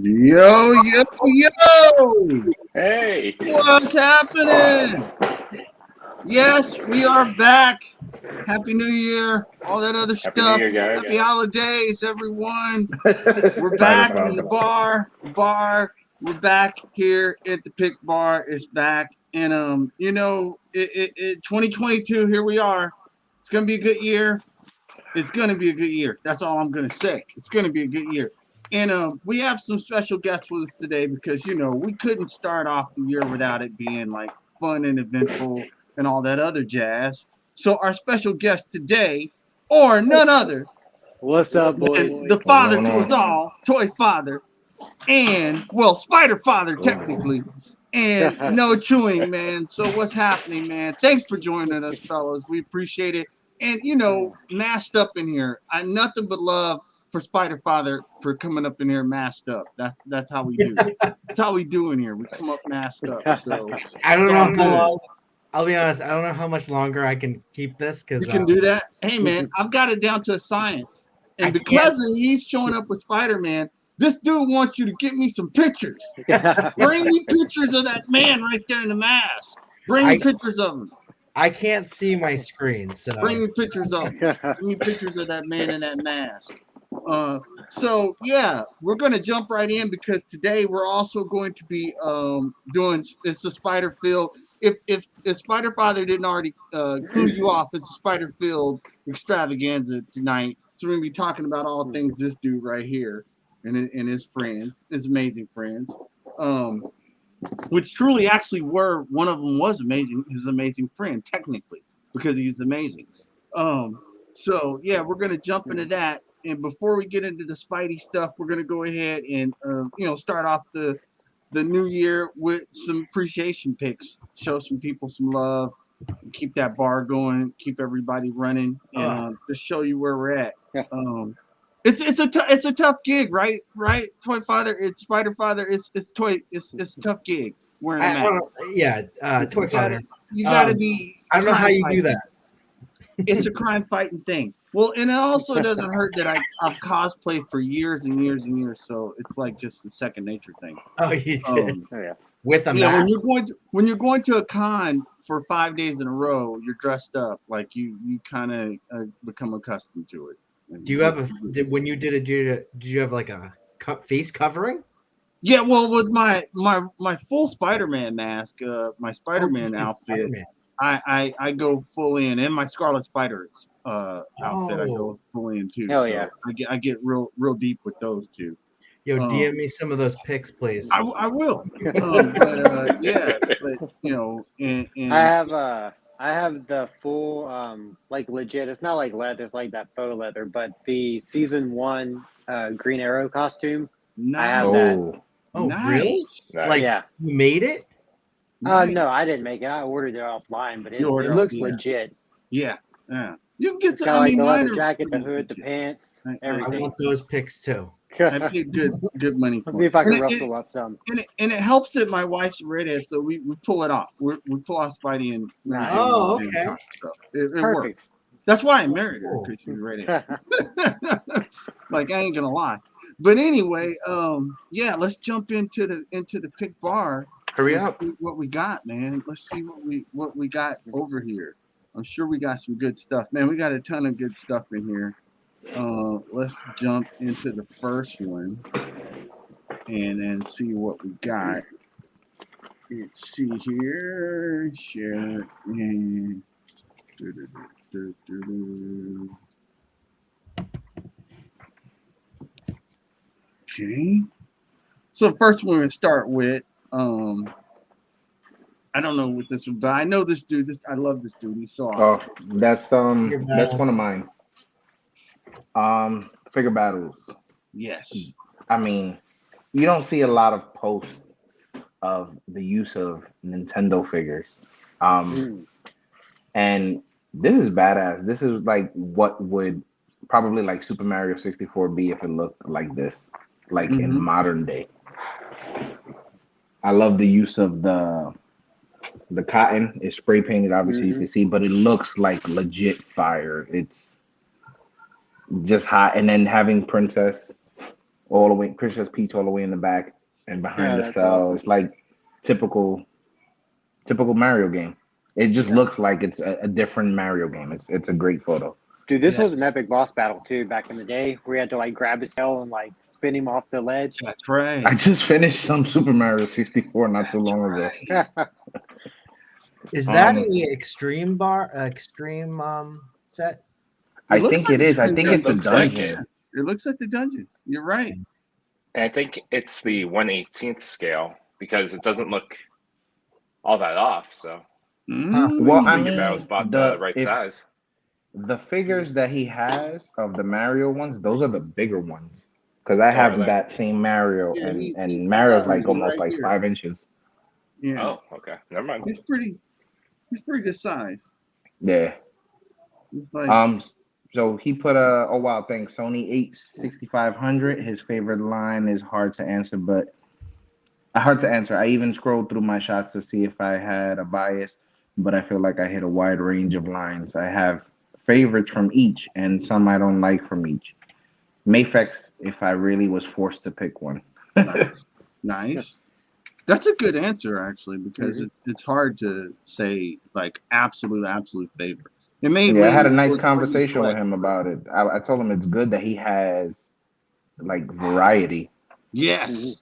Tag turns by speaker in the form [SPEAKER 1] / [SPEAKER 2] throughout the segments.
[SPEAKER 1] Yo, yo, yo!
[SPEAKER 2] Hey,
[SPEAKER 1] What's happening? Yes, we are back. Happy New Year, all that other
[SPEAKER 2] Happy New
[SPEAKER 1] stuff.
[SPEAKER 2] Year, guys.
[SPEAKER 1] Happy holidays, everyone. We're
[SPEAKER 2] Spider
[SPEAKER 1] back in the
[SPEAKER 2] Father.
[SPEAKER 1] bar. We're back here at the Pic Bar. It's back. And 2022, here we are. It's gonna be a good year. It's gonna be a good year. That's all I'm gonna say. It's gonna be a good year. And we have some special guests with us today because we couldn't start off the year without it being like fun and eventful and all that other jazz. So our special guest today, or none other
[SPEAKER 3] What's up, boys?
[SPEAKER 1] than the father to us all, Toy Father, and Spider Father technically, and no chewing, man. So what's happening, man? Thanks for joining us, fellas. We appreciate it. And masked up in here. I nothing but love for Spider Father for coming up in here masked up. That's how we do. That's how we do in here. We come up masked up. So
[SPEAKER 4] I don't
[SPEAKER 1] it's
[SPEAKER 4] know
[SPEAKER 1] all
[SPEAKER 4] how
[SPEAKER 1] good.
[SPEAKER 4] long. I'll be honest. I don't know how much longer I can keep this because
[SPEAKER 1] You can do that. Hey, man, I've got it down to a science. And
[SPEAKER 4] I
[SPEAKER 1] because he's showing up with Spider-Man, this dude wants you to get me some pictures. Bring me pictures of that man right there in the mask. Bring me pictures of him.
[SPEAKER 4] I can't see my screen, so
[SPEAKER 1] Bring me pictures of him. Bring me pictures of that man in that mask. So yeah, we're gonna jump right in because today we're also going to be doing it's the Spider Field. If Spider Father didn't already clue you off, it's a Spider Field extravaganza tonight. So we're gonna be talking about all things this dude right here and his friends, his amazing friends. Which truly actually were one of them was amazing, his amazing friend, technically, because he's amazing. So yeah, we're gonna jump into that. And before we get into the Spidey stuff, we're gonna go ahead and start off the new year with some appreciation picks. Show some people some love, keep that bar going, keep everybody running, and just show you where we're at. It's a tough gig, right? Toy Father, it's Spider Father, it's a tough gig wearing a mask.
[SPEAKER 4] Toy Father.
[SPEAKER 1] You gotta be.
[SPEAKER 4] I don't know how you do that.
[SPEAKER 1] It's a crime fighting thing. Well, and it also doesn't hurt that I've cosplayed for years and years and years, so it's like just a second nature thing.
[SPEAKER 4] Oh, you did with a
[SPEAKER 1] mask. When you're going to a con for 5 days in a row, you're dressed up like you kind of become accustomed to it.
[SPEAKER 4] Do you have when you did it? Did you have like a face covering?
[SPEAKER 1] Yeah, well, with my full Spider-Man mask, my Spider-Man outfit, Spider-Man. I go full in, and my Scarlet Spider outfit I go full in too.
[SPEAKER 3] Hell yeah!
[SPEAKER 1] I get real deep with those two.
[SPEAKER 4] Yo, DM me some of those pics, please.
[SPEAKER 1] I will. But
[SPEAKER 3] I have the full like legit. It's not like leather. It's like that faux leather. But the season 1 Green Arrow costume.
[SPEAKER 1] Nice.
[SPEAKER 3] I have that.
[SPEAKER 4] Oh,
[SPEAKER 1] nice.
[SPEAKER 4] Really?
[SPEAKER 2] Nice.
[SPEAKER 4] Like
[SPEAKER 3] yeah.
[SPEAKER 4] You made it?
[SPEAKER 3] No, I didn't make it. I ordered it offline, but it looks legit.
[SPEAKER 1] Yeah. You can get
[SPEAKER 3] some. Like the leather jacket, the hood, the pants, everything.
[SPEAKER 4] I want those pics too.
[SPEAKER 1] I paid good money for
[SPEAKER 3] Let's see if I can rustle up some.
[SPEAKER 1] And it helps that my wife's redhead, so we pull it off. We pull off Spidey and
[SPEAKER 4] okay.
[SPEAKER 1] It works. That's why I married her, because she's redhead. Like, I ain't gonna lie. But anyway, let's jump into the Pic Bar.
[SPEAKER 2] Hurry up!
[SPEAKER 1] See what we got, man. Let's see what we got over here. I'm sure we got some good stuff, man. We got a ton of good stuff in here. Let's jump into the first one and then see what we got. Let's see here. Share and okay. So first one we're gonna start with I don't know what this was, but I know this dude. I love this dude. He's so awesome.
[SPEAKER 5] Oh, that's one of mine. Figure battles.
[SPEAKER 1] Yes.
[SPEAKER 5] I mean, you don't see a lot of posts of the use of Nintendo figures. And this is badass. This is like what would probably like Super Mario 64 be if it looked like this, like in modern day. I love the use of the cotton is spray painted, obviously you can see, but it looks like legit fire. It's just hot. And then having Princess all the way, Princess Peach all the way in the back, and behind
[SPEAKER 3] Yeah,
[SPEAKER 5] the
[SPEAKER 3] that's
[SPEAKER 5] cell.
[SPEAKER 3] awesome.
[SPEAKER 5] It's like typical Mario game. It just looks like it's a different Mario game. It's a great photo.
[SPEAKER 3] Dude, this was
[SPEAKER 1] Yes.
[SPEAKER 3] an epic boss battle too back in the day where you had to like grab his tail and like spin him off the ledge.
[SPEAKER 1] That's right.
[SPEAKER 5] I just finished some Super Mario 64 not too long ago.
[SPEAKER 4] Is that
[SPEAKER 5] Um,
[SPEAKER 4] a extreme set?
[SPEAKER 5] I
[SPEAKER 1] looks
[SPEAKER 5] think
[SPEAKER 1] like
[SPEAKER 5] it
[SPEAKER 1] it's
[SPEAKER 5] is. I
[SPEAKER 1] been
[SPEAKER 5] think
[SPEAKER 1] done.
[SPEAKER 5] it's a
[SPEAKER 2] Looks like
[SPEAKER 5] dungeon.
[SPEAKER 1] It looks like the dungeon. You're right.
[SPEAKER 2] And I think it's the 1/18th scale because it doesn't look all that off. So
[SPEAKER 5] Well, I
[SPEAKER 2] figure that was
[SPEAKER 5] mean,
[SPEAKER 2] bought the right
[SPEAKER 5] if
[SPEAKER 2] size.
[SPEAKER 5] the figures that he has of the Mario ones, those are the bigger ones. Because I
[SPEAKER 2] Oh, are
[SPEAKER 5] have
[SPEAKER 2] they?
[SPEAKER 5] that same Mario,
[SPEAKER 1] Yeah,
[SPEAKER 5] and
[SPEAKER 1] he
[SPEAKER 5] Mario's
[SPEAKER 1] got
[SPEAKER 5] like
[SPEAKER 1] one
[SPEAKER 5] almost
[SPEAKER 1] right
[SPEAKER 5] like
[SPEAKER 1] here.
[SPEAKER 5] 5 inches.
[SPEAKER 1] Yeah,
[SPEAKER 2] Oh, okay. Never mind.
[SPEAKER 1] he's pretty good size.
[SPEAKER 5] Yeah.
[SPEAKER 1] It's like
[SPEAKER 5] So he put a oh wow, thanks Sony 86500. His favorite line is hard to answer, but hard to answer. I even scrolled through my shots to see if I had a bias, but I feel like I hit a wide range of lines. I have favorites from each, and some I don't like from each. Mafex, if I really was forced to pick one.
[SPEAKER 1] nice. That's a good answer actually, because it's hard to say like absolute favorites. It may
[SPEAKER 5] Yeah, I had a
[SPEAKER 1] lean
[SPEAKER 5] nice
[SPEAKER 1] towards what you
[SPEAKER 5] conversation with
[SPEAKER 1] collect.
[SPEAKER 5] him about it. I told him it's good that he has like variety.
[SPEAKER 1] Yes,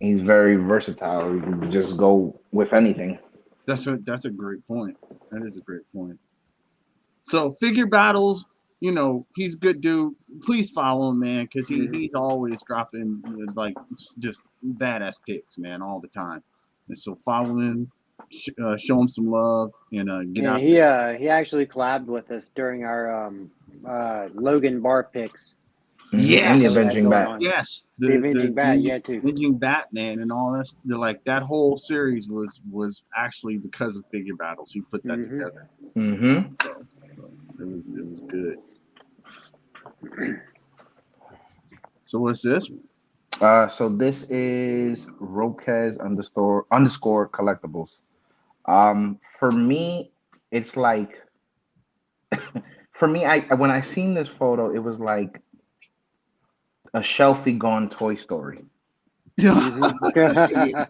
[SPEAKER 5] He's very versatile. He can just go with anything.
[SPEAKER 1] that's a great point. That is a great point. So figure battles, he's a good dude. Please follow him, man, because he's always dropping like just badass picks, man, all the time. And so follow him, show him some love, and get out there.
[SPEAKER 3] He actually collabed with us during our Logan bar picks.
[SPEAKER 5] And the
[SPEAKER 1] Yes,
[SPEAKER 5] Avenging Bat.
[SPEAKER 1] yes,
[SPEAKER 3] The Avenging Bat, yeah, too.
[SPEAKER 1] Avenging Batman and all that. Like that whole series was actually because of figure battles. He put that together.
[SPEAKER 5] Mm-hmm.
[SPEAKER 1] So it was good. So what's this?
[SPEAKER 5] So this is Roquez underscore collectibles. For me, it's like for me, I when I seen this photo, it was like a shelfie gone Toy Story.
[SPEAKER 3] Mm-hmm.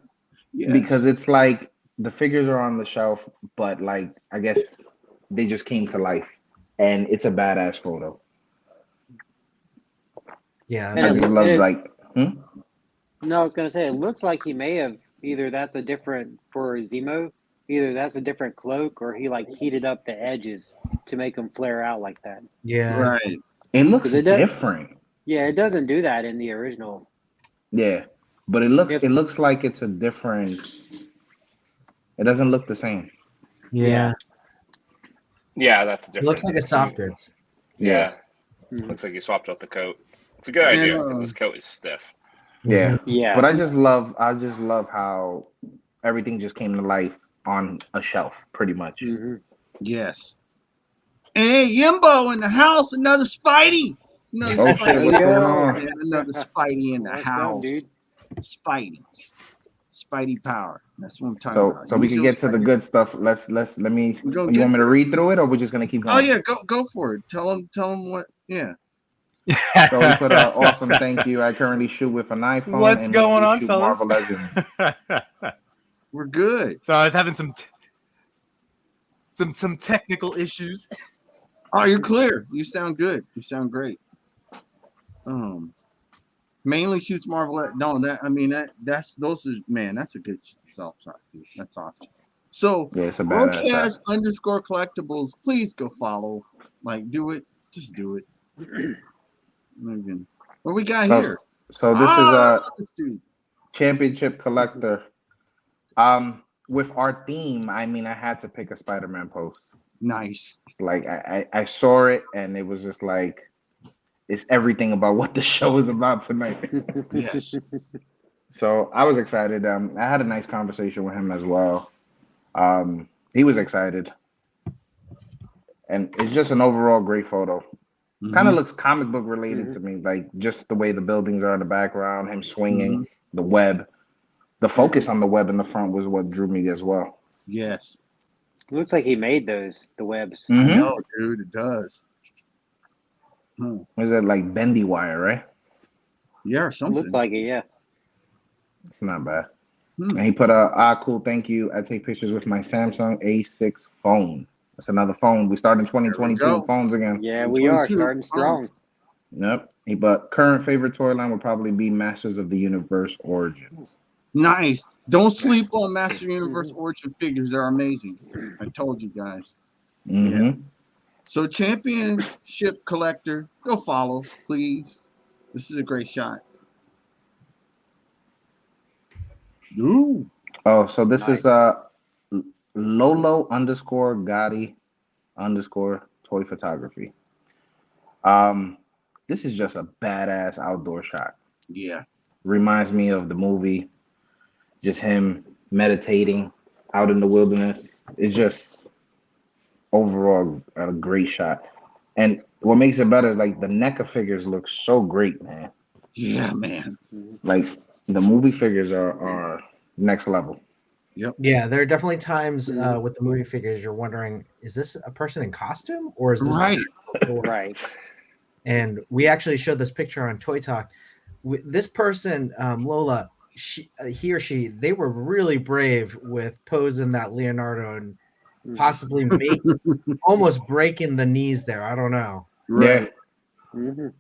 [SPEAKER 1] Yes.
[SPEAKER 5] Because it's like the figures are on the shelf, but like I guess they just came to life, and it's a badass photo.
[SPEAKER 4] Yeah,
[SPEAKER 3] And
[SPEAKER 5] I just love like.
[SPEAKER 3] No, I was gonna say it looks like he may have either that's a different for Zemo, either that's a different cloak, or he like heated up the edges to make them flare out like that.
[SPEAKER 4] yeah.
[SPEAKER 1] Right.
[SPEAKER 5] It looks
[SPEAKER 3] 'Cause it does-
[SPEAKER 5] different.
[SPEAKER 3] Yeah, it doesn't do that in the original.
[SPEAKER 5] Yeah, but it looks
[SPEAKER 3] If-
[SPEAKER 5] like it's a different. It doesn't look the same.
[SPEAKER 4] Yeah.
[SPEAKER 2] Yeah, that's a
[SPEAKER 4] It
[SPEAKER 2] different.
[SPEAKER 4] looks like a soft goods.
[SPEAKER 2] Yeah.
[SPEAKER 3] Mhm.
[SPEAKER 2] Looks like you swapped out the coat. It's a good
[SPEAKER 1] And,
[SPEAKER 2] idea because this coat is stiff.
[SPEAKER 5] Yeah,
[SPEAKER 3] Yeah.
[SPEAKER 5] but I just love how everything just came to life on a shelf, pretty much.
[SPEAKER 3] Mm-hmm.
[SPEAKER 1] Yes. Hey, Yimbo in the house. Another Spidey. Another
[SPEAKER 5] Oh
[SPEAKER 1] Spidey.
[SPEAKER 5] shit, what's
[SPEAKER 3] Yeah.
[SPEAKER 5] going on?
[SPEAKER 1] Man, another Spidey in the
[SPEAKER 3] What's
[SPEAKER 1] house.
[SPEAKER 3] up, dude?
[SPEAKER 1] Spidey power. That's what I'm talking about.
[SPEAKER 5] So we can get to the good stuff. Let me.
[SPEAKER 1] We're gonna
[SPEAKER 5] You
[SPEAKER 1] get
[SPEAKER 5] want me to
[SPEAKER 1] to
[SPEAKER 5] read through it, or we're just gonna keep going?
[SPEAKER 1] Oh yeah, go for it. Tell him what. Yeah.
[SPEAKER 5] So we put an awesome thank you. I currently shoot with an iPhone.
[SPEAKER 6] What's
[SPEAKER 5] and
[SPEAKER 6] going
[SPEAKER 5] we
[SPEAKER 6] on,
[SPEAKER 5] shoot
[SPEAKER 6] fellas?
[SPEAKER 5] Marvel Legends.
[SPEAKER 1] We're good.
[SPEAKER 6] So I was having some technical issues.
[SPEAKER 1] Oh, you're clear. You sound good. You sound great. Mainly shoots Marvel. No, that's a good self shot, dude. That's awesome. So
[SPEAKER 5] Yeah, it's a badass.
[SPEAKER 1] Roquez underscore collectibles. Please go follow. Like, do it. Just do it. What we got here?
[SPEAKER 5] So this
[SPEAKER 1] I
[SPEAKER 5] is
[SPEAKER 1] love this dude.
[SPEAKER 5] championship collector. With our theme, I mean, I had to pick a Spider-Man post.
[SPEAKER 1] Nice.
[SPEAKER 5] Like I saw it, and it was just like it's everything about what the show is about tonight.
[SPEAKER 1] Yes.
[SPEAKER 5] So I was excited. I had a nice conversation with him as well. He was excited, and it's just an overall great photo. Kind of looks comic book related to me, like just the way the buildings are in the background, him swinging, the web, the focus on the web in the front was what drew me as well.
[SPEAKER 1] Yes.
[SPEAKER 3] Looks like he made the webs.
[SPEAKER 1] I know, dude. It does.
[SPEAKER 5] Was it like bendy wire, right?
[SPEAKER 1] Yeah, or
[SPEAKER 3] It
[SPEAKER 1] something.
[SPEAKER 3] looks like it, yeah.
[SPEAKER 5] It's not bad.
[SPEAKER 1] Hmm.
[SPEAKER 5] And he put cool, thank you. I take pictures with my Samsung A6 phone. That's another phone. We start in 2022
[SPEAKER 1] go.
[SPEAKER 5] phones again.
[SPEAKER 3] Yeah, we are
[SPEAKER 1] 22
[SPEAKER 3] starting strong.
[SPEAKER 5] Yep. But current favorite toy line would probably be Masters of the Universe Origins.
[SPEAKER 1] Nice. Don't sleep on Master Universe Origin figures. They're amazing. I told you guys.
[SPEAKER 5] Mm-hmm.
[SPEAKER 1] So championship collector, go follow, please. This is a great shot. Ooh.
[SPEAKER 5] Oh, so this is
[SPEAKER 3] Nice.
[SPEAKER 5] Lolo underscore Gotti underscore toy photography. Um, this is just a badass outdoor shot.
[SPEAKER 1] Yeah.
[SPEAKER 5] Reminds me of the movie, just him meditating out in the wilderness. It's just overall a great shot. And what makes it better is like the NECA figures look so great, man.
[SPEAKER 1] Yeah, man.
[SPEAKER 5] Like the movie figures are next level.
[SPEAKER 1] Yep.
[SPEAKER 4] Yeah, there are definitely times
[SPEAKER 3] Mhm.
[SPEAKER 4] with the movie figures you're wondering, is this a person in costume or is this
[SPEAKER 1] Right.
[SPEAKER 3] Right.
[SPEAKER 4] And we actually showed this picture on Toy Talk. This person, Lola, he or she, they were really brave with posing that Leonardo and
[SPEAKER 3] Mhm.
[SPEAKER 4] possibly almost breaking the knees there. I don't know.
[SPEAKER 1] Right.
[SPEAKER 3] Mhm.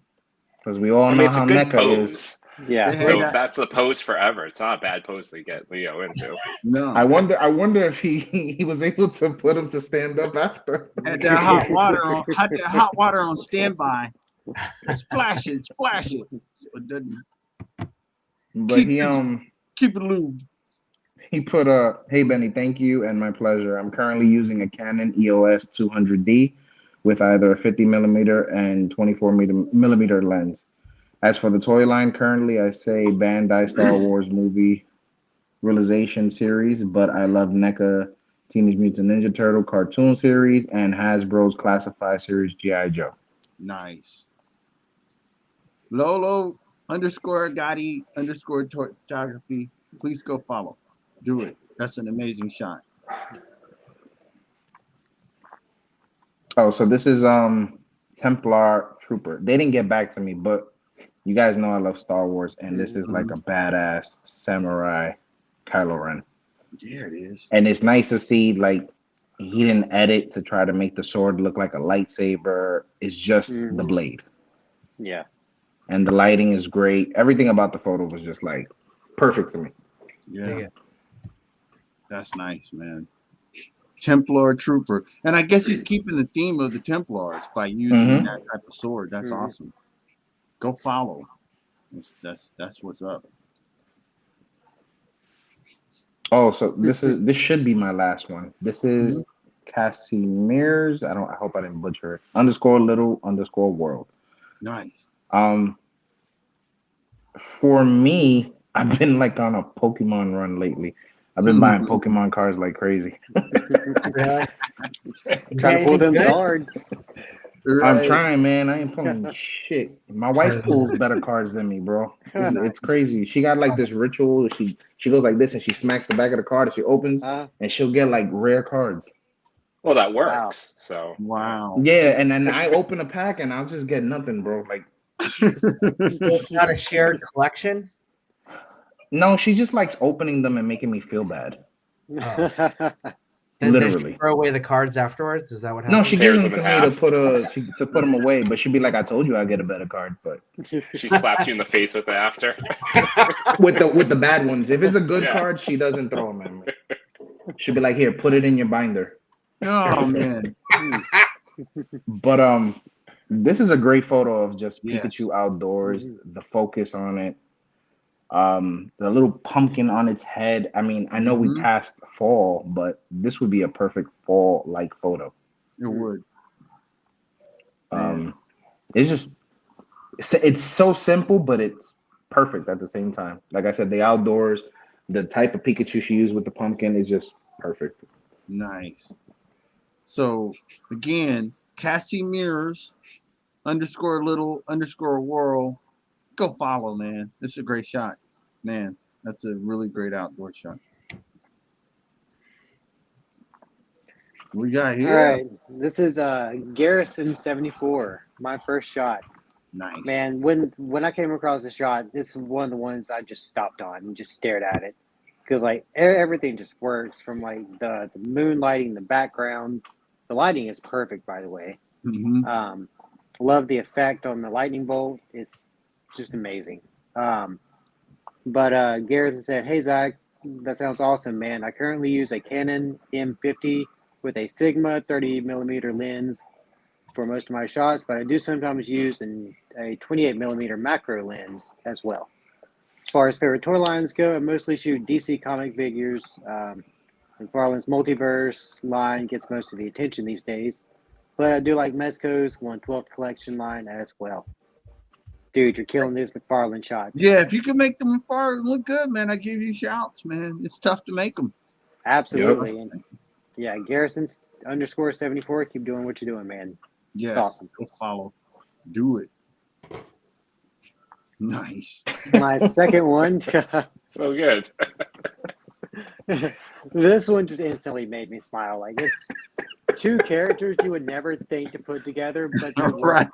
[SPEAKER 5] Because we all
[SPEAKER 2] I mean,
[SPEAKER 5] know
[SPEAKER 2] it's a
[SPEAKER 5] how
[SPEAKER 2] good
[SPEAKER 5] NECA is.
[SPEAKER 2] pose.
[SPEAKER 3] Yeah.
[SPEAKER 1] They
[SPEAKER 2] So
[SPEAKER 1] had that.
[SPEAKER 2] that's the pose forever. It's not a bad pose to get Leo into.
[SPEAKER 1] No.
[SPEAKER 5] I wonder if he was able to put him to stand up after.
[SPEAKER 1] Had that hot water on. Had that hot water on standby. Splash it. Splash it. So it doesn't
[SPEAKER 5] But
[SPEAKER 1] keep it lubed.
[SPEAKER 5] he put hey Benny, thank you and my pleasure. I'm currently using a Canon EOS 200D with either a 50 millimeter and 24 millimeter lens. As for the toy line, currently I say Bandai Star Wars movie realization series, but I love NECA Teenage Mutant Ninja Turtle cartoon series and Hasbro's classified series G.I. Joe.
[SPEAKER 1] Nice. Lolo underscore Gotti underscore photography. Please go follow. Do it. That's an amazing shot.
[SPEAKER 5] Oh, so this is Templar Trooper. They didn't get back to me, but you guys know I love Star Wars, and this is like a badass samurai Kylo Ren.
[SPEAKER 1] Yeah, it is.
[SPEAKER 5] And it's nice to see like he didn't edit to try to make the sword look like a lightsaber. It's just the blade.
[SPEAKER 3] Yeah.
[SPEAKER 5] And the lighting is great. Everything about the photo was just like perfect to me.
[SPEAKER 1] Yeah. That's nice, man. Templar Trooper. And I guess he's keeping the theme of the Templars by using that type of sword. That's awesome. Go follow. That's what's up.
[SPEAKER 5] Oh, so this should be my last one. This is Casimir's. I hope I didn't butcher it. Underscore little underscore world.
[SPEAKER 1] Nice.
[SPEAKER 5] For me, I've been like on a Pokemon run lately. I've been buying Pokemon cards like crazy.
[SPEAKER 3] Trying to pull them cards.
[SPEAKER 5] Right. I'm trying, man. I ain't pulling shit. My wife pulls better cards than me, bro. It's crazy. She got like this ritual. She goes like this and she smacks the back of the card and she opens and she'll get like rare cards.
[SPEAKER 2] Well, that works. So
[SPEAKER 1] wow.
[SPEAKER 5] Yeah, and then I open a pack and I'll just get nothing, bro. Like
[SPEAKER 4] it's not a shared collection.
[SPEAKER 5] No, she just likes opening them and making me feel bad.
[SPEAKER 4] Then
[SPEAKER 5] Literally.
[SPEAKER 4] does she throw away the cards afterwards? Is that what happens?
[SPEAKER 5] No, she gives them
[SPEAKER 2] Tears
[SPEAKER 5] to
[SPEAKER 2] them
[SPEAKER 5] me
[SPEAKER 2] in
[SPEAKER 5] to put them away, but she'd be like, "I told you I'd get a better card." But
[SPEAKER 2] she slaps you in the face with it after.
[SPEAKER 5] with the bad ones. If it's a good card, she doesn't throw them at me. She'd be like, "Here, put it in your binder."
[SPEAKER 1] Oh man.
[SPEAKER 5] But this is a great photo of just Pikachu outdoors. The focus on it. The little pumpkin on its head. I mean, I know we passed fall, but this would be a perfect fall-like photo.
[SPEAKER 1] It would.
[SPEAKER 5] It's so simple, but it's perfect at the same time. Like I said, the outdoors, the type of Pikachu she used with the pumpkin is just perfect.
[SPEAKER 1] Nice. So again, Cassie Mirrors underscore little underscore whirl. Go follow, man. This is a great shot. Man, that's a really great outdoor shot. We got here.
[SPEAKER 3] All right. This is Garrison 74. My first shot.
[SPEAKER 1] Nice.
[SPEAKER 3] Man, when I came across the shot, this is one of the ones I just stopped on and just stared at it because like everything just works from like the moonlighting, the background. The lighting is perfect, by the way.
[SPEAKER 1] Mm-hmm.
[SPEAKER 3] Love the effect on the lightning bolt. It's just amazing. But Garrett said, "Hey Zach, that sounds awesome, man. I currently use a Canon M50 with a Sigma 30mm lens for most of my shots, but I do sometimes use a 28mm macro lens as well. As far as favorite toy lines go, I mostly shoot DC comic figures. McFarlane's Multiverse line gets most of the attention these days, but I do like Mezco's 1/12 collection line as well. Dude, you're killing these McFarlane shots.
[SPEAKER 1] Yeah, if you can make them far look good, man, I give you shouts, man. It's tough to make them.
[SPEAKER 3] Absolutely. Yep. And yeah, Garrison's _74. Keep doing what you're doing, man.
[SPEAKER 1] Yes.
[SPEAKER 3] It's awesome.
[SPEAKER 1] Go follow. Do it. Nice.
[SPEAKER 3] My second one.
[SPEAKER 2] So good.
[SPEAKER 3] This one just instantly made me smile. Like it's two characters you would never think to put together, but they're
[SPEAKER 1] right.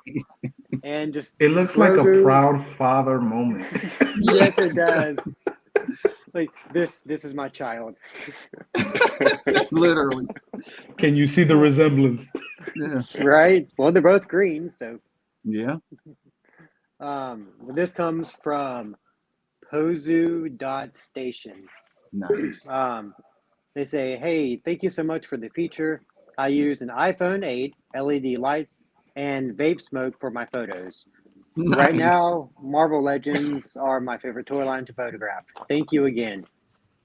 [SPEAKER 3] And just
[SPEAKER 5] it looks Grogu, like a proud father moment.
[SPEAKER 3] Yes, it does. Like this is my child.
[SPEAKER 1] Literally.
[SPEAKER 5] Can you see the resemblance?
[SPEAKER 1] Yeah.
[SPEAKER 3] Right. Well, they're both green, so.
[SPEAKER 1] Yeah.
[SPEAKER 3] This comes from Pozu.station.
[SPEAKER 1] Nice.
[SPEAKER 3] They say, "Hey, thank you so much for the feature. I use an iPhone 8, LED lights, and vape smoke for my photos. Nice. Right now, Marvel Legends are my favorite toy line to photograph. Thank you again."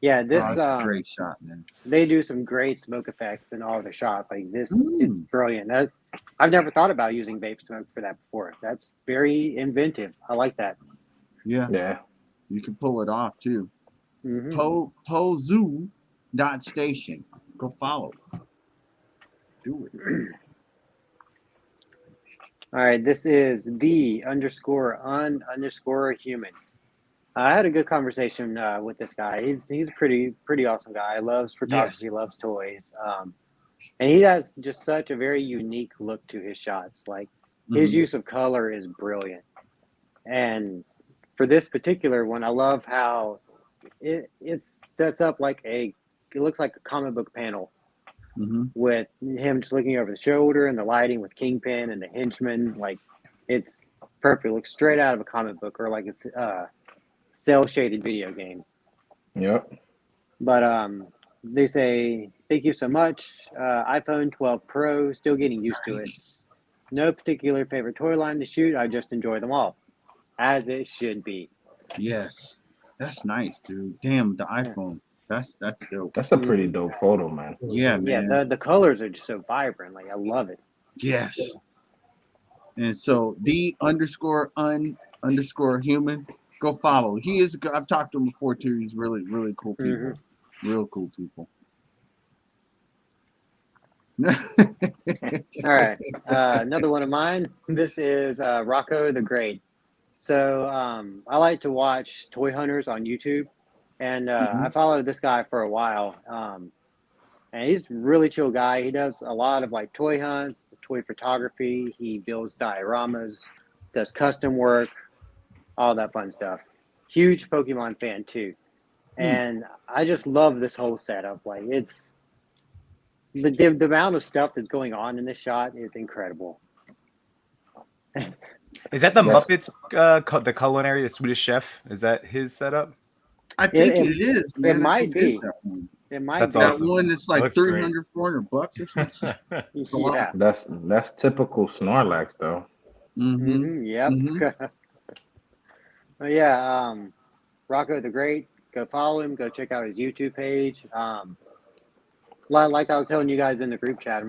[SPEAKER 3] Yeah, this
[SPEAKER 1] that's a great shot, man.
[SPEAKER 3] They do some great smoke effects in all of their shots. Like this, it's brilliant. I've never thought about using vape smoke for that before. That's very inventive. I like that.
[SPEAKER 1] Yeah.
[SPEAKER 5] Yeah.
[SPEAKER 1] You can pull it off too.
[SPEAKER 3] Mm-hmm.
[SPEAKER 1] Pozu.station. Go follow. Do it.
[SPEAKER 3] All right, this is the _un_human. I had a good conversation with this guy. He's a pretty awesome guy. Loves photography, loves toys, and he has just such a very unique look to his shots. Like his use of color is brilliant. And for this particular one, I love how it sets up like it looks like a comic book panel. With him just looking over the shoulder and the lighting with Kingpin and the henchman. Like it's perfect. It looks straight out of a comic book or like a cell shaded video game.
[SPEAKER 5] Yep.
[SPEAKER 3] But they say, "Thank you so much. iPhone 12 Pro, still getting used to it. No particular favorite toy line to shoot. I just enjoy them all. As it should be."
[SPEAKER 1] Yes. That's nice, dude. Damn, the iPhone. That's dope.
[SPEAKER 5] That's a pretty dope photo, man.
[SPEAKER 1] Yeah, man.
[SPEAKER 3] Yeah, the colors are just so vibrant. Like I love it.
[SPEAKER 1] Yes. And so the _un_human, go follow. He is. I've talked to him before too. He's really cool people. Real cool people.
[SPEAKER 3] All right, another one of mine. This is Rocco the Great. So I like to watch toy hunters on YouTube. And I followed this guy for a while, and he's a really chill guy. He does a lot of like toy hunts, toy photography. He builds dioramas, does custom work, all that fun stuff. Huge Pokemon fan too, and I just love this whole setup. Like it's the amount of stuff that's going on in this shot is incredible.
[SPEAKER 6] Is that the Muppets, the culinary, the Swedish chef? Is that his setup?
[SPEAKER 1] I think it is. Man.
[SPEAKER 3] It might be. It might be.
[SPEAKER 6] Awesome.
[SPEAKER 1] That one that's like
[SPEAKER 6] Looks
[SPEAKER 1] $300, $400 or something.
[SPEAKER 3] Yeah.
[SPEAKER 5] That's typical Snorlax though.
[SPEAKER 3] Yep. Yeah. Rocco the Great. Go follow him. Go check out his YouTube page. Like I was telling you guys in the group chat,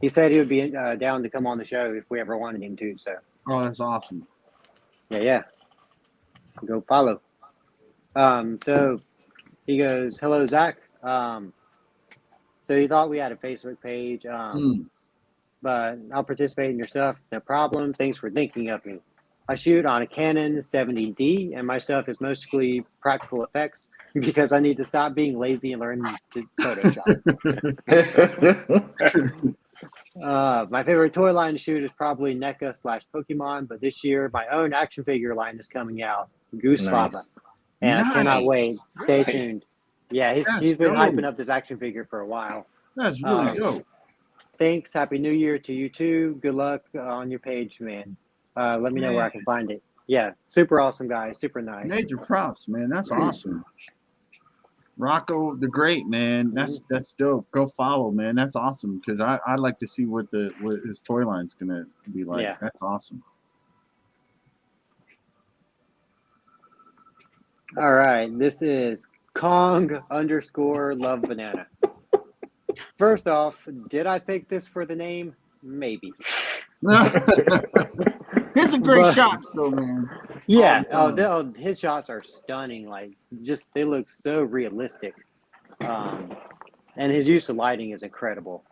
[SPEAKER 3] he said he would be down to come on the show if we ever wanted him to. So.
[SPEAKER 1] Oh, that's awesome.
[SPEAKER 3] Yeah. Go follow. So he goes, "Hello, Zach. So he thought we had a Facebook page, but I'll participate in your stuff. No problem. Thanks for thinking of me. I shoot on a Canon 70D, and my stuff is mostly practical effects because I need to stop being lazy and learn to Photoshop." My favorite toy line to shoot is probably NECA/Pokemon, but this year my own action figure line is coming out, Goose
[SPEAKER 5] Nice.
[SPEAKER 3] Fava, and I cannot
[SPEAKER 1] Nice.
[SPEAKER 3] wait. Stay
[SPEAKER 2] Really?
[SPEAKER 3] tuned. Yeah, he's
[SPEAKER 1] That's
[SPEAKER 3] been hyping
[SPEAKER 1] dope.
[SPEAKER 3] up this action figure for a while.
[SPEAKER 1] That's really
[SPEAKER 3] Nice.
[SPEAKER 1] dope.
[SPEAKER 3] Thanks. Happy New Year to you too. Good luck on your page, man. Let me know where I can find it. Yeah, super awesome guy. Super nice.
[SPEAKER 1] Major props, man. That's awesome. Rocco the Great, man. That's dope. Go follow, man. That's awesome because I'd like to see what his toy line's gonna be like.
[SPEAKER 3] Yeah.
[SPEAKER 1] That's awesome.
[SPEAKER 3] All right, this is Kong_Love Banana. First off, did I pick this for the name? Maybe.
[SPEAKER 1] Here's a great
[SPEAKER 3] But-
[SPEAKER 1] shots though, man.
[SPEAKER 3] Yeah.
[SPEAKER 1] Oh,
[SPEAKER 3] His shots are stunning. Like, just they look so realistic. And his use of lighting is incredible.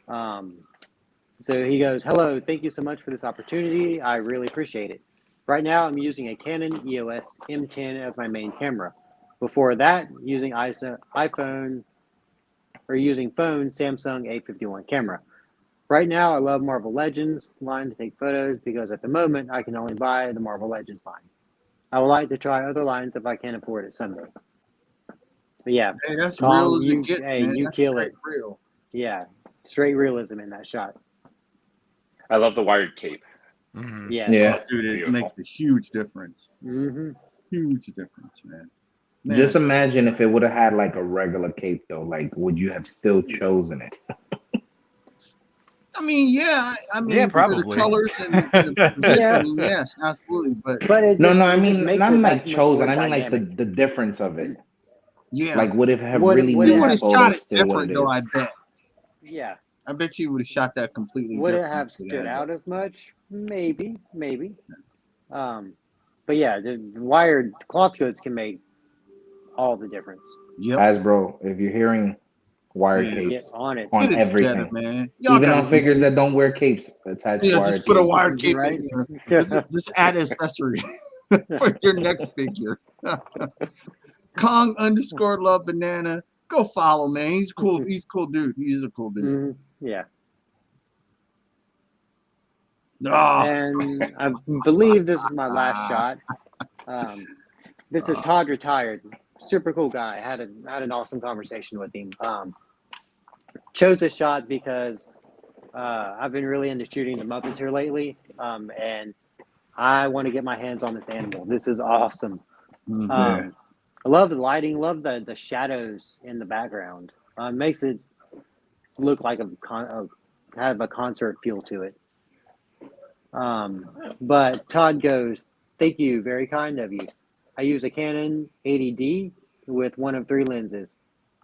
[SPEAKER 3] So he goes, "Hello, thank you so much for this opportunity. I really appreciate it. Right now, I'm using a Canon EOS M10 as my main camera. Before that, using iPhone or using phone Samsung A51 camera. Right now, I love Marvel Legends line to take photos because at the moment, I can only buy the Marvel Legends line. I would like to try other lines if I can afford it someday." But yeah,
[SPEAKER 1] Hey, that's
[SPEAKER 3] Kong,
[SPEAKER 1] real as
[SPEAKER 3] you-
[SPEAKER 1] it gets,
[SPEAKER 3] hey,
[SPEAKER 1] man.
[SPEAKER 3] you
[SPEAKER 1] That's
[SPEAKER 3] kill
[SPEAKER 1] straight
[SPEAKER 3] it.
[SPEAKER 1] Real.
[SPEAKER 3] yeah, straight realism in that shot.
[SPEAKER 2] I love the wired cape.
[SPEAKER 6] Mhm.
[SPEAKER 3] Yes.
[SPEAKER 5] Yeah.
[SPEAKER 1] Dude,
[SPEAKER 2] It's
[SPEAKER 1] it
[SPEAKER 2] beautiful.
[SPEAKER 1] makes a huge difference.
[SPEAKER 3] Mm-hmm.
[SPEAKER 1] Huge difference, man. Man,
[SPEAKER 5] Just imagine if it would have had like a regular cape though. Like, would you have still chosen it?
[SPEAKER 1] I mean, yeah. I mean,
[SPEAKER 6] Yeah,
[SPEAKER 1] for
[SPEAKER 6] probably.
[SPEAKER 1] the colors and the positioning,
[SPEAKER 3] Yeah.
[SPEAKER 1] yes, absolutely. But
[SPEAKER 3] But it
[SPEAKER 5] No,
[SPEAKER 3] just,
[SPEAKER 5] no. I
[SPEAKER 3] it just
[SPEAKER 5] mean,
[SPEAKER 3] makes
[SPEAKER 5] not
[SPEAKER 3] it
[SPEAKER 5] like
[SPEAKER 3] that much
[SPEAKER 5] chosen.
[SPEAKER 3] more
[SPEAKER 5] I mean, like
[SPEAKER 3] dynamic.
[SPEAKER 5] the difference of it.
[SPEAKER 1] yeah,
[SPEAKER 5] Like, would it have
[SPEAKER 3] Would it-
[SPEAKER 5] really
[SPEAKER 3] would
[SPEAKER 1] he
[SPEAKER 3] it
[SPEAKER 5] made
[SPEAKER 1] would
[SPEAKER 5] the
[SPEAKER 1] have
[SPEAKER 5] photo
[SPEAKER 1] shot it
[SPEAKER 5] still what
[SPEAKER 1] different,
[SPEAKER 5] it
[SPEAKER 1] though.
[SPEAKER 5] is?
[SPEAKER 1] I bet.
[SPEAKER 3] Yeah.
[SPEAKER 1] I bet you would have shot that completely
[SPEAKER 3] Would it
[SPEAKER 1] different.
[SPEAKER 3] have
[SPEAKER 1] if it
[SPEAKER 3] stood
[SPEAKER 1] had
[SPEAKER 3] out as much? Maybe. But yeah, the wired cloth goods can make all the difference.
[SPEAKER 1] Yep.
[SPEAKER 5] Hasbro, if you're hearing wired
[SPEAKER 1] Yeah.
[SPEAKER 5] capes
[SPEAKER 3] Get on it.
[SPEAKER 5] on
[SPEAKER 1] Get it together,
[SPEAKER 5] everything,
[SPEAKER 1] man. Y'all
[SPEAKER 5] even
[SPEAKER 1] gotta
[SPEAKER 5] on figures that don't wear capes, attach
[SPEAKER 1] yeah,
[SPEAKER 5] wired
[SPEAKER 1] just put a
[SPEAKER 5] capes.
[SPEAKER 1] wire cape
[SPEAKER 3] Right?
[SPEAKER 1] in there. Just add accessory for your next figure. Kong_Love Banana. Go follow, man. He's cool. He's a cool dude. He's a cool dude.
[SPEAKER 3] Mhm. Yeah.
[SPEAKER 1] Oh,
[SPEAKER 3] And I believe this is my last shot. This is Todd Retired. Super cool guy. Had an awesome conversation with him. Chose this shot because I've been really into shooting the Muppets here lately, and I want to get my hands on this animal. This is awesome.
[SPEAKER 5] Yeah.
[SPEAKER 3] I love the lighting. Love the shadows in the background. Makes it look like have a concert feel to it. But Todd goes, "Thank you, very kind of you. I use a Canon 80D with one of 3 lenses,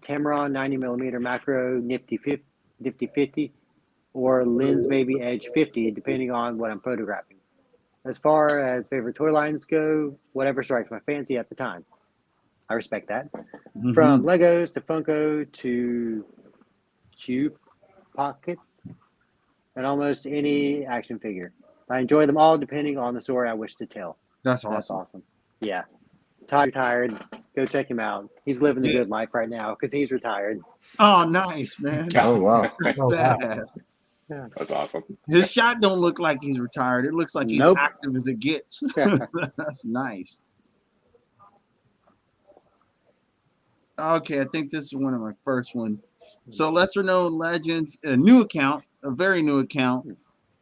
[SPEAKER 3] Tamron 90mm macro nifty 50, or lens maybe edge 50, depending on what I'm photographing. As far as favorite toy lines go, whatever strikes my fancy at the time. I respect that.
[SPEAKER 1] mhm.
[SPEAKER 3] From Legos to Funko to Cube Pockets and almost any action figure. I enjoy them all depending on the story I wish to tell."
[SPEAKER 1] That's
[SPEAKER 3] That's
[SPEAKER 1] awesome.
[SPEAKER 3] awesome. Yeah. Todd Retired. Go check him out. He's living the
[SPEAKER 1] Yeah.
[SPEAKER 3] good life right now because he's retired.
[SPEAKER 1] Oh, nice, man.
[SPEAKER 5] Oh wow.
[SPEAKER 1] That's
[SPEAKER 4] Oh, wow.
[SPEAKER 1] badass.
[SPEAKER 2] That's awesome.
[SPEAKER 1] His shot don't look like he's retired. It looks like he's
[SPEAKER 3] Nope.
[SPEAKER 1] active as it gets. That's nice. Okay, I think this is one of my first ones. So lesser known legends, a new account, a very new account.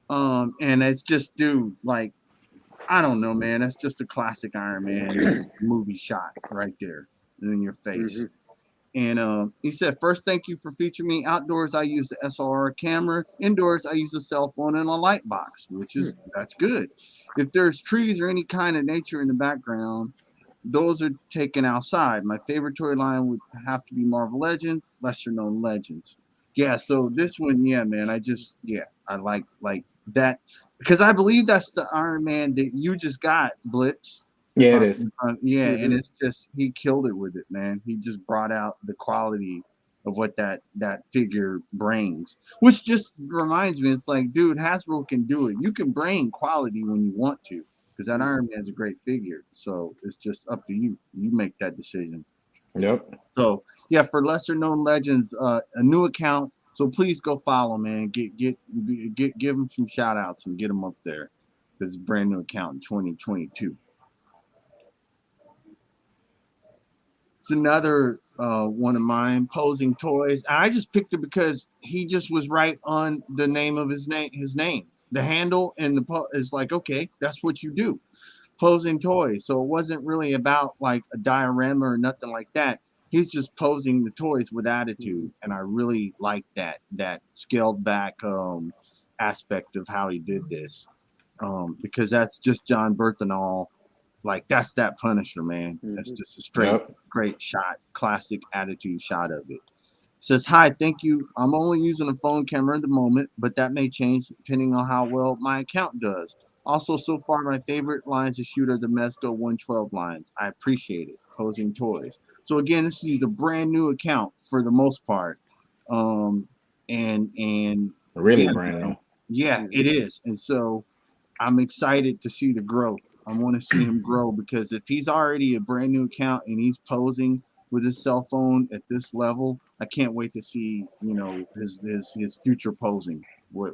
[SPEAKER 1] And it's just, dude, like, I don't know, man. That's just a classic Iron Man movie shot right there in your face. And he said, "First, thank you for featuring me. Outdoors, I use the SLR camera. Indoors, I use a cell phone and a light box, which is that's good. If there's trees or any kind of nature in the background, those are taken outside. My favorite toy line would have to be Marvel Legends, lesser known legends. Yeah, so this one, yeah, man, I like that because I believe that's the Iron Man that you just got, Blitz.
[SPEAKER 5] Yeah, it is.
[SPEAKER 1] Yeah, and it's just he killed it with it, man. He just brought out the quality of what that figure brings, which just reminds me, it's like, dude, Hasbro can do it. You can bring quality when you want to, because that Iron Man is a great figure. So it's just up to you. You make that decision.
[SPEAKER 5] Yep.
[SPEAKER 1] So yeah, for lesser known legends, a new account, So please go follow, man. Give him some shout outs and get him up there. This is a brand new account in 2022. It's another one of mine, Posing Toys. I just picked it because he just was right on the name of his name. The handle and is like, okay, that's what you do. Posing Toys. So it wasn't really about like a diorama or nothing like that. He's just posing the toys with attitude. And I really like that scaled back aspect of how he did this. Because that's just John Berthenol. Like that's that Punisher, man. That's just a straight great shot, classic attitude shot of it. Says, hi, thank you. I'm only using a phone camera at the moment, but that may change depending on how well my account does. Also, so far, my favorite lines to shoot are the Mezco 112 lines. I appreciate it. Posing Toys. So again, this is a brand new account for the most part. And
[SPEAKER 5] really brand new.
[SPEAKER 1] Yeah, it is. And so I'm excited to see the growth. I want to see him grow because if he's already a brand new account and he's posing with his cell phone at this level, I can't wait to see, you know, his future posing.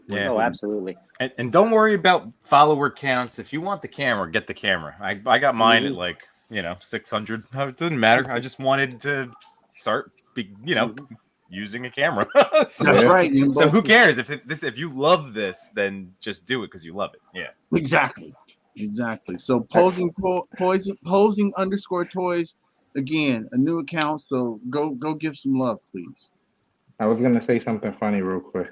[SPEAKER 6] Yeah.
[SPEAKER 3] Oh, absolutely.
[SPEAKER 6] And don't worry about follower counts. If you want the camera, get the camera. I got mine at like, 600. It doesn't matter. I just wanted to start, using a camera.
[SPEAKER 1] That's right.
[SPEAKER 6] So who cares if you love this, then just do it because you love it. Yeah.
[SPEAKER 1] Exactly. So posing _toys, again, a new account. So go give some love, please.
[SPEAKER 5] I was gonna say something funny real quick.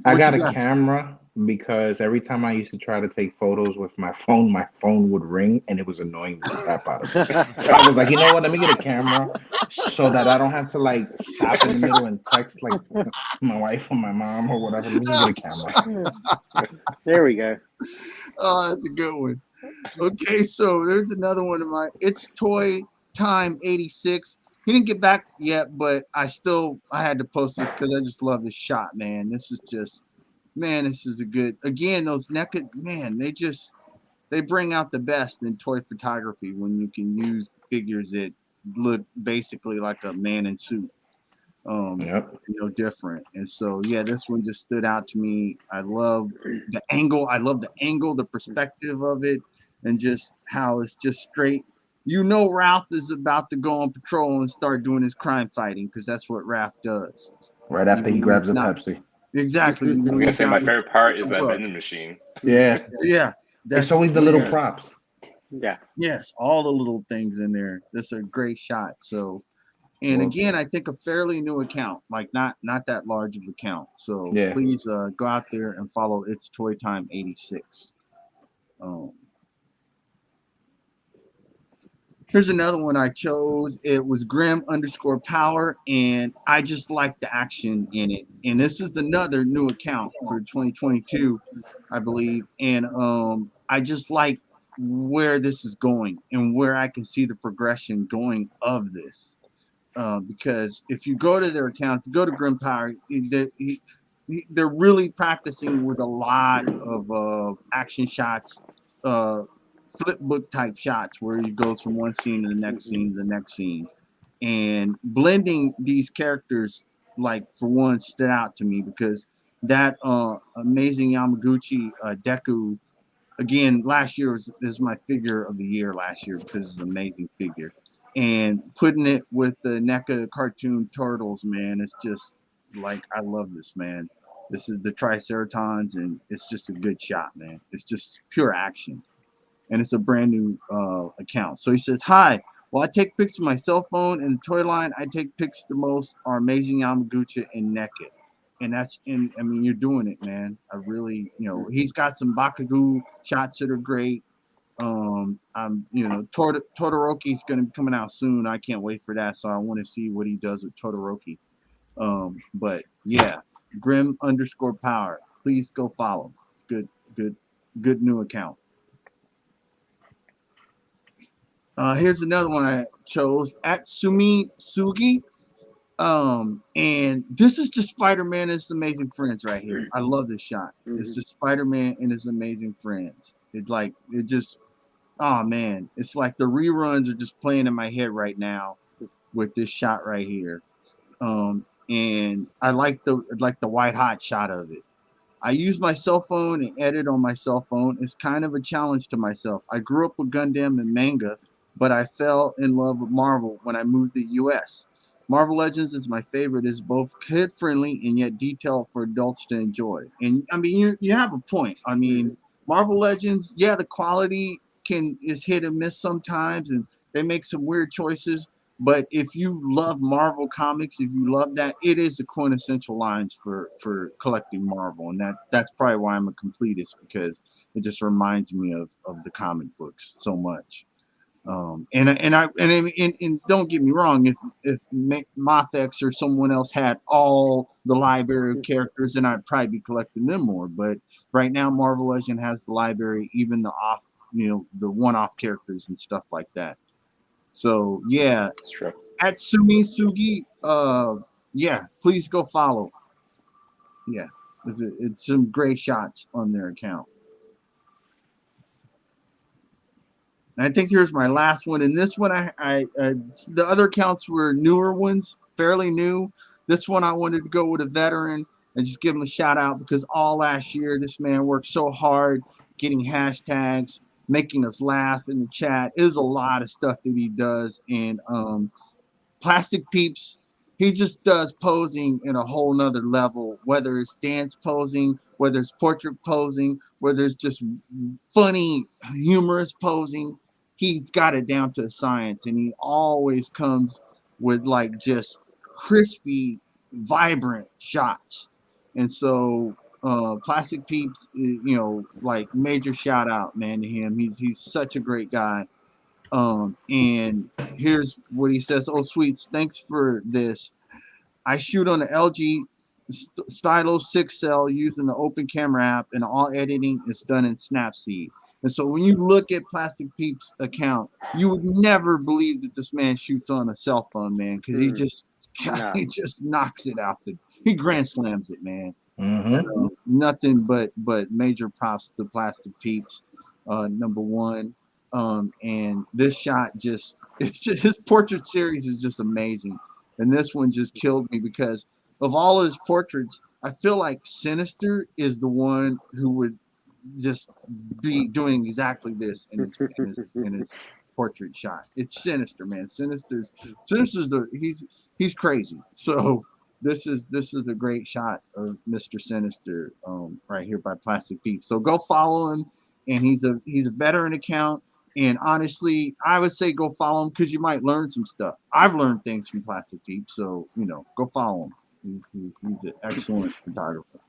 [SPEAKER 5] I got a camera because every time I used to try to take photos with my phone would ring and it was annoying the crap out of me. So I was like, you know what? Let me get a camera so that I don't have to like stop in the middle and text like my wife or my mom or whatever. Let me just get a camera.
[SPEAKER 3] There we go.
[SPEAKER 1] Oh, that's a good one. Okay, so there's another one of mine. It's Toy Time 86. He didn't get back yet, but I had to post this because I just love this shot, man. This is a good, again, those naked, man, they bring out the best in toy photography when you can use figures that look basically like a man in suit. Different. And so, yeah, this one just stood out to me. I love the angle. The perspective of it, and just how it's just straight. Ralph is about to go on patrol and start doing his crime fighting because that's what Ralph does.
[SPEAKER 5] Right after he grabs a Pepsi.
[SPEAKER 1] Exactly.
[SPEAKER 2] I was gonna say my favorite part is that vending machine.
[SPEAKER 5] Yeah.
[SPEAKER 1] It's
[SPEAKER 5] always the little props.
[SPEAKER 3] Yeah.
[SPEAKER 1] Yes, all the little things in there. That's a great shot. So, and again, I think a fairly new account, like not that large of account. So please go out there and follow It's Toy Time 86. Here's another one I chose. It was Grim _Power, and I just like the action in it. And this is another new account for 2022, I believe. And I just like where this is going and where I can see the progression going of this. Because if you go to their account, if you go to Grim Power, they're really practicing with a lot of action shots, flip book type shots where he goes from one scene to the next scene to the next scene, and blending these characters, like, for one, stood out to me because that amazing Yamaguchi Deku, again, last year is my figure of the year last year because it's an amazing figure, and putting it with the NECA cartoon turtles, man, it's just like, I love this, man. This is the Triceratons, and it's just a good shot, man. It's just pure action. And it's a brand new account. So he says, hi, well, I take pics with my cell phone and the toy line. I take pics the most are Amazing Yamaguchi and NECA. And you're doing it, man. I really, he's got some Bakugo shots that are great. Todoroki's going to be coming out soon. I can't wait for that. So I want to see what he does with Todoroki. But yeah, Grim _Power. Please go follow. It's good new account. Here's another one I chose, at Sumi Sugi. And this is just Spider-Man and his amazing friends right here. I love this shot. It's just Spider-Man and his amazing friends. Oh man, it's like the reruns are just playing in my head right now with this shot right here. and I like the white hot shot of it. I use my cell phone and edit on my cell phone. It's kind of a challenge to myself. I grew up with Gundam and manga, but I fell in love with Marvel when I moved to the US. Marvel Legends is my favorite. It's both kid friendly and yet detailed for adults to enjoy. And I mean, you have a point. I mean, Marvel Legends, yeah, the quality is hit and miss sometimes, and they make some weird choices. But if you love Marvel comics, if you love that, it is the quintessential lines for collecting Marvel, and that's probably why I'm a completist, because it just reminds me of the comic books so much. And don't get me wrong, if Mafex or someone else had all the library of characters, then I'd probably be collecting them more. But right now, Marvel Legend has the library, even the the one-off characters and stuff like that. So yeah,
[SPEAKER 2] It's true.
[SPEAKER 1] at Sumi Sugi, yeah, please go follow. Yeah, it's some great shots on their account. And I think here's my last one. And this one, the other accounts were newer ones, fairly new. This one I wanted to go with a veteran and just give him a shout out, because all last year this man worked so hard getting hashtags, making us laugh in the chat. It was a lot of stuff that he does. And Plastic Peeps, he just does posing in a whole nother level, whether it's dance posing, whether it's portrait posing, whether it's just funny, humorous posing. He's got it down to a science, and he always comes with like just crispy, vibrant shots. And so Plastic Peeps, like major shout out, man, to him. He's such a great guy. And here's what he says. Oh, sweets, thanks for this. I shoot on the LG Stylo 6 cell using the open camera app, and all editing is done in Snapseed. And so when you look at Plastic Peeps' account, you would never believe that this man shoots on a cell phone, man, because he just knocks it out. He grand slams it, man.
[SPEAKER 5] Mm-hmm.
[SPEAKER 1] Nothing but major props to Plastic Peeps, number one. And this shot it's just his portrait series is just amazing. And this one just killed me, because of all his portraits, I feel like Sinister is the one who would just be doing exactly this in his portrait shot. It's Sinister, man. Sinister's he's crazy. So this is a great shot of Mr. Sinister right here by Plastic Peeps. So go follow him, and he's a veteran account. And honestly, I would say go follow him, because you might learn some stuff. I've learned things from Plastic Peeps, so go follow him. He's an excellent photographer.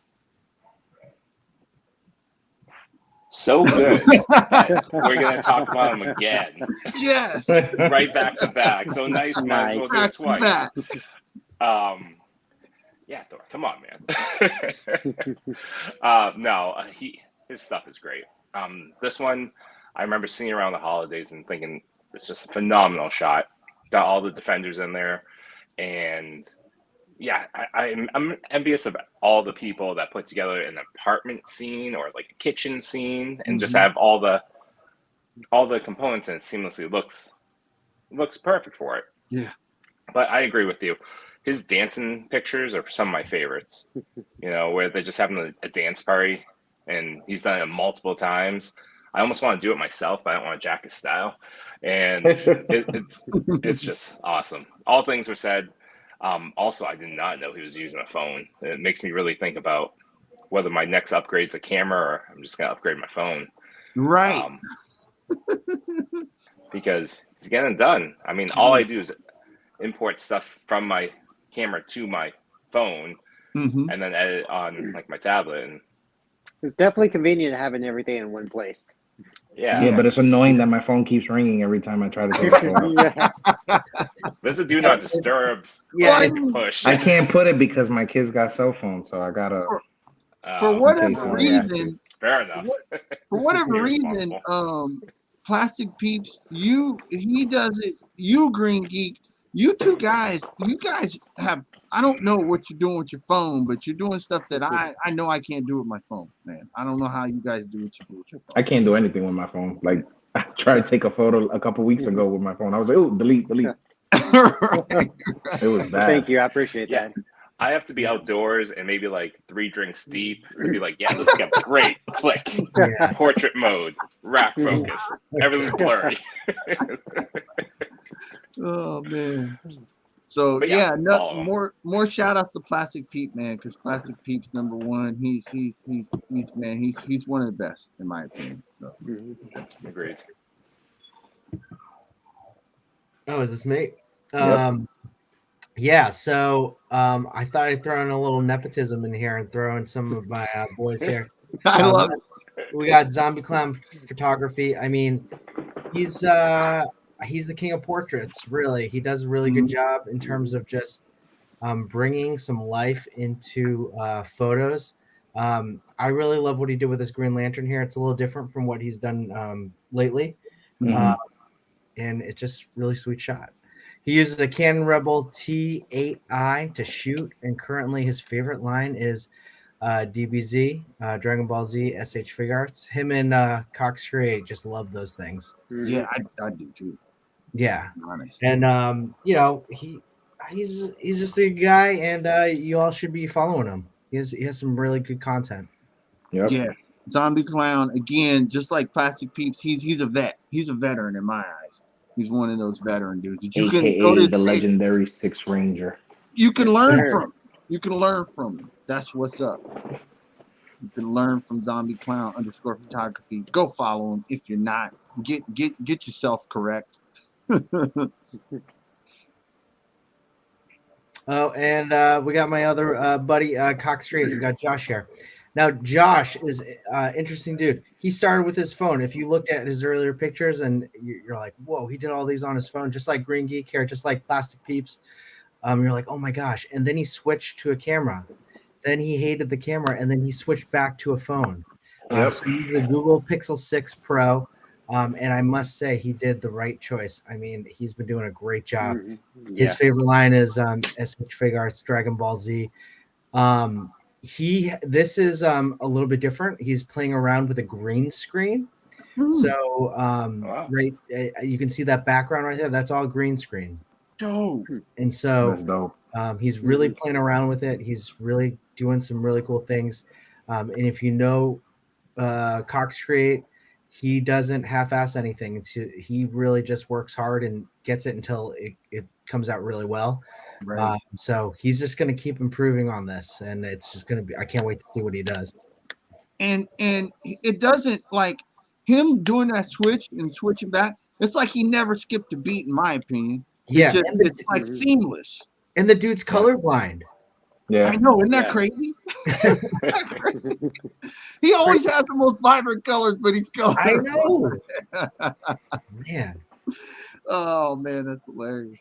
[SPEAKER 2] So good that we're gonna talk about him again.
[SPEAKER 1] Yes.
[SPEAKER 2] Right back to back. So nice, might as well do it twice. Yeah, Thor, come on, man. His stuff is great. This one I remember seeing around the holidays and thinking it's just a phenomenal shot. Got all the defenders in there, and yeah, I'm envious of all the people that put together an apartment scene or like a kitchen scene and just have all the components, and it seamlessly looks perfect for it.
[SPEAKER 1] Yeah.
[SPEAKER 2] But I agree with you. His dancing pictures are some of my favorites. Where they're just having a dance party, and he's done it multiple times. I almost want to do it myself, but I don't want to jack his style. And it's just awesome. All things were said. Also, I did not know he was using a phone. It makes me really think about whether my next upgrade's a camera or I'm just going to upgrade my phone.
[SPEAKER 1] Right.
[SPEAKER 2] Because he's getting it done. I mean, all I do is import stuff from my camera to my phone and then edit on like my tablet. And
[SPEAKER 3] it's definitely convenient having everything in one place.
[SPEAKER 2] Yeah,
[SPEAKER 5] but it's annoying that my phone keeps ringing every time I try to take a photo.
[SPEAKER 2] There's a do not disturb.
[SPEAKER 4] Yeah,
[SPEAKER 2] push.
[SPEAKER 5] I can't put it because my kids got cell phones, so I gotta.
[SPEAKER 1] For whatever reason,
[SPEAKER 2] fair enough.
[SPEAKER 1] For whatever reason, Plastic Peeps, he does it. You Green Geek, you guys have. I don't know what you're doing with your phone, but you're doing stuff that I know I can't do with my phone, man. I don't know how you guys do what you do with your phone.
[SPEAKER 5] I can't do anything with my phone. Like, I tried to take a photo a couple weeks ago with my phone. I was like, oh, delete.
[SPEAKER 1] Right.
[SPEAKER 5] It was bad.
[SPEAKER 3] Thank you. I appreciate that.
[SPEAKER 2] I have to be outdoors and maybe like 3 drinks deep to be like, yeah, this is a great click.
[SPEAKER 4] Yeah.
[SPEAKER 2] Portrait mode, rack focus, everything's blurry.
[SPEAKER 1] Oh man. So
[SPEAKER 2] But yeah,
[SPEAKER 1] yeah,
[SPEAKER 2] follow him.
[SPEAKER 1] more shout outs to Plastic Pete, man, because Plastic Pete's #1. He's one of the best in my opinion. So that's
[SPEAKER 2] Agreed.
[SPEAKER 4] Oh, is this me? Yeah, so I thought I'd throw in a little nepotism in here and throw in some of my boys here.
[SPEAKER 1] I love it.
[SPEAKER 4] We got Zombie Clown Photography. I mean, he's the king of portraits, really. He does a really good job in terms of just bringing some life into photos. I really love what he did with this Green Lantern here. It's a little different from what he's done lately. And it's just really sweet shot. He uses a Canon Rebel T8i to shoot, and currently his favorite line is DBZ, Dragon Ball Z, SH Fig Arts. Him and Cox Create just love those things.
[SPEAKER 1] Yeah, I do too.
[SPEAKER 4] Yeah,
[SPEAKER 1] honest.
[SPEAKER 4] And you know, he's just a good guy, and you all should be following him. He has some really good content.
[SPEAKER 5] Yep.
[SPEAKER 1] Yeah, Zombie Clown again, just like Plastic Peeps. He's a vet. He's a veteran in my eyes. He's one of those veteran dudes that you
[SPEAKER 5] AKA
[SPEAKER 1] can go to
[SPEAKER 5] the legendary Six Ranger.
[SPEAKER 1] You can learn from. You can learn from him. That's what's up. You can learn from Zombie Clown _photography. Go follow him if you're not. Get yourself correct.
[SPEAKER 4] Oh, and we got my other buddy, Cox Street. We got Josh here. Now, Josh is interesting dude. He started with his phone. If you look at his earlier pictures and you're like, whoa, he did all these on his phone, just like Green Geek here, just like Plastic Peeps. You're like, oh my gosh. And then he switched to a camera. Then he hated the camera, and then he switched back to a phone. So he used the Google Pixel 6 Pro. And I must say he did the right choice. I mean, he's been doing a great job. His favorite line is SH Fig Arts Dragon Ball Z. This is a little bit different. He's playing around with a green screen. So
[SPEAKER 2] Wow.
[SPEAKER 4] right, you can see that background right there. That's all green screen.
[SPEAKER 1] Dope.
[SPEAKER 4] And so
[SPEAKER 5] That's dope.
[SPEAKER 4] he's really playing around with it. He's really doing some really cool things. And if you know Cox Create, he doesn't half-ass anything. He really just works hard and gets it until it comes out really well.
[SPEAKER 1] Right.
[SPEAKER 4] So he's just going to keep improving on this, and it's just going to be. I can't wait to see what he does.
[SPEAKER 1] And it doesn't like him doing that switch and switching back. It's like he never skipped a beat, in my opinion. It's like seamless.
[SPEAKER 4] And the dude's colorblind.
[SPEAKER 5] Yeah,
[SPEAKER 1] I know. Isn't that crazy? He always has the most vibrant colors, but he's colorblind.
[SPEAKER 4] I know. Man.
[SPEAKER 1] Oh man, that's hilarious.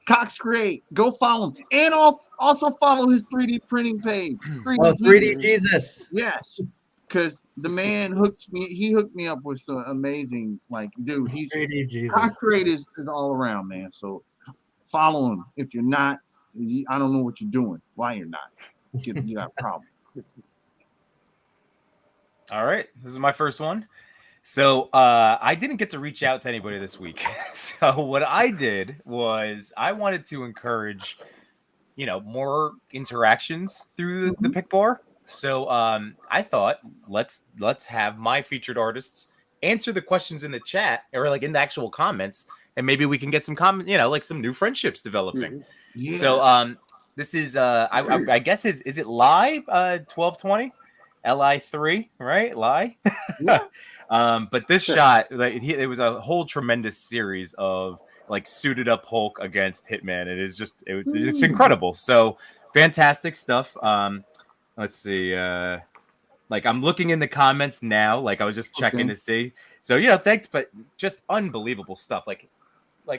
[SPEAKER 1] Cox Create, go follow him, and also follow his 3D printing page.
[SPEAKER 4] 3D Jesus.
[SPEAKER 1] Yes, because the man hooked me up with some amazing, like, dude. He's
[SPEAKER 4] 3D Jesus.
[SPEAKER 1] Cox Create is all around, man. So follow him. If you're not, I don't know what you're doing. Why you're not? You got a problem.
[SPEAKER 6] All right, this is my first one. So I didn't get to reach out to anybody this week. So what I did was I wanted to encourage, more interactions through the Pic Bar. So I thought let's have my featured artists answer the questions in the chat or like in the actual comments, and maybe we can get some like some new friendships developing.
[SPEAKER 1] Yeah.
[SPEAKER 6] So this is I guess is it Live 1220 Li3, right? Lie.
[SPEAKER 1] Yeah.
[SPEAKER 6] But this shot, like it was a whole tremendous series of like suited up Hulk against Hitman. It's incredible. So fantastic stuff. Let's see. Like I'm looking in the comments now. Like I was just checking to see. So thanks, but just unbelievable stuff. Like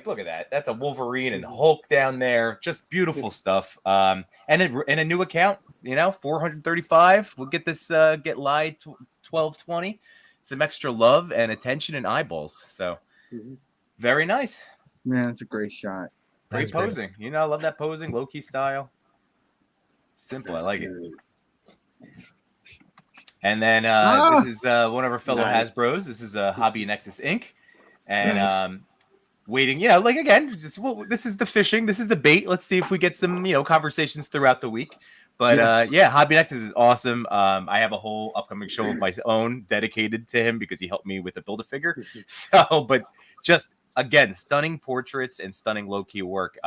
[SPEAKER 6] look at that. That's a Wolverine and Hulk down there. Just beautiful stuff. And a new account. 435. We'll get this get live 1220. Some extra love and attention and eyeballs. So very nice.
[SPEAKER 1] Man, it's a great shot.
[SPEAKER 6] Great posing. I love that posing, low-key style. Simple. I like it. And then this is one of our fellow Hasbros. This is Hobby Nexus Inc. And waiting, like again, just this is the fishing, this is the bait. Let's see if we get some, conversations throughout the week. But
[SPEAKER 1] Yes.
[SPEAKER 6] Hobby Nexus is awesome. I have a whole upcoming show of my own dedicated to him because he helped me with a Build-A-Figure. So, but just again, stunning portraits and stunning low-key work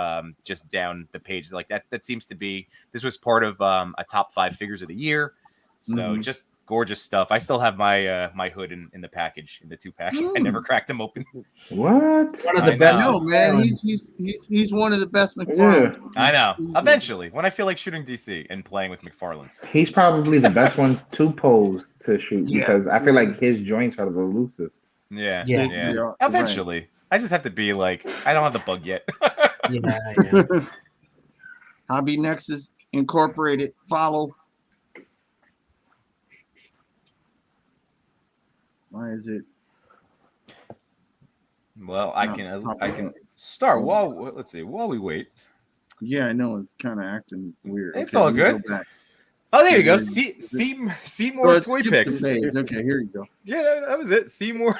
[SPEAKER 6] just down the page. Like that seems to be, this was part of a top 5 figures of the year. So just gorgeous stuff. I still have my my hood in the package, in the 2-pack. I never cracked him open.
[SPEAKER 5] What?
[SPEAKER 4] One of the
[SPEAKER 6] I
[SPEAKER 4] best.
[SPEAKER 1] No, man, he's one of the best McFarlanes.
[SPEAKER 6] I know. Eventually, when I feel like shooting DC and playing with McFarlane's.
[SPEAKER 5] He's probably the best one to pose to shoot because I feel like his joints are the loosest.
[SPEAKER 6] Yeah.
[SPEAKER 1] They are,
[SPEAKER 6] Eventually. Right. I just have to be like, I don't have the bug yet.
[SPEAKER 4] Yeah.
[SPEAKER 1] Hobby Nexus Incorporated. Follow. Why is it?
[SPEAKER 6] Well, I can start while we wait.
[SPEAKER 1] Yeah, I know it's kind of acting weird.
[SPEAKER 6] It's all good. Oh, there you go. See more toy picks.
[SPEAKER 1] Okay, here you go.
[SPEAKER 6] Yeah, that was it. See more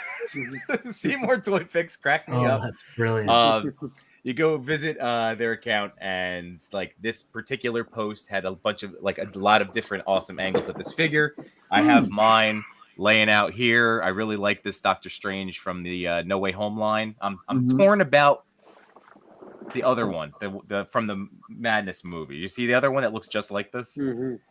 [SPEAKER 6] toy picks. Crack me up.
[SPEAKER 4] That's brilliant.
[SPEAKER 6] You go visit their account, and like this particular post had a bunch of a lot of different awesome angles of this figure. I have mine laying out here. I really like this Doctor Strange from the No Way Home line. I'm torn about the other one, the from the Madness movie. You see the other one that looks just like this?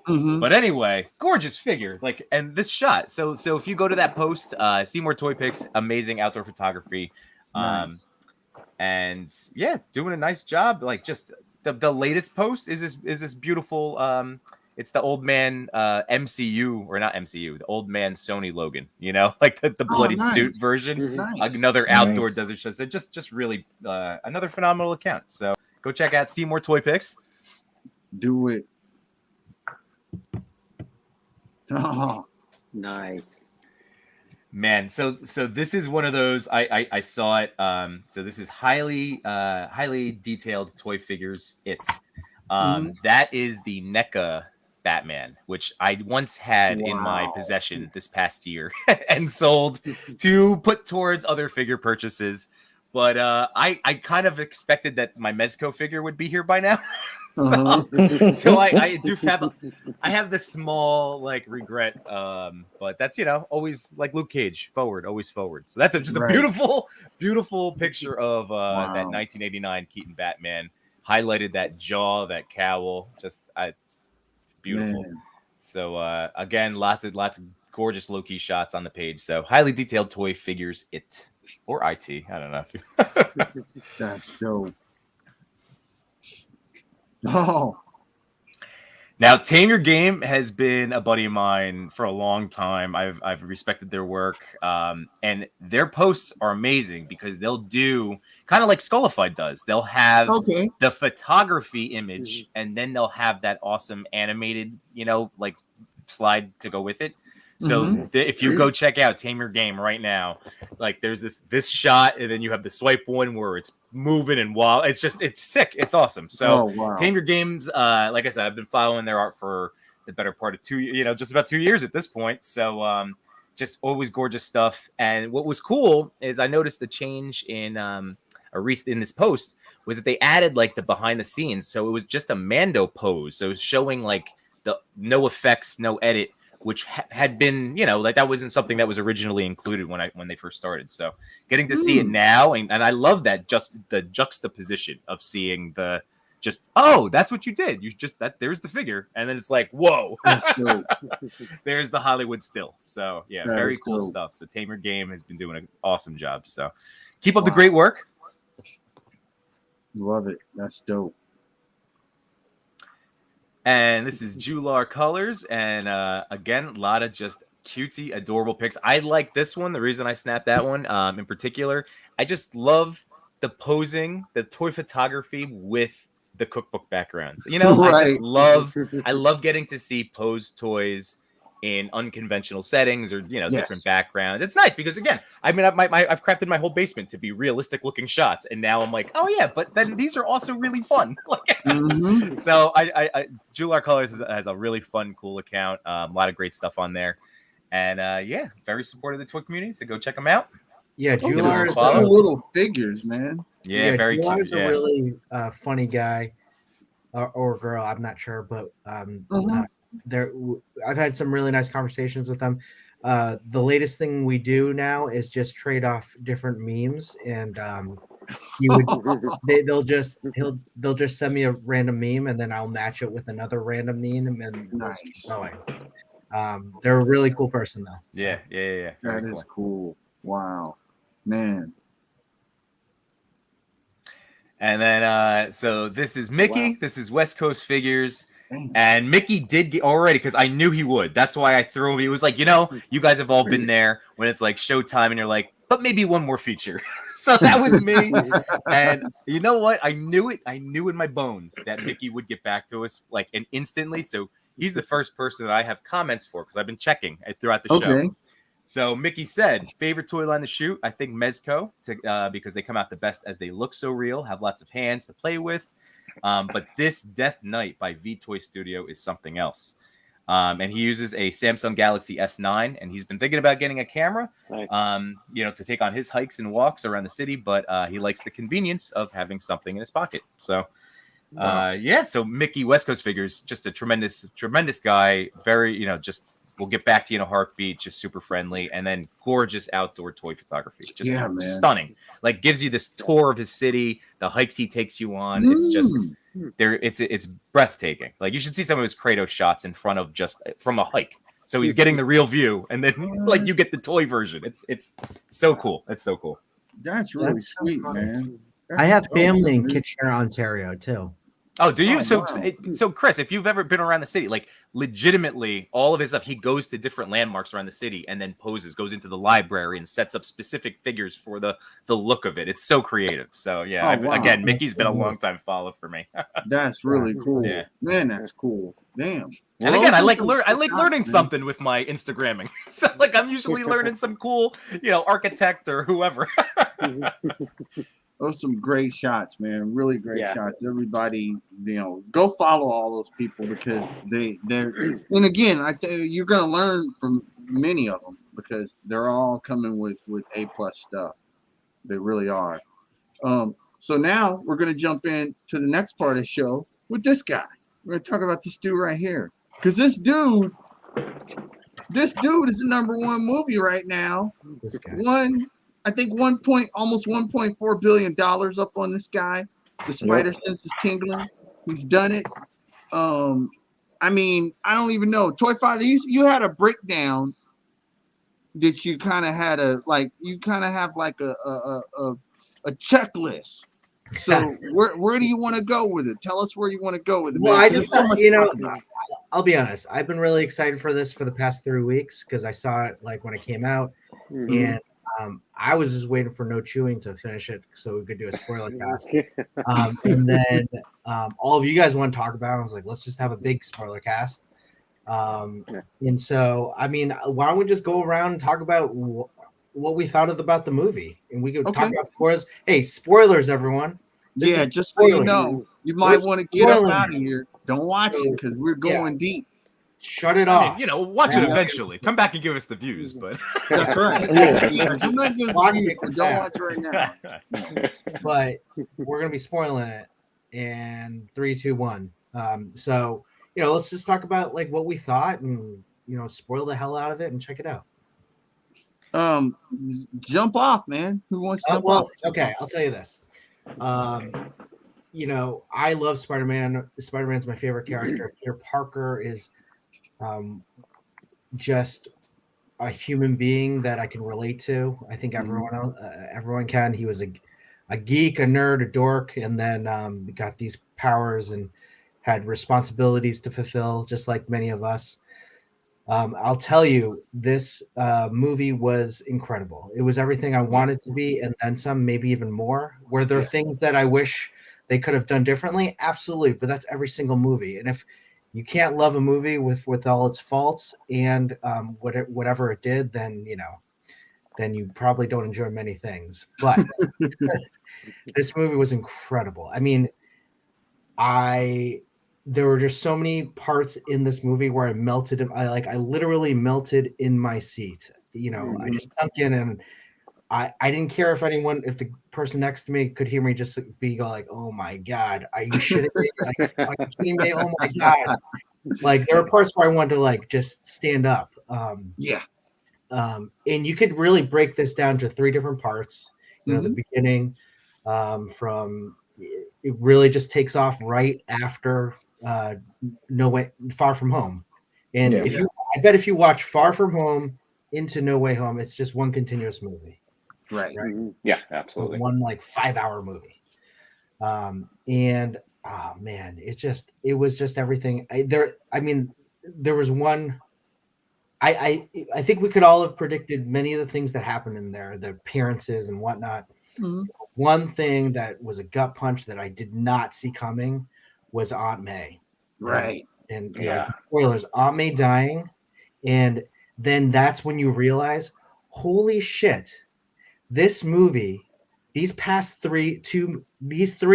[SPEAKER 6] But anyway, gorgeous figure. And this shot. So if you go to that post, see more toy pics, amazing outdoor photography.
[SPEAKER 1] Nice.
[SPEAKER 6] And yeah, it's doing a nice job. Like just the latest post is this beautiful it's the old man MCU, or not MCU, the old man Sony Logan, like the bloodied suit version.
[SPEAKER 1] Nice.
[SPEAKER 6] Another outdoor desert show. So just really another phenomenal account. So go check out See More Toy Pics.
[SPEAKER 1] Do it. Oh,
[SPEAKER 3] nice.
[SPEAKER 6] Man, so this is one of those. I saw it. So this is highly detailed toy figures. That is the NECA Batman, which I once had in my possession this past year and sold to put towards other figure purchases. But I kind of expected that my Mezco figure would be here by now. So I do have this small regret. But that's always like Luke Cage, always forward. So that's just a beautiful picture of that 1989 Keaton Batman. Highlighted that jaw, that cowl. Just it's beautiful. Man. So again, lots of gorgeous low-key shots on the page. So highly detailed toy figures, or IT. I don't know if you
[SPEAKER 1] That's dope. Oh.
[SPEAKER 6] Now, Tame Your Game has been a buddy of mine for a long time. I've respected their work, and their posts are amazing because they'll do kind of like Skullified does. They'll have the photography image, and then they'll have that awesome animated, slide to go with it. So if you go check out Tame Your Game right now, there's this shot, and then you have the swipe one where it's moving and wild. It's sick. It's awesome. So Tame Your Games, like I said, I've been following their art for the better part of just about 2 years at this point. So just always gorgeous stuff. And what was cool is I noticed the change in in this post was that they added the behind the scenes. So it was just a Mando pose. So it was showing the no effects, no edit, which had been, that wasn't something that was originally included when they first started. So getting to see it now, and I love that, just the juxtaposition of seeing that's what you did. There's the figure. And then it's like, whoa, there's the Hollywood still. So yeah, very cool stuff. So Tame Your Game has been doing an awesome job. So keep up the great work.
[SPEAKER 1] Love it. That's dope.
[SPEAKER 6] And this is Jular Colors. And again, a lot of just cutesy, adorable pics. I like this one. The reason I snapped that one in particular, I just love the posing, the toy photography with the cookbook backgrounds. I love getting to see posed toys in unconventional settings or different backgrounds. It's nice because again, I've crafted my whole basement to be realistic looking shots, and now I'm like, oh yeah, but then these are also really fun. So I Jular Colors has a really fun, cool account. A lot of great stuff on there, and very supportive of the toy community. So go check them out.
[SPEAKER 4] Yeah,
[SPEAKER 6] Give him a
[SPEAKER 4] Jular is
[SPEAKER 6] follow.
[SPEAKER 1] Cool little figures, man.
[SPEAKER 6] Yeah, very
[SPEAKER 4] Jular
[SPEAKER 6] cute.
[SPEAKER 4] is a
[SPEAKER 6] Yeah.
[SPEAKER 4] really funny guy or girl. I'm not sure, but there I've had some really nice conversations with them. The latest thing we do now is just trade off different memes, and he would they'll just send me a random meme, and then I'll match it with another random meme, and then they'll just keep going. They're a really cool person, though. So.
[SPEAKER 6] Yeah. Very
[SPEAKER 1] That is cool. Wow, man.
[SPEAKER 6] And then, so this is Mickey.
[SPEAKER 3] Wow.
[SPEAKER 6] This is West Coast Figures.
[SPEAKER 1] Damn.
[SPEAKER 6] And Mickey did get already because I knew he would. That's why I threw him. He was like, you guys have all been there when it's like showtime and you're like, but maybe one more feature. So that was me. And you know what? I knew it. I knew in my bones that Mickey would get back to us like and instantly. So he's the first person that I have comments for because I've been checking throughout the show. So Mickey said, favorite toy line to shoot? I think Mezco, because they come out the best as they look so real, have lots of hands to play with. But this Death Knight by V-Toy Studio is something else. And he uses a Samsung Galaxy S9, and he's been thinking about getting a camera,
[SPEAKER 3] Nice.
[SPEAKER 6] To take on his hikes and walks around the city. But he likes the convenience of having something in his pocket. So, so Mickey West Coast Figures, just a tremendous, tremendous guy. Very, just we'll get back to you in a heartbeat. Just super friendly, and then gorgeous outdoor toy photography. Just stunning. Like gives you this tour of his city, the hikes he takes you on. It's just there. It's breathtaking. Like you should see some of his Kratos shots in front of just from a hike. So he's getting the real view, and then like you get the toy version. It's so cool. It's so cool.
[SPEAKER 1] That's really sweet, man.
[SPEAKER 4] I have family in Kitchener, Ontario, too.
[SPEAKER 6] Oh, do you?
[SPEAKER 1] Oh,
[SPEAKER 6] So Chris, if you've ever been around the city, like legitimately all of his stuff, he goes to different landmarks around the city and then goes into the library and sets up specific figures for the look of it. It's so creative. So yeah, again, Mickey's been a long time follow for me.
[SPEAKER 1] That's really cool.
[SPEAKER 6] Yeah.
[SPEAKER 1] Man, that's cool. Damn.
[SPEAKER 6] And again, I like learning something with my Instagramming. So like I'm usually learning some cool, architect or whoever.
[SPEAKER 1] Those are some great shots, man. Really great shots. Everybody, go follow all those people because they're. And again, I tell you, you're gonna learn from many of them because they're all coming with A+ stuff. They really are. So now we're gonna jump in to the next part of the show with this guy. We're gonna talk about this dude right here because this dude is the #1 movie right now.
[SPEAKER 4] This guy.
[SPEAKER 1] I think almost $1.4 billion up on this guy. The spider sense is tingling. He's done it. I mean, I don't even know. Toy Fighter, you had a breakdown that you kind of had have like a checklist. So where do you want to go with it? Tell us where you want to go with it.
[SPEAKER 4] Well,
[SPEAKER 1] man.
[SPEAKER 4] I just I'll be honest. I've been really excited for this for the past 3 weeks because I saw it like when it came out, and I was just waiting for No Chewing to finish it so we could do a spoiler cast. And then all of you guys want to talk about it. I was like, let's just have a big spoiler cast. And so, I mean, why don't we just go around and talk about what we thought about the movie? And we could talk about spoilers. Hey, spoilers, everyone.
[SPEAKER 1] This just so you know, you might want to get up out of here. Don't watch it because we're going deep.
[SPEAKER 4] Shut it off.
[SPEAKER 6] Watch it eventually. Come back and give us the views, but
[SPEAKER 1] that's right. I'm not giving
[SPEAKER 4] watch
[SPEAKER 1] it. Don't watch it right now.
[SPEAKER 4] But we're gonna be spoiling it in 3, 2, 1. So let's just talk about like what we thought and spoil the hell out of it and check it out.
[SPEAKER 1] Jump off, man. Who wants to jump off?
[SPEAKER 4] Okay, I'll tell you this. I love Spider-Man. Spider-Man's my favorite character. Peter Parker is just a human being that I can relate to. I think everyone can. He was a geek, a nerd, a dork, and then got these powers and had responsibilities to fulfill, just like many of us. I'll tell you, this movie was incredible. It was everything I wanted to be, and then some, maybe even more. Were there things that I wish they could have done differently? Absolutely, but that's every single movie. And if you can't love a movie with all its faults and whatever it did, then you probably don't enjoy many things. But this movie was incredible. I mean, there were just so many parts in this movie where I melted. I literally melted in my seat. I just sunk in, and I didn't care if the person next to me could hear me just go like, oh my God, are you shitting me? Like, are you kidding me? Oh my God. Like there were parts where I wanted to like just stand up.
[SPEAKER 1] Yeah.
[SPEAKER 4] And you could really break this down to 3 different parts. You know, the beginning, from it really just takes off right after Far From Home. And I bet if you watch Far From Home into No Way Home, it's just one continuous movie.
[SPEAKER 1] Right.
[SPEAKER 2] Yeah, absolutely.
[SPEAKER 4] One like 5-hour movie. And oh man, it was just everything. There was one. I think we could all have predicted many of the things that happened in there, the appearances and whatnot. One thing that was a gut punch that I did not see coming was Aunt May.
[SPEAKER 1] Right.
[SPEAKER 4] And like, spoilers, Aunt May dying. And then that's when you realize, holy shit, this movie, these 3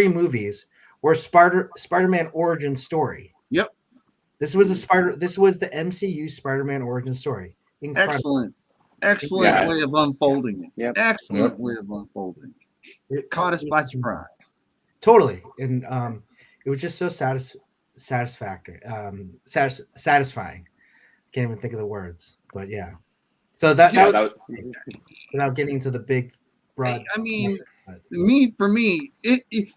[SPEAKER 4] movies were Spider-Man origin story.
[SPEAKER 1] Yep.
[SPEAKER 4] This was the MCU Spider-Man origin story. Incredible.
[SPEAKER 1] Excellent way of unfolding it.
[SPEAKER 3] Yep.
[SPEAKER 1] Excellent way of unfolding it. It caught us by surprise.
[SPEAKER 4] Totally. And it was just so satisfying. Can't even think of the words, but yeah. So that was, without getting into the big broad.
[SPEAKER 1] I mean, for me, it's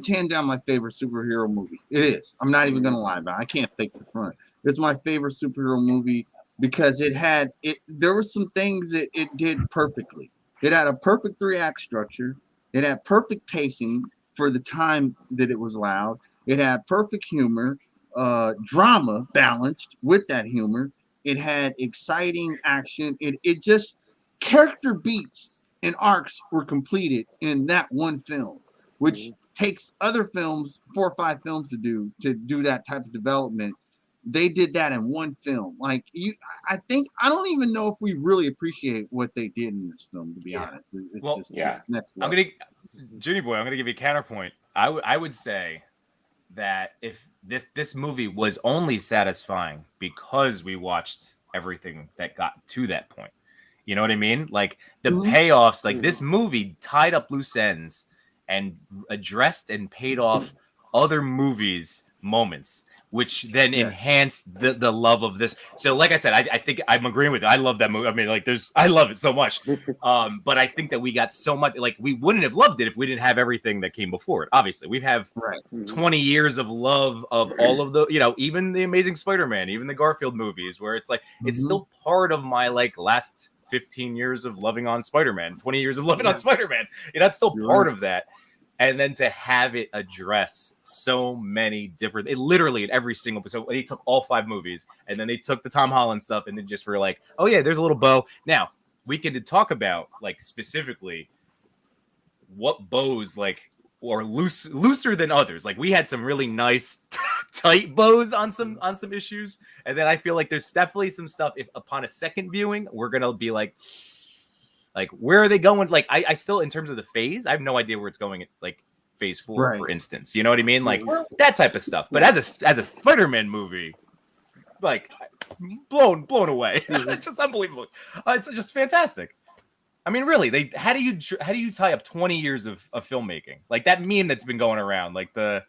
[SPEAKER 1] hand down my favorite superhero movie. It is. I'm not even gonna lie about it. I can't fake the front. It's my favorite superhero movie because there were some things that it did perfectly. It had a perfect 3-act structure. It had perfect pacing for the time that it was allowed. It had perfect humor, drama balanced with that humor. It had exciting action. It just, character beats and arcs were completed in that one film, which takes other films 4 or 5 films to do that type of development. They did that in one film. Like I don't even know if we really appreciate what they did in this film, to be honest. It's next level.
[SPEAKER 6] Junie Boy, I'm gonna give you a counterpoint. I would say that if this movie was only satisfying because we watched everything that got to that point. You know what I mean? Like the payoffs, like this movie tied up loose ends and addressed and paid off other movies' moments, which then enhanced the love of this. So like I said, I think I'm agreeing with you. I love that movie. I mean, like I love it so much. But I think that we got so much, like we wouldn't have loved it if we didn't have everything that came before it. Obviously, we have 20 years of love of all of the, even the Amazing Spider-Man, even the Garfield movies, where it's like, it's still part of my like last 15 years of loving on Spider-Man, 20 years of loving on Spider-Man. That's still part of that. And then to have it address so many different, literally in every single, so they took all 5 movies and then they took the Tom Holland stuff and then just were like, oh yeah, there's a little bow. Now we can talk about like specifically what bows like or looser than others. Like we had some really nice tight bows on some issues. And then I feel like there's definitely some stuff if upon a second viewing, we're going to be like, where are they going? Like, I still, in terms of the phase, I have no idea where it's going at, like, phase 4, for instance. You know what I mean? Like, that type of stuff. But as a Spider-Man movie, like, blown away. It's just unbelievable. It's just fantastic. I mean, really, how do you tie up 20 years of filmmaking? Like, that meme that's been going around, like the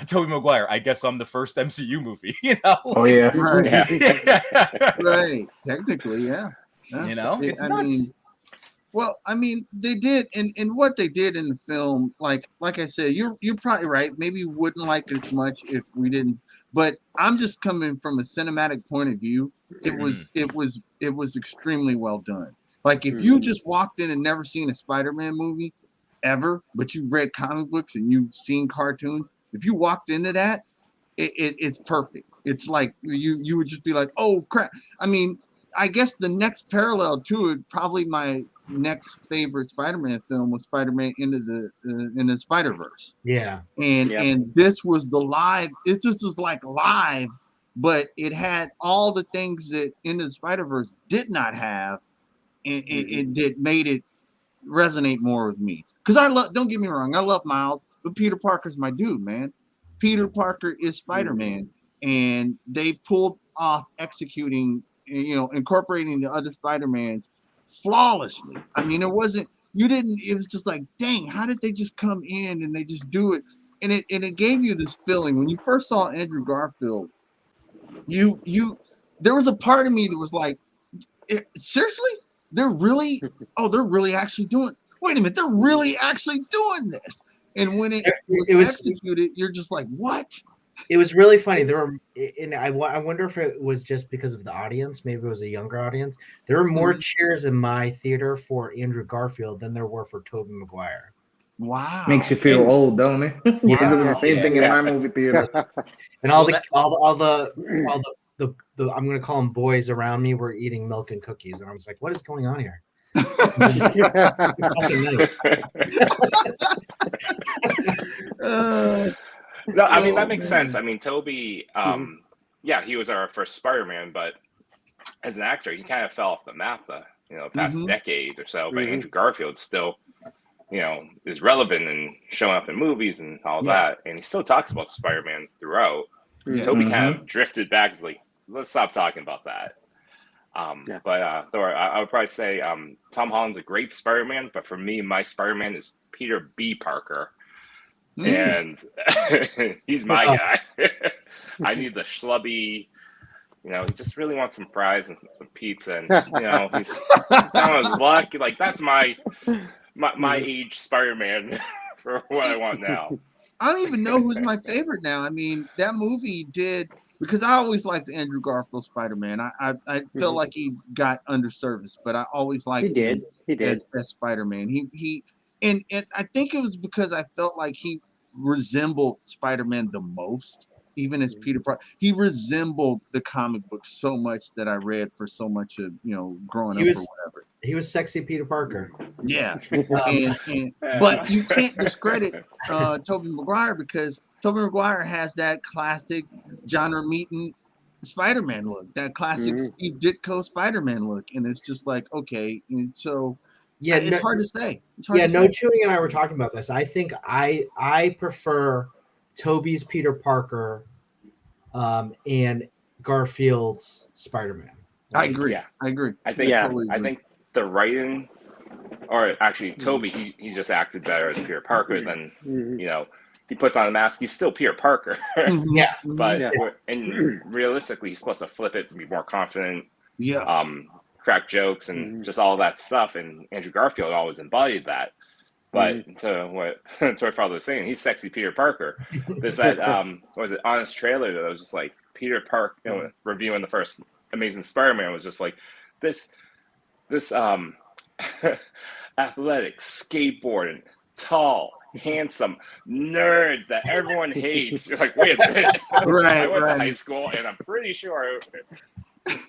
[SPEAKER 6] Tobey Maguire, I guess I'm the first MCU movie,
[SPEAKER 5] Oh, yeah.
[SPEAKER 1] Right. Technically, yeah.
[SPEAKER 6] It's nuts.
[SPEAKER 1] Well, I mean, they did, and what they did in the film, like I said, you're probably right. Maybe you wouldn't like it as much if we didn't. But I'm just coming from a cinematic point of view. It was extremely well done. Like if you just walked in and never seen a Spider-Man movie ever, but you read comic books and you've seen cartoons, if you walked into that, it's perfect. It's like you would just be like, oh crap. I mean, I guess the next parallel to it, probably my next favorite Spider-Man film was Spider-Man Into the Spider-Verse.
[SPEAKER 4] Yeah.
[SPEAKER 1] And this was live, but it had all the things that Into the Spider-Verse did not have, and it made it resonate more with me. Because don't get me wrong, I love Miles, but Peter Parker's my dude, man. Peter Parker is Spider-Man, and they pulled off executing, incorporating the other Spider-Mans flawlessly. I mean, it wasn't. You didn't. It was just like, dang, how did they just come in and they just do it? And it gave you this feeling when you first saw Andrew Garfield. There was a part of me that was like, seriously, they're really actually doing. Wait a minute, they're really actually doing this. And when it was executed, you're just like, what?
[SPEAKER 4] It was really funny. There were, and I wonder if it was just because of the audience. Maybe it was a younger audience. There were more cheers in my theater for Andrew Garfield than there were for Tobey Maguire.
[SPEAKER 1] Wow,
[SPEAKER 5] Makes you feel old, don't it?
[SPEAKER 4] Yeah.
[SPEAKER 5] I did the same thing in my movie theater.
[SPEAKER 4] And all the I'm going to call them boys around me were eating milk and cookies, and I was like, what is going on here?
[SPEAKER 2] No, I mean that makes sense. I mean, Toby, yeah, he was our first Spider-Man, but as an actor, he kind of fell off the map the past decade or so. But Andrew Garfield still, is relevant and showing up in movies and all that, and he still talks about Spider-Man throughout. Toby kind of drifted back. He's like, let's stop talking about that. But Thor, I would probably say Tom Holland's a great Spider-Man, but for me, my Spider-Man is Peter B. Parker. And he's my guy. I need the schlubby, he just really wants some fries and some pizza, and he's down on his luck. Like that's my age Spider-Man for what I want now.
[SPEAKER 1] I don't even know who's my favorite now. I mean, that movie did, because I always liked Andrew Garfield Spider-Man. I feel like he got underserviced, but I always liked him as Spider-Man. And I think it was because I felt like he resembled Spider-Man the most, even as Peter Parker. He resembled the comic book so much that I read for so much of growing up or whatever.
[SPEAKER 4] He was sexy Peter Parker.
[SPEAKER 1] Yeah, but you can't discredit Tobey Maguire, because Tobey Maguire has that classic John Romita Spider-Man look, that classic Steve Ditko Spider-Man look, and it's just like, okay, and so. Yeah, it's hard to say.
[SPEAKER 4] No Chewing and I were talking about this. I think I prefer Tobey's Peter Parker and Garfield's Spider-Man.
[SPEAKER 1] I agree. Yeah. I agree.
[SPEAKER 2] I think the writing, or actually Tobey, he just acted better as Peter Parker than he puts on a mask. He's still Peter Parker. But and realistically, he's supposed to flip it and be more confident.
[SPEAKER 1] Yeah.
[SPEAKER 2] Crack jokes and just all that stuff, and Andrew Garfield always embodied that. But to what my father was saying, he's sexy Peter Parker. There's that what was it, honest trailer that was just like Peter Parker, reviewing the first Amazing Spider-Man, was just like this athletic, skateboarding, tall, handsome nerd that everyone hates. You're like, wait a minute. I went to high school, and I'm pretty sure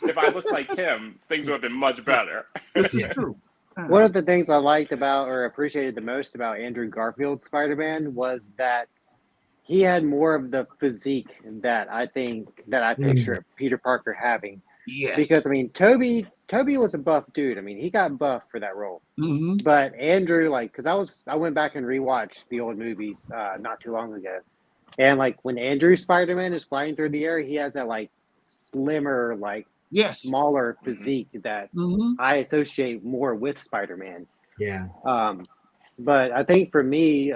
[SPEAKER 2] if I looked like him, things would have been much better.
[SPEAKER 1] This is true.
[SPEAKER 3] One of the things I liked about, or appreciated the most about Andrew Garfield's Spider-Man, was that he had more of the physique that I picture Peter Parker having.
[SPEAKER 1] Yes.
[SPEAKER 3] Because I mean, Toby was a buff dude. I mean, he got buff for that role. But Andrew, because I went back and rewatched the old movies not too long ago, and like when Andrew Spider-Man is flying through the air, he has that like slimmer, like smaller physique that I associate more with Spider-Man.
[SPEAKER 4] Yeah.
[SPEAKER 3] But I think for me,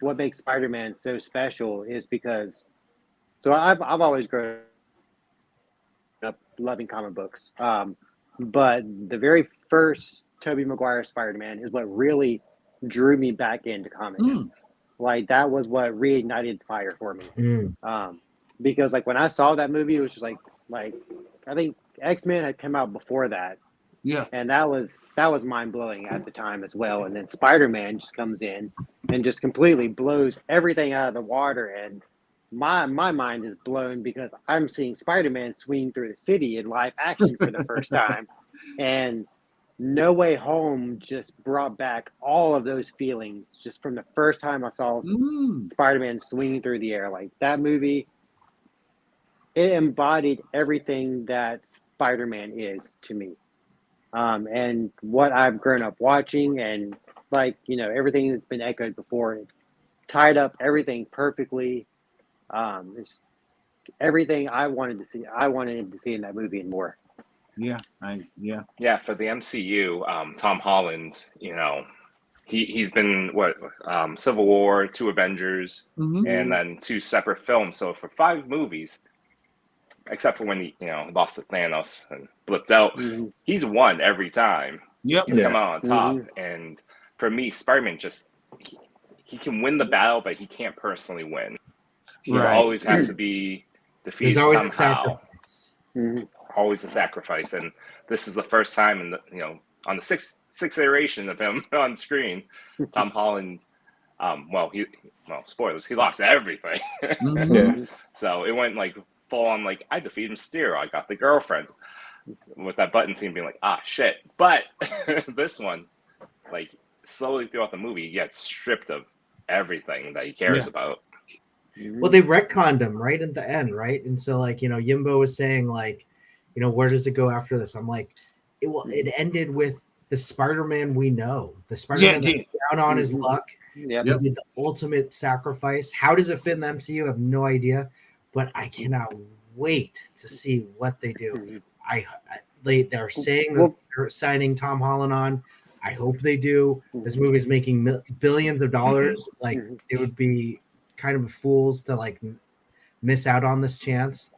[SPEAKER 3] what makes Spider-Man so special is because, so I've always grown up loving comic books. But the very first Tobey Maguire Spider-Man is what really drew me back into comics. Like that was what reignited the fire for me. Because like when I saw that movie, it was just like I think X-Men had come out before that.
[SPEAKER 1] Yeah.
[SPEAKER 3] And that was mind blowing at the time as well. And then Spider-Man just comes in and just completely blows everything out of the water. And my mind is blown because I'm seeing Spider-Man swing through the city in live action for the first time. And No Way Home just brought back all of those feelings just from the first time I saw Spider-Man swinging through the air. Like that movie, it embodied everything that Spider-Man is to me. And what I've grown up watching, and like, everything that's been echoed before, it tied up everything perfectly. It's everything I wanted to see in that movie and more.
[SPEAKER 1] Yeah.
[SPEAKER 2] Yeah, for the MCU, Tom Holland, he's been Civil War, 2 Avengers, and then 2 separate films. So for 5 movies, except for when he lost to Thanos and blipped out, he's won every time.
[SPEAKER 1] Yep.
[SPEAKER 2] He's come out on top. And for me, Spider-Man he can win the battle, but he can't personally win. He always has to be defeated somehow.
[SPEAKER 4] A sacrifice.
[SPEAKER 2] Always a sacrifice, and this is the first time in the on the sixth iteration of him on screen, Tom Holland. Spoilers. He lost everything. So it went like full on. Like I defeated Mysterio. I got the girlfriend with that button scene being like shit. But this one, like slowly throughout the movie, he gets stripped of everything that he cares about.
[SPEAKER 4] Well, they retconned him right at the end, right? And so like Yimbo was saying like, where does it go after this? I'm like, it ended with the Spider-Man we know, the Spider-Man that's down on his luck.
[SPEAKER 3] Yep.
[SPEAKER 4] He did the ultimate sacrifice. How does it fit in the MCU? I have no idea, but I cannot wait to see what they do. They're saying that they're signing Tom Holland on. I hope they do. This movie is making billions of dollars. Like it would be kind of fools to like miss out on this chance.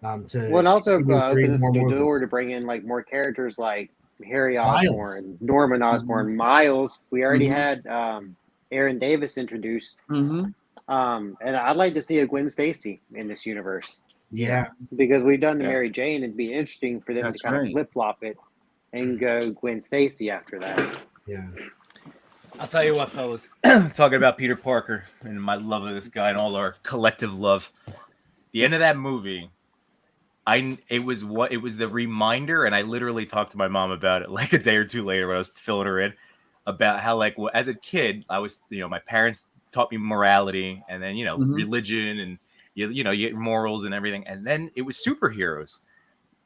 [SPEAKER 3] And also opens the door to bring in like more characters like Harry Osborn, Norman Osborn, Miles. We already had Aaron Davis introduced. And I'd like to see a Gwen Stacy in this universe.
[SPEAKER 4] Yeah.
[SPEAKER 3] Because we've done the Mary Jane. It'd be interesting for them to kind of flip-flop it and go Gwen Stacy after that.
[SPEAKER 4] Yeah.
[SPEAKER 6] I'll tell you what, fellas. Talking about Peter Parker and my love of this guy and all our collective love. The end of that movie, it was the reminder, and I literally talked to my mom about it like a day or two later when I was filling her in about how as a kid I was my parents taught me morality and then religion and you get morals and everything, and then it was superheroes,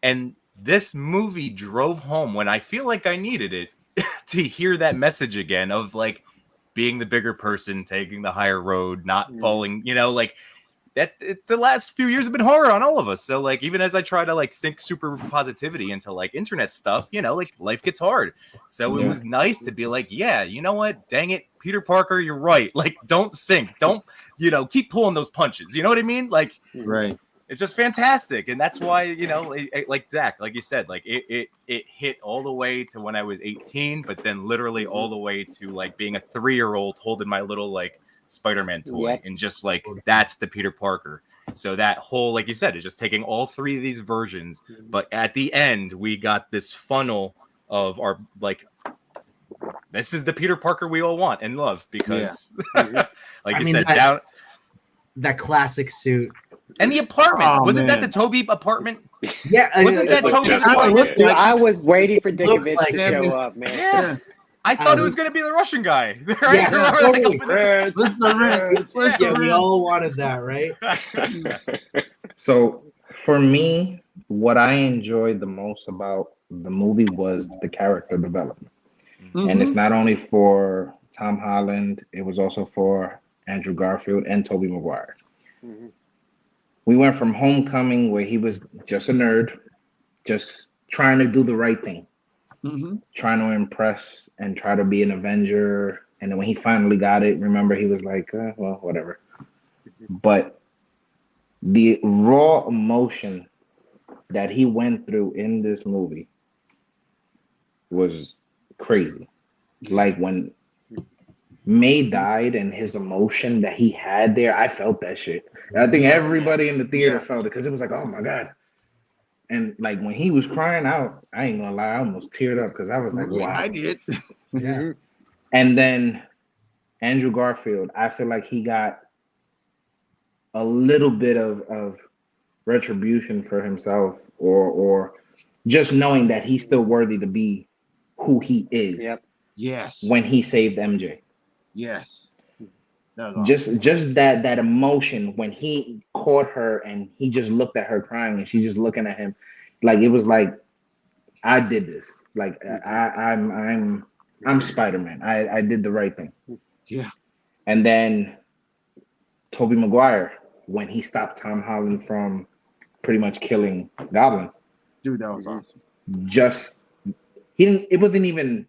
[SPEAKER 6] and this movie drove home when I feel like I needed it to hear that message again of like being the bigger person, taking the higher road, not falling, the last few years have been hard on all of us. So like, even as I try to like sink super positivity into like internet stuff, like life gets hard. So it was nice to be like, yeah, you know what? Dang it, Peter Parker, you're right. Like, don't sink. Don't, keep pulling those punches. You know what I mean? Like,
[SPEAKER 1] right.
[SPEAKER 6] It's just fantastic. And that's why, like Zach, like you said, like it hit all the way to when I was 18, but then literally all the way to like being a 3-year-old holding my little like Spider-Man toy and just like that's the Peter Parker. So that whole, like you said, is just taking all 3 of these versions, but at the end we got this funnel of our like this is the Peter Parker we all want and love because like you said,
[SPEAKER 4] that classic suit
[SPEAKER 6] and the apartment wasn't that the Toby apartment?
[SPEAKER 4] Yeah,
[SPEAKER 6] wasn't that Toby?
[SPEAKER 3] I was waiting for Dickovich to show up, man.
[SPEAKER 6] Yeah. I thought it was going to be the Russian guy.
[SPEAKER 4] Right?
[SPEAKER 3] Yeah,
[SPEAKER 4] we all wanted that, right?
[SPEAKER 5] So for me, what I enjoyed the most about the movie was the character development. And it's not only for Tom Holland, it was also for Andrew Garfield and Tobey Maguire. We went from Homecoming, where he was just a nerd, just trying to do the right thing, trying to impress and try to be an Avenger. And then when he finally got it, remember, he was like, well, whatever. But the raw emotion that he went through in this movie was crazy. Like when May died and his emotion that he had there, I felt that shit. I think everybody in the theater felt it because it was like, oh my God. And like when he was crying out, I ain't gonna lie, I almost teared up because I was like, wow.
[SPEAKER 1] I did.
[SPEAKER 5] And then Andrew Garfield, I feel like he got a little bit of retribution for himself or just knowing that he's still worthy to be who he is.
[SPEAKER 1] Yes.
[SPEAKER 5] When he saved MJ.
[SPEAKER 1] Yes. That was awesome.
[SPEAKER 5] Just that emotion when he caught her and he just looked at her crying and she's just looking at him, like it was like, I did this. Like I'm Spider-Man. I did the right thing.
[SPEAKER 1] Yeah.
[SPEAKER 5] And then Tobey Maguire, when he stopped Tom Holland from pretty much killing Goblin.
[SPEAKER 1] Dude, that was awesome.
[SPEAKER 5] just he didn't. It wasn't even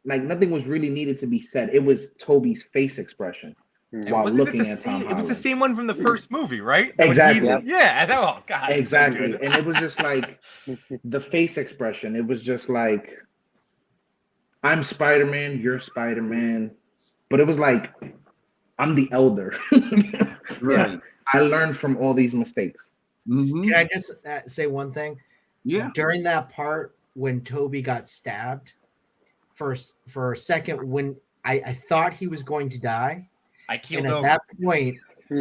[SPEAKER 5] like nothing was really needed to be said. It was Toby's face expression while
[SPEAKER 6] Wasn't it
[SPEAKER 5] looking
[SPEAKER 6] the
[SPEAKER 5] at Tom
[SPEAKER 6] same? It was the
[SPEAKER 5] Holland.
[SPEAKER 6] same one from the first movie, right?
[SPEAKER 5] Exactly.
[SPEAKER 3] Yep.
[SPEAKER 6] Yeah. Oh God. it's so
[SPEAKER 5] Exactly.
[SPEAKER 6] good.
[SPEAKER 5] And it was just like the face expression. It was just like I'm Spider-Man, you're Spider-Man. But it was like I'm the elder.
[SPEAKER 1] Right.
[SPEAKER 5] I learned from all these mistakes.
[SPEAKER 1] Mm-hmm.
[SPEAKER 4] Can I just say one thing?
[SPEAKER 1] Yeah.
[SPEAKER 4] During that part when Toby got stabbed, for a second, when I thought he was going to die,
[SPEAKER 6] I
[SPEAKER 4] and
[SPEAKER 6] keeled
[SPEAKER 4] at
[SPEAKER 6] over.
[SPEAKER 4] that point,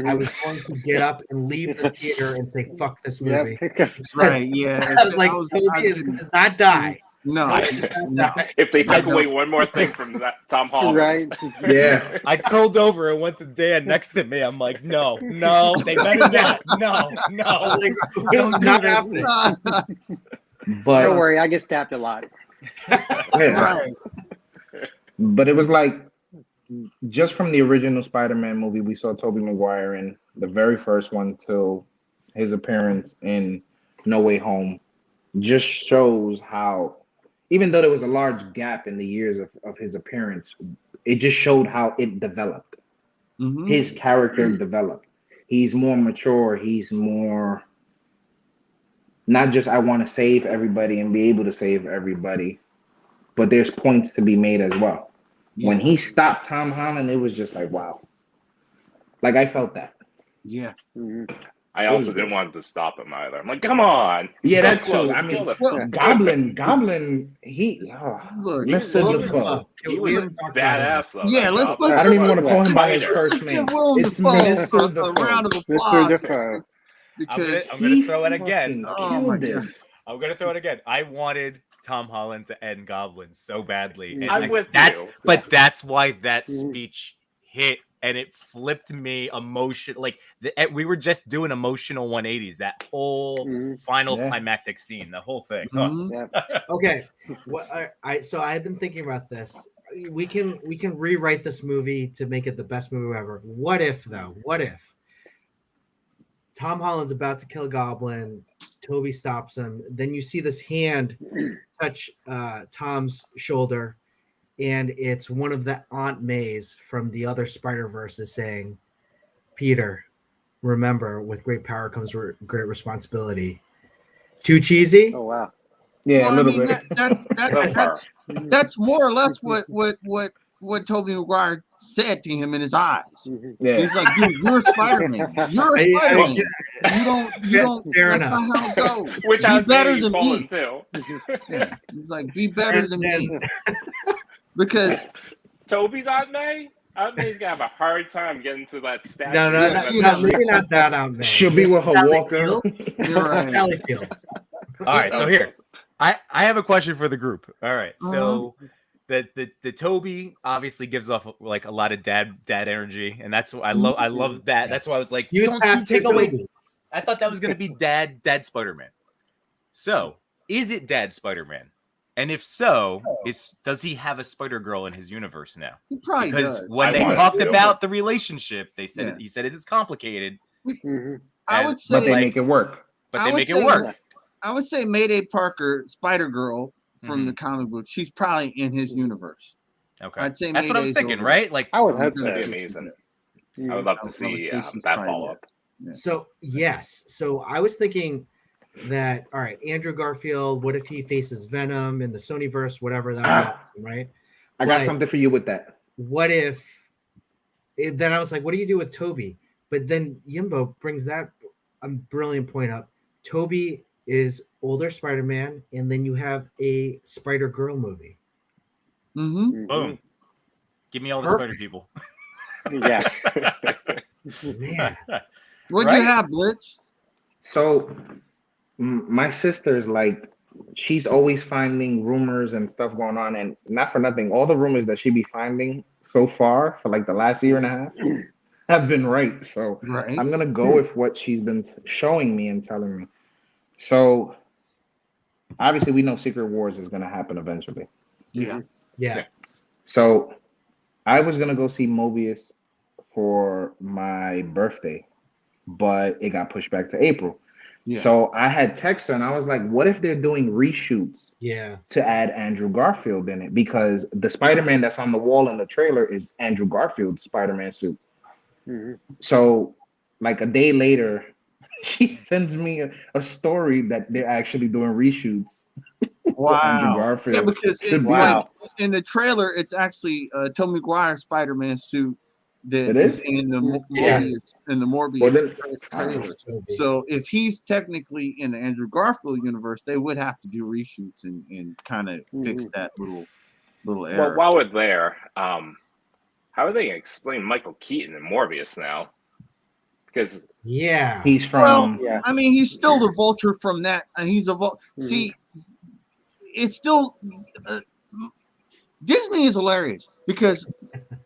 [SPEAKER 4] I was going to get up and leave the theater and say, "Fuck this movie."
[SPEAKER 1] Right. Yeah.
[SPEAKER 4] I was like, Toby does not die.
[SPEAKER 1] No.
[SPEAKER 4] Toby does not die.
[SPEAKER 2] If they took
[SPEAKER 1] I
[SPEAKER 2] away
[SPEAKER 1] know.
[SPEAKER 2] one more thing from that Tom Holland,
[SPEAKER 3] Right.
[SPEAKER 5] Yeah.
[SPEAKER 6] I curled over and went to Dan next to me. I'm like, no, they better not. No.
[SPEAKER 4] I was like,
[SPEAKER 6] Don't
[SPEAKER 4] this is
[SPEAKER 6] do
[SPEAKER 4] not
[SPEAKER 6] this.
[SPEAKER 4] happening.
[SPEAKER 5] But
[SPEAKER 3] Don't worry, I get stabbed a lot.
[SPEAKER 5] yeah.
[SPEAKER 1] Right.
[SPEAKER 5] But it was like just from the original Spider-Man movie, we saw Tobey Maguire in the very first one till his appearance in No Way Home. Just shows how, even though there was a large gap in the years of his appearance, it just showed how it developed.
[SPEAKER 1] Mm-hmm.
[SPEAKER 5] His character developed. He's more mature. He's more not just I want to save everybody and be able to save everybody, but there's points to be made as well.
[SPEAKER 1] Yeah.
[SPEAKER 5] When he stopped Tom Holland, it was just like, wow. Like I felt that.
[SPEAKER 1] Yeah.
[SPEAKER 3] Mm-hmm.
[SPEAKER 2] I also didn't want to stop him either. I'm like, come on.
[SPEAKER 5] Yeah,
[SPEAKER 2] So
[SPEAKER 5] that's
[SPEAKER 2] close.
[SPEAKER 5] true. I mean,
[SPEAKER 2] Kill the-
[SPEAKER 1] Well,
[SPEAKER 5] Goblin, he
[SPEAKER 1] Look,
[SPEAKER 5] listen
[SPEAKER 1] look,
[SPEAKER 5] to
[SPEAKER 4] was
[SPEAKER 5] fuck.
[SPEAKER 4] tough.
[SPEAKER 2] he
[SPEAKER 4] We
[SPEAKER 2] was
[SPEAKER 4] haven't talked about him.
[SPEAKER 2] badass though.
[SPEAKER 1] Yeah,
[SPEAKER 2] that
[SPEAKER 1] let's-
[SPEAKER 2] Goblin.
[SPEAKER 5] I don't even want to
[SPEAKER 1] let's-
[SPEAKER 5] call him by his
[SPEAKER 2] Spider.
[SPEAKER 5] first
[SPEAKER 1] let's
[SPEAKER 5] name.
[SPEAKER 1] give Willem
[SPEAKER 5] It's
[SPEAKER 1] Dafoe
[SPEAKER 5] Mr.
[SPEAKER 1] a
[SPEAKER 5] Dafoe.
[SPEAKER 1] round of
[SPEAKER 3] Mr.
[SPEAKER 1] applause
[SPEAKER 3] Defoe.
[SPEAKER 1] because
[SPEAKER 6] I'm gonna throw it again.
[SPEAKER 5] fucking
[SPEAKER 1] Oh my
[SPEAKER 5] killed
[SPEAKER 1] God.
[SPEAKER 5] this.
[SPEAKER 6] I'm gonna throw it again. I wanted Tom Holland to end Goblin so badly. And
[SPEAKER 2] I'm with
[SPEAKER 6] that's
[SPEAKER 2] you.
[SPEAKER 6] but that's why that
[SPEAKER 3] Mhm.
[SPEAKER 6] speech hit and it flipped me emotion. Like we were just doing emotional 180s. That whole
[SPEAKER 3] Mhm.
[SPEAKER 6] final
[SPEAKER 5] Yeah.
[SPEAKER 6] climactic scene, the whole thing. Oh,
[SPEAKER 1] Mhm.
[SPEAKER 4] Okay, what so I've been thinking about this. We can rewrite this movie to make it the best movie ever. What if though? What if Tom Holland's about to kill Goblin, Toby stops him, then you see this hand touch Tom's shoulder, and it's one of the Aunt Mays from the other Spider-Verse is saying, "Peter, remember, with great power comes great responsibility." Too cheesy?
[SPEAKER 3] Oh wow.
[SPEAKER 5] Yeah,
[SPEAKER 1] Well,
[SPEAKER 5] a little bit.
[SPEAKER 1] That's more or less what Tobey Maguire said to him in his eyes.
[SPEAKER 3] Mhm.
[SPEAKER 5] Yeah.
[SPEAKER 1] He's like, dude, you're a Spider-Man. You're a
[SPEAKER 4] I-
[SPEAKER 1] Spider-Man. You don't.
[SPEAKER 4] Fair
[SPEAKER 1] That's
[SPEAKER 4] enough.
[SPEAKER 1] not how it goes.
[SPEAKER 2] Which
[SPEAKER 1] Be
[SPEAKER 2] I
[SPEAKER 1] better
[SPEAKER 2] he's
[SPEAKER 1] than
[SPEAKER 2] pulling
[SPEAKER 1] me.
[SPEAKER 2] too.
[SPEAKER 1] Yeah. He's like, be better than me. Because
[SPEAKER 2] Toby's Aunt May? Aunt May's gonna have a hard time getting to that statue.
[SPEAKER 4] No,
[SPEAKER 1] Yeah,
[SPEAKER 4] maybe not that Aunt May.
[SPEAKER 5] She'll be with her
[SPEAKER 4] Sally
[SPEAKER 5] walker.
[SPEAKER 4] Fields?
[SPEAKER 1] you're right.
[SPEAKER 4] Sally Fields.
[SPEAKER 6] All right, so here I have a question for the group. All right, so the Toby obviously gives off like a lot of dad energy, and that's what I love that. That's why I was like,
[SPEAKER 4] You
[SPEAKER 6] don't
[SPEAKER 4] passed
[SPEAKER 6] take
[SPEAKER 4] the
[SPEAKER 6] away.
[SPEAKER 4] Toby.
[SPEAKER 6] I thought that was gonna be dad Spider-Man. So is it dad Spider-Man? And if so, does he have a Spider Girl in his universe now?
[SPEAKER 1] He probably
[SPEAKER 6] Because
[SPEAKER 1] does.
[SPEAKER 6] when
[SPEAKER 2] I
[SPEAKER 6] they
[SPEAKER 2] want
[SPEAKER 6] talked
[SPEAKER 2] to.
[SPEAKER 6] about the relationship, they said
[SPEAKER 1] Yeah.
[SPEAKER 6] he said it is complicated,
[SPEAKER 3] Mhm.
[SPEAKER 1] I
[SPEAKER 6] and-
[SPEAKER 1] would
[SPEAKER 5] But they
[SPEAKER 1] say,
[SPEAKER 5] make it work.
[SPEAKER 6] but
[SPEAKER 1] I
[SPEAKER 6] they
[SPEAKER 1] would
[SPEAKER 6] make
[SPEAKER 1] say-
[SPEAKER 6] it work.
[SPEAKER 1] I would say Mayday Parker, Spider Girl from
[SPEAKER 6] Mhm.
[SPEAKER 1] the comic book. She's probably in his universe.
[SPEAKER 6] Okay,
[SPEAKER 1] I'd say
[SPEAKER 6] that's what I was
[SPEAKER 1] Mayday's
[SPEAKER 6] thinking,
[SPEAKER 1] over
[SPEAKER 6] right? Like,
[SPEAKER 3] I would hope so.
[SPEAKER 2] That'd be amazing. I would love to see
[SPEAKER 1] she's
[SPEAKER 2] that
[SPEAKER 1] probably
[SPEAKER 2] follow
[SPEAKER 1] there.
[SPEAKER 2] up.
[SPEAKER 4] So yes, so I was thinking that all right, Andrew Garfield. What if he faces Venom in the Sonyverse? Whatever, that would be awesome, right?
[SPEAKER 5] I got
[SPEAKER 4] But
[SPEAKER 5] something for you with that.
[SPEAKER 4] what if? Then I was like, what do you do with Toby? But then Yimbo brings that a brilliant point up. Toby is older Spider-Man, and then you have a Spider-Girl movie.
[SPEAKER 1] Mm-hmm.
[SPEAKER 3] Mhm.
[SPEAKER 6] boom, give me all the
[SPEAKER 4] Perfect.
[SPEAKER 6] Spider people.
[SPEAKER 3] Yeah.
[SPEAKER 4] Man,
[SPEAKER 1] What'd
[SPEAKER 6] Right?
[SPEAKER 1] you have, Blitz?
[SPEAKER 5] So my sister's like, she's always finding rumors and stuff going on, and not for nothing, all the rumors that she be finding so far for like the last year and a half have been right. So
[SPEAKER 1] Right.
[SPEAKER 5] I'm gonna go with what she's been showing me and telling me. So obviously we know Secret Wars is gonna happen eventually.
[SPEAKER 1] Yeah.
[SPEAKER 4] yeah.
[SPEAKER 5] So I was gonna go see Mobius for my birthday, but it got pushed back to April.
[SPEAKER 1] Yeah.
[SPEAKER 5] So I had texted her and I was like, what if they're doing reshoots
[SPEAKER 4] Yeah.
[SPEAKER 5] to add Andrew Garfield in it? Because the Spider-Man that's on the wall in the trailer is Andrew Garfield's Spider-Man suit.
[SPEAKER 3] Mhm.
[SPEAKER 5] So like a day later, she sends me a story that they're actually doing reshoots for Andrew
[SPEAKER 1] Wow. Yeah,
[SPEAKER 5] Garfield
[SPEAKER 1] because
[SPEAKER 5] to
[SPEAKER 1] it's
[SPEAKER 5] be
[SPEAKER 1] like
[SPEAKER 3] Wow.
[SPEAKER 1] in the trailer, it's actually Tobey Maguire's Spider-Man suit that
[SPEAKER 5] It
[SPEAKER 1] is
[SPEAKER 5] is?
[SPEAKER 1] in the
[SPEAKER 3] Yeah.
[SPEAKER 1] Morbius in the
[SPEAKER 5] Well,
[SPEAKER 1] Morbius
[SPEAKER 5] then,
[SPEAKER 1] trailer.
[SPEAKER 4] It's Toby.
[SPEAKER 1] So if he's technically in the Andrew Garfield universe, they would have to do reshoots and kind of fix
[SPEAKER 3] Mhm.
[SPEAKER 1] that little
[SPEAKER 2] Well,
[SPEAKER 1] error.
[SPEAKER 2] while we're there, how are they gonna explain Michael Keaton and Morbius now? Because
[SPEAKER 4] Yeah.
[SPEAKER 5] he's
[SPEAKER 1] Well,
[SPEAKER 5] from
[SPEAKER 3] Yeah.
[SPEAKER 1] I mean, he's still the Vulture from that. He's a
[SPEAKER 3] Mhm.
[SPEAKER 1] See, it's still Disney is hilarious because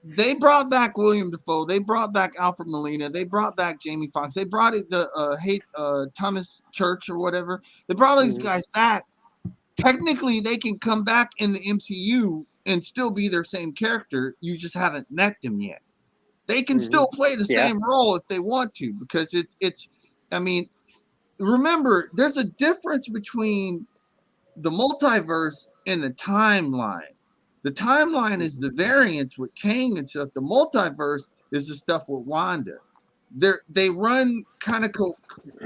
[SPEAKER 1] they brought back William Dafoe, they brought back Alfred Molina, they brought back Jamie Foxx, they brought it the Thomas Church or whatever. They brought all these
[SPEAKER 3] Mhm.
[SPEAKER 1] guys back. Technically, they can come back in the MCU and still be their same character. You just haven't met them yet. They can
[SPEAKER 3] Mhm.
[SPEAKER 1] still play the
[SPEAKER 3] Yeah.
[SPEAKER 1] same role if they want to because it's. I mean, remember, there's a difference between the multiverse and the timeline. The timeline is the variance with Kang and stuff. The multiverse is the stuff with Wanda. They run kind of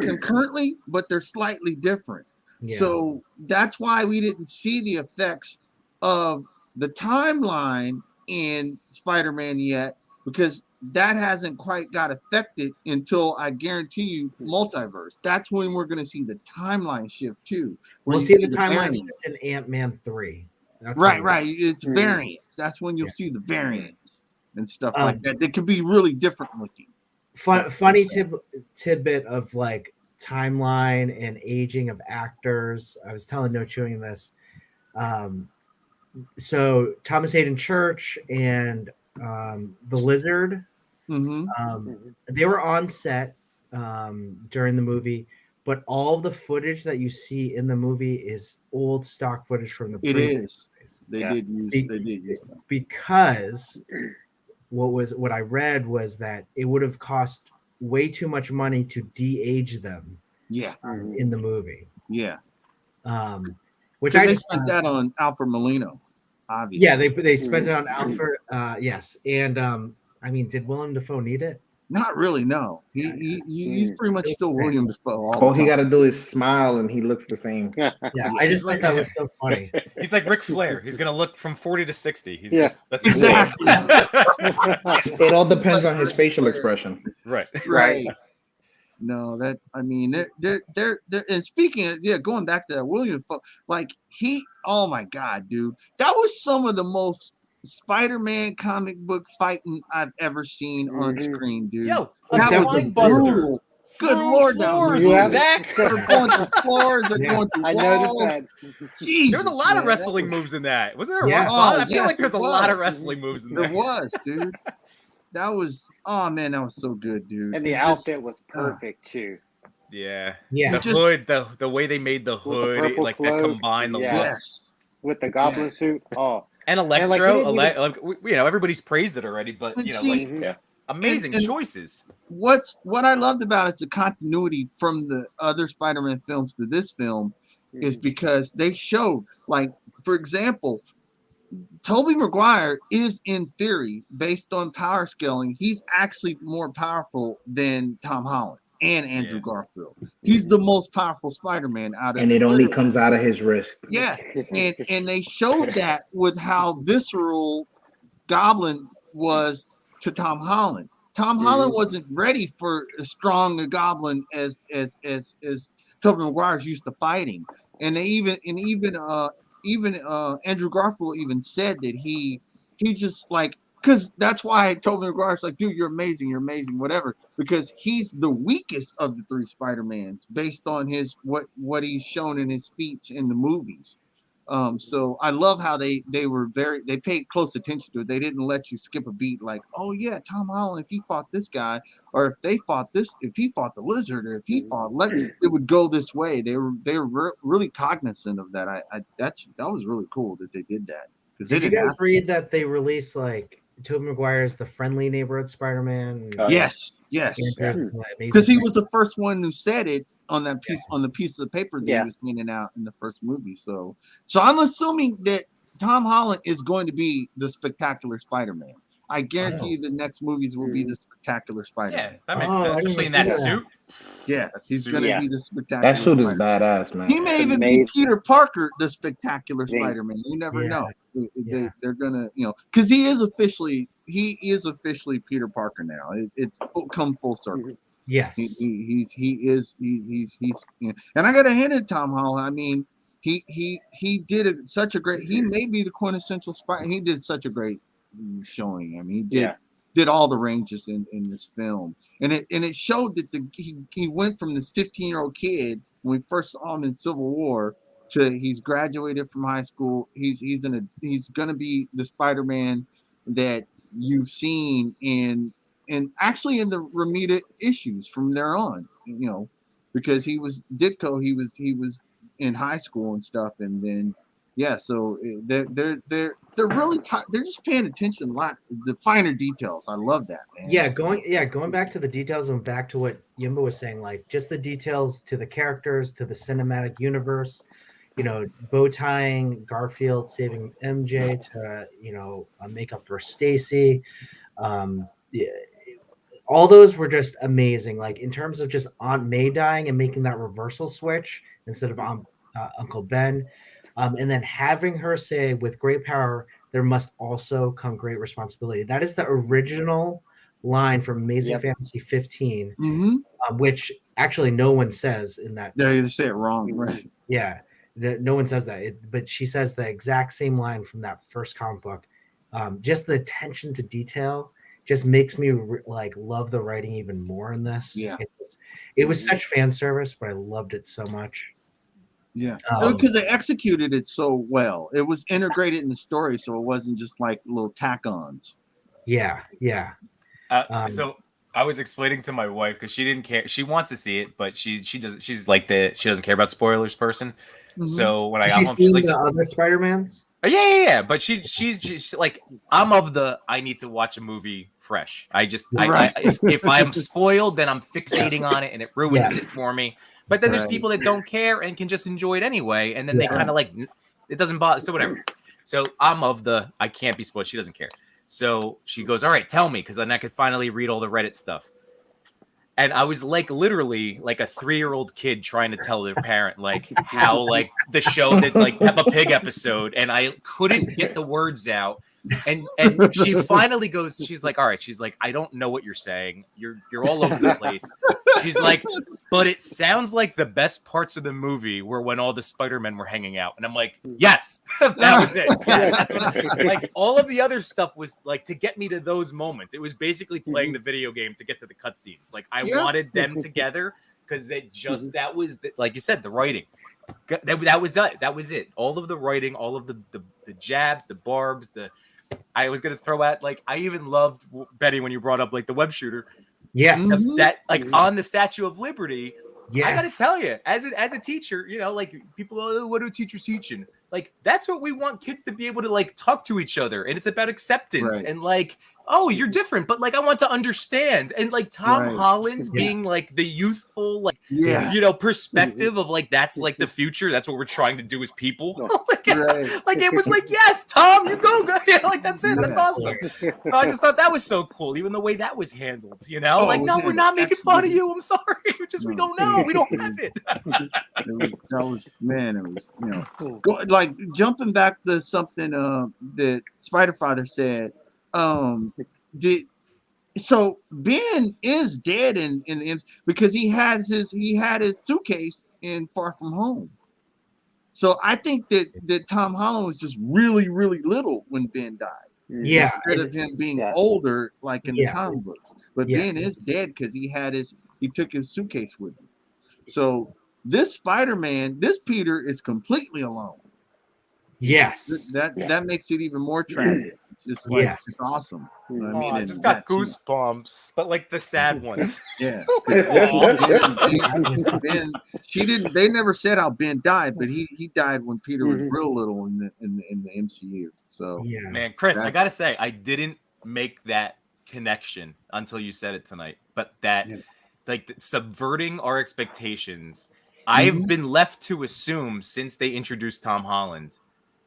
[SPEAKER 1] concurrently, but they're slightly different.
[SPEAKER 4] Yeah.
[SPEAKER 1] So that's why we didn't see the effects of the timeline in Spider-Man yet, because that hasn't quite got affected until I guarantee you multiverse. That's when we're going to see the timeline shift too. Where
[SPEAKER 4] We'll
[SPEAKER 1] you
[SPEAKER 4] see the timeline
[SPEAKER 1] variance.
[SPEAKER 4] shift in Ant-Man 3. That's
[SPEAKER 1] Right,
[SPEAKER 4] when
[SPEAKER 1] right. It's
[SPEAKER 3] Mhm.
[SPEAKER 1] variance. That's when you'll
[SPEAKER 4] Yeah.
[SPEAKER 1] see the variance and stuff
[SPEAKER 4] Um,
[SPEAKER 1] like that. They could be really different looking.
[SPEAKER 4] funny tidbit of like timeline and aging of actors. I was telling No Chewing this. So Thomas Hayden Church and the Lizard,
[SPEAKER 1] Mm-hmm.
[SPEAKER 3] Mhm.
[SPEAKER 4] they were on set during the movie, but all the footage that you see in the movie is old stock footage from the
[SPEAKER 1] It
[SPEAKER 4] previous
[SPEAKER 1] is. They
[SPEAKER 3] Yeah.
[SPEAKER 1] did use that.
[SPEAKER 4] because what I read was that it would have cost way too much money to de-age them
[SPEAKER 1] Yeah,
[SPEAKER 3] Mhm.
[SPEAKER 4] in the movie.
[SPEAKER 1] yeah.
[SPEAKER 4] Which
[SPEAKER 1] Because
[SPEAKER 4] I
[SPEAKER 1] they
[SPEAKER 4] just
[SPEAKER 1] spent that on Alfred Molino, obviously.
[SPEAKER 4] yeah, they spent it on Alfred. Yes, and I mean, did Willem Dafoe need it?
[SPEAKER 1] Not really, no. He's pretty much
[SPEAKER 4] It's
[SPEAKER 1] still
[SPEAKER 4] the same.
[SPEAKER 1] William Dafoe all
[SPEAKER 5] all
[SPEAKER 1] the
[SPEAKER 5] he
[SPEAKER 1] time.
[SPEAKER 5] got to do is smile and he looks the same.
[SPEAKER 4] Yeah, I just thought that was so funny.
[SPEAKER 6] He's like Ric Flair. He's gonna look from 40 to 60. He's
[SPEAKER 3] Yeah.
[SPEAKER 6] just that's
[SPEAKER 1] Exactly.
[SPEAKER 5] It all depends on his facial expression.
[SPEAKER 6] right.
[SPEAKER 1] Right. No, that's I mean they're and speaking of going back to that William Dafoe, like oh my god, dude, that was some of the most Spider-Man comic book fighting I've ever seen on
[SPEAKER 3] Mhm.
[SPEAKER 1] screen, dude.
[SPEAKER 6] Yo,
[SPEAKER 1] that
[SPEAKER 6] a
[SPEAKER 1] was
[SPEAKER 6] spine buster.
[SPEAKER 1] brutal. Good lord, that was
[SPEAKER 6] floors,
[SPEAKER 3] Yeah.
[SPEAKER 6] Zach.
[SPEAKER 1] They're going through floors, they're
[SPEAKER 4] Yeah.
[SPEAKER 1] going through
[SPEAKER 3] I
[SPEAKER 1] walls.
[SPEAKER 3] noticed that.
[SPEAKER 1] Jesus,
[SPEAKER 6] There was a lot of
[SPEAKER 1] man, that
[SPEAKER 6] wrestling
[SPEAKER 1] was-
[SPEAKER 6] moves in that. Wasn't there?
[SPEAKER 4] Yeah.
[SPEAKER 6] I feel
[SPEAKER 1] yes,
[SPEAKER 6] like there's a
[SPEAKER 1] it
[SPEAKER 6] lot of
[SPEAKER 1] was.
[SPEAKER 6] wrestling moves in
[SPEAKER 1] There
[SPEAKER 6] there.
[SPEAKER 1] was, dude. That was oh man, that was so good, dude.
[SPEAKER 3] And the
[SPEAKER 1] It just-
[SPEAKER 3] outfit was perfect too.
[SPEAKER 6] Yeah.
[SPEAKER 4] Yeah.
[SPEAKER 6] The
[SPEAKER 1] just-
[SPEAKER 6] hood, the way they made the
[SPEAKER 3] With the
[SPEAKER 6] hood,
[SPEAKER 3] purple
[SPEAKER 6] like that
[SPEAKER 3] cloak,
[SPEAKER 6] combined the
[SPEAKER 3] yeah.
[SPEAKER 6] look.
[SPEAKER 1] yes.
[SPEAKER 3] With the goblin suit. Oh.
[SPEAKER 6] And
[SPEAKER 3] And, like,
[SPEAKER 6] Electro,
[SPEAKER 3] he didn't
[SPEAKER 6] everybody's praised it already, but
[SPEAKER 1] And
[SPEAKER 6] you know,
[SPEAKER 1] see-
[SPEAKER 6] like
[SPEAKER 2] Yeah.
[SPEAKER 6] amazing
[SPEAKER 1] and-
[SPEAKER 6] choices.
[SPEAKER 1] What I loved about it is the continuity from the other Spider-Man films to this film is because they showed, like, for example, Tobey Maguire is in theory, based on power scaling, he's actually more powerful than Tom Holland and Andrew
[SPEAKER 6] Yeah.
[SPEAKER 1] Garfield. He's the most powerful Spider-Man out of
[SPEAKER 5] And
[SPEAKER 1] the
[SPEAKER 5] it only
[SPEAKER 1] three.
[SPEAKER 5] comes out of his wrist.
[SPEAKER 1] Yeah, and they showed that with how visceral Goblin was to Tom Holland. Tom Holland wasn't ready for as strong a Goblin as Tobey Maguire's used to fighting, and even Andrew Garfield even said that he just like because that's why Tobey Maguire's like, dude, you're amazing, whatever, because he's the weakest of the three Spider-Mans based on his what he's shown in his feats in the movies. So I love how they paid close attention to it. They didn't let you skip a beat like, oh yeah, Tom Holland, if he fought this guy, or if he fought the Lizard, or if he fought it would go this way. They were really cognizant of that. That was really cool that they did that.
[SPEAKER 4] Did you guys read that they released like Tobey Maguire's The Friendly Neighborhood Spider-Man?
[SPEAKER 2] Oh, yeah.
[SPEAKER 1] Yes,
[SPEAKER 4] Andrew's,
[SPEAKER 1] because he was the first one who said it on that piece on the piece of paper that
[SPEAKER 3] Yeah.
[SPEAKER 1] he was handing out in the first movie. So I'm assuming that Tom Holland is going to be the Spectacular Spider-Man. I guarantee you the next movies will be the Spectacular
[SPEAKER 6] Yeah,
[SPEAKER 1] Spider-Man.
[SPEAKER 6] that makes
[SPEAKER 4] Oh,
[SPEAKER 6] sense,
[SPEAKER 4] I didn't
[SPEAKER 6] especially in
[SPEAKER 4] even
[SPEAKER 6] that
[SPEAKER 4] see that.
[SPEAKER 6] suit.
[SPEAKER 1] Yeah,
[SPEAKER 6] That
[SPEAKER 1] he's
[SPEAKER 6] suit.
[SPEAKER 1] going to
[SPEAKER 3] Yeah.
[SPEAKER 1] be the Spectacular
[SPEAKER 5] That suit is
[SPEAKER 1] Spider-Man.
[SPEAKER 5] badass, man.
[SPEAKER 1] He may even be
[SPEAKER 3] amazing.
[SPEAKER 1] Peter Parker, the Spectacular
[SPEAKER 3] Yeah.
[SPEAKER 1] Spider-Man. You never
[SPEAKER 4] Yeah.
[SPEAKER 1] know.
[SPEAKER 4] Yeah.
[SPEAKER 1] They're gonna, because he is officially Peter Parker now. It's come full circle.
[SPEAKER 4] Yes.
[SPEAKER 1] He's and I gotta hand it to Tom Holland. I mean, he did such a great. He may be the quintessential Spider. He did such a great showing. I mean, he did all the ranges in this film, and it showed that he went from this 15-year-old kid when we first saw him in Civil War to he's graduated from high school. He's gonna be the Spider-Man that you've seen in actually in the Ramita issues from there on, because he was Ditko, he was in high school and stuff, and then so they're really they're just paying attention a lot, the finer details. I love that, man.
[SPEAKER 4] Going back to the details and back to what Yimba was saying, like just the details to the characters, to the cinematic universe, bow tying Garfield, saving MJ, to make up for Stacy. All those were just amazing. Like in terms of just Aunt May dying and making that reversal switch instead of Uncle Ben, and then having her say, "With great power, there must also come great responsibility." That is the original line from Amazing Fantasy 15, which actually no one says in that.
[SPEAKER 1] They say it wrong, right?
[SPEAKER 4] Yeah, no one says that, but she says the exact same line from that first comic book. Just the attention to detail just makes me love the writing even more in this.
[SPEAKER 1] Yeah,
[SPEAKER 4] it was such fan service, but I loved it so much.
[SPEAKER 1] Yeah, because they executed it so well. It was integrated in the story, so it wasn't just like little tack-ons.
[SPEAKER 4] Yeah.
[SPEAKER 6] So I was explaining to my wife because she didn't care. She wants to see it, but she doesn't. She's like she doesn't care about spoilers person.
[SPEAKER 1] Mm-hmm.
[SPEAKER 6] So when I got home,
[SPEAKER 4] she's like, the other Spider-Mans.
[SPEAKER 6] Yeah. But she's like, I'm of the I need to watch a movie fresh. If I'm spoiled, then I'm fixating on it and it ruins it for me. But then there's people that don't care and can just enjoy it anyway, and then they kind of it doesn't bother. So whatever. So I'm of the I can't be spoiled. She doesn't care. So she goes, all right, tell me, because then I could finally read all the Reddit stuff. And I was literally like a 3-year-old kid trying to tell their parent how the show that Peppa Pig episode, and I couldn't get the words out. And she finally goes, she's like, all right, she's like, I don't know what you're saying. You're all over the place. She's like, but it sounds like the best parts of the movie were when all the Spider-Men were hanging out. And I'm like, yes, that was it. Yes, that's all of the other stuff was to get me to those moments. It was basically playing the video game to get to the cutscenes. I wanted them together because that was like you said, the writing. That was it. All of the writing, all of the jabs, the barbs, I was gonna throw out I even loved Betty when you brought up the web shooter.
[SPEAKER 4] Yes,
[SPEAKER 6] that on the Statue of Liberty.
[SPEAKER 4] Yes.
[SPEAKER 6] I gotta tell you, as a teacher, people, what do teachers teaching? That's what we want kids to be able to talk to each other, and it's about acceptance and oh, you're different, but I want to understand. And Tom Holland's being the youthful, perspective of that's the future. That's what we're trying to do as people. It was yes, Tom, you go. That's it. That's awesome. So I just thought that was so cool, even the way that was handled. No, we're not making fun of you. I'm sorry. We don't know. We don't have it.
[SPEAKER 1] It was jumping back to something that Spider Father said. So Ben is dead in because he had his suitcase in Far From Home. So I think that Tom Holland was just really, really little when Ben died.
[SPEAKER 4] Yeah,
[SPEAKER 1] instead of him being older in the comic books. But Ben is dead because he took his suitcase with him. So this Spider-Man, this Peter is completely alone.
[SPEAKER 4] Yes,
[SPEAKER 1] that makes it even more tragic. It's just it's awesome.
[SPEAKER 6] I just got goosebumps, but the sad ones.
[SPEAKER 1] Yeah. Ben, they never said how Ben died, but he died when Peter was real little in the MCU. So
[SPEAKER 6] man, Chris, I gotta say, I didn't make that connection until you said it tonight. But like subverting our expectations. I've been left to assume since they introduced Tom Holland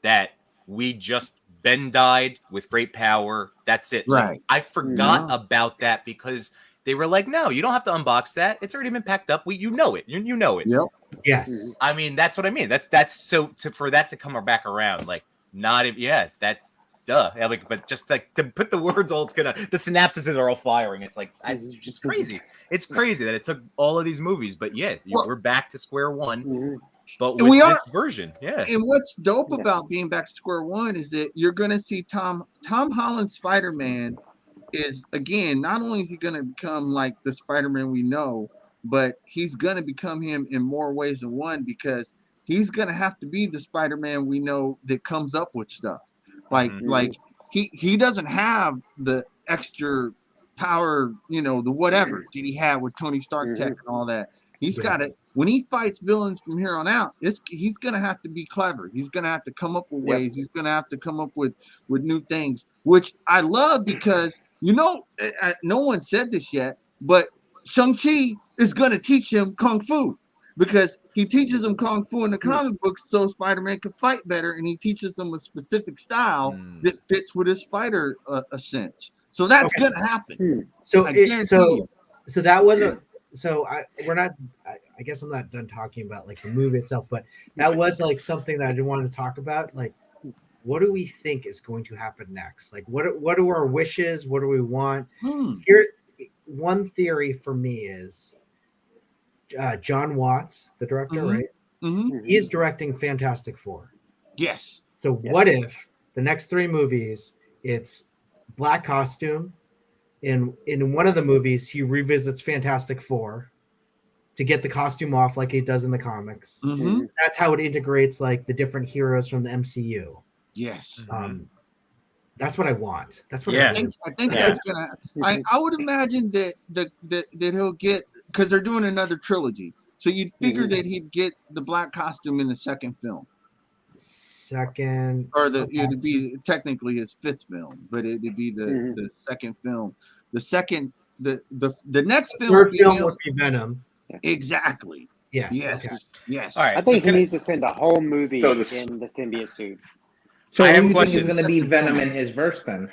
[SPEAKER 6] that we just Ben died with great power. That's it.
[SPEAKER 1] Right.
[SPEAKER 6] Like, I forgot about that because they were like, no, you don't have to unbox that. It's already been packed up. You know it. You know it.
[SPEAKER 1] Yep.
[SPEAKER 4] Yes.
[SPEAKER 6] I mean, that's what I mean. That's so for that to come back around, like not that duh. Yeah, like, but just like to put the words all the synapses are all firing. It's like it's just crazy. It's crazy that it took all of these movies, but we're back to square one. But with this version,
[SPEAKER 1] And what's dope about being back to square one is that you're gonna see Tom Holland's Spider-Man is, again, not only is he gonna become like the Spider-Man we know, but he's gonna become him in more ways than one, because he's gonna have to be the Spider-Man we know that comes up with stuff. Like he doesn't have the extra power, the whatever did he have with Tony Stark tech and all that. He's got it. When he fights villains from here on out, he's gonna have to be clever. He's gonna have to come up with ways. He's gonna have to come up with new things, which I love, because no one said this yet, but Shang-Chi is gonna teach him kung fu, because he teaches him kung fu in the comic books so Spider-Man can fight better, and he teaches him a specific style that fits with his spider sense. So that's gonna happen.
[SPEAKER 4] So that was we're not. I guess I'm not done talking about like the movie itself, but that was like something that I didn't want to talk about. Like, what do we think is going to happen next? Like, what are our wishes? What do we want? Here, one theory for me is John Watts, the director, right? He's directing Fantastic Four.
[SPEAKER 1] Yes.
[SPEAKER 4] So what if the next 3 movies, it's black costume? In one of the movies, he revisits Fantastic Four to get the costume off like he does in the comics. That's how it integrates like the different heroes from the MCU.
[SPEAKER 1] Yes.
[SPEAKER 4] That's what I want. That's what
[SPEAKER 1] I think that's gonna. I would imagine that he'll get, because they're doing another trilogy. So you'd figure that he'd get the black costume in the second film. It'd be technically his 5th film, but it'd be the second film. The next film
[SPEAKER 4] would be Venom.
[SPEAKER 1] Exactly.
[SPEAKER 4] Yes.
[SPEAKER 1] Yes.
[SPEAKER 4] Okay.
[SPEAKER 1] Yes.
[SPEAKER 3] All right. I think he needs to spend the whole movie in the symbiote suit.
[SPEAKER 5] So I think he's going to be Venom in his verse then.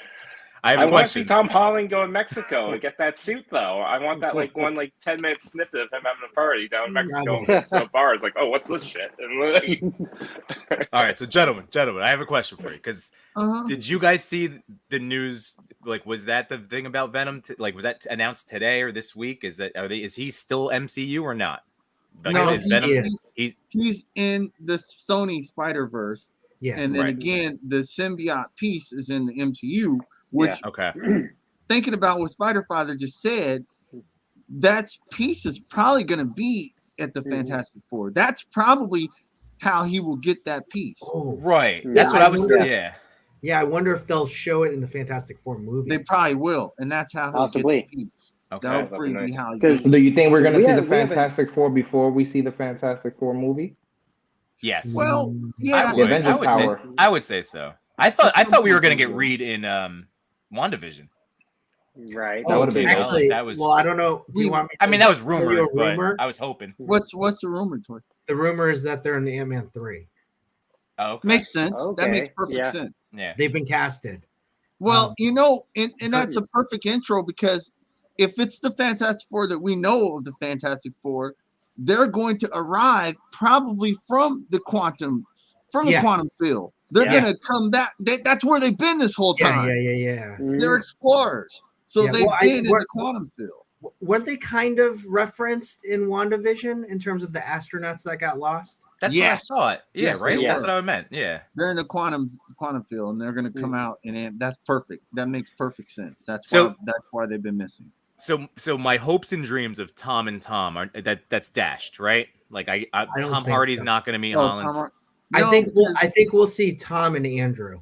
[SPEAKER 2] I want to see Tom Holland go in Mexico and get that suit, though. I want that 10-minute snippet of him having a party down in Mexico. So bars like, what's this shit?
[SPEAKER 6] All right, so gentlemen, I have a question for you, because did you guys see the news? Like, was that the thing about Venom? Was that announced today or this week? Is he still MCU or not?
[SPEAKER 1] No, he's in the Sony Spider-Verse. Yeah, and then again, the symbiote piece is in the MCU. Which, thinking about what Spider-Father just said, that piece is probably going to be at the Fantastic Four. That's probably how he will get that piece.
[SPEAKER 6] Oh, right. That's what I was saying. Yeah.
[SPEAKER 4] Yeah, I wonder if they'll show it in the Fantastic Four movie.
[SPEAKER 1] They probably will, and that's how he'll get the piece. That'll probably be how he gets it.
[SPEAKER 5] Do you think we're going to see the Fantastic Four before we see the Fantastic Four movie?
[SPEAKER 6] Yes.
[SPEAKER 1] Well, yeah.
[SPEAKER 6] I would say so. I thought we were going to get Reed in WandaVision.
[SPEAKER 3] Right.
[SPEAKER 5] That would have been
[SPEAKER 4] actually. That was. Well, I don't know. Do you want me?
[SPEAKER 6] I mean, that was rumored, but I was hoping.
[SPEAKER 1] What's the rumor, Tori?
[SPEAKER 4] The rumor is that they're in the Ant-Man 3.
[SPEAKER 6] Oh, okay.
[SPEAKER 1] Makes sense. Okay. That makes perfect sense.
[SPEAKER 6] Yeah,
[SPEAKER 4] they've been casted.
[SPEAKER 1] Well, and that's a perfect intro, because if it's the Fantastic Four that we know of, the Fantastic Four, they're going to arrive probably from the quantum field. They're going to come back. That's where they've been this whole time.
[SPEAKER 4] Yeah.
[SPEAKER 1] They're explorers. So they've been in the quantum field.
[SPEAKER 4] Weren't they kind of referenced in WandaVision in terms of the astronauts that got lost?
[SPEAKER 6] That's what I thought. Yeah, right? That's what I meant. Yeah.
[SPEAKER 1] They're in the quantum field, and they're going to come out, and that's perfect. That makes perfect sense. That's why they've been missing.
[SPEAKER 6] So my hopes and dreams of Tom and Tom are that's dashed, right? Like Tom Hardy's not going to meet Holland.
[SPEAKER 4] I think we'll see Tom and Andrew.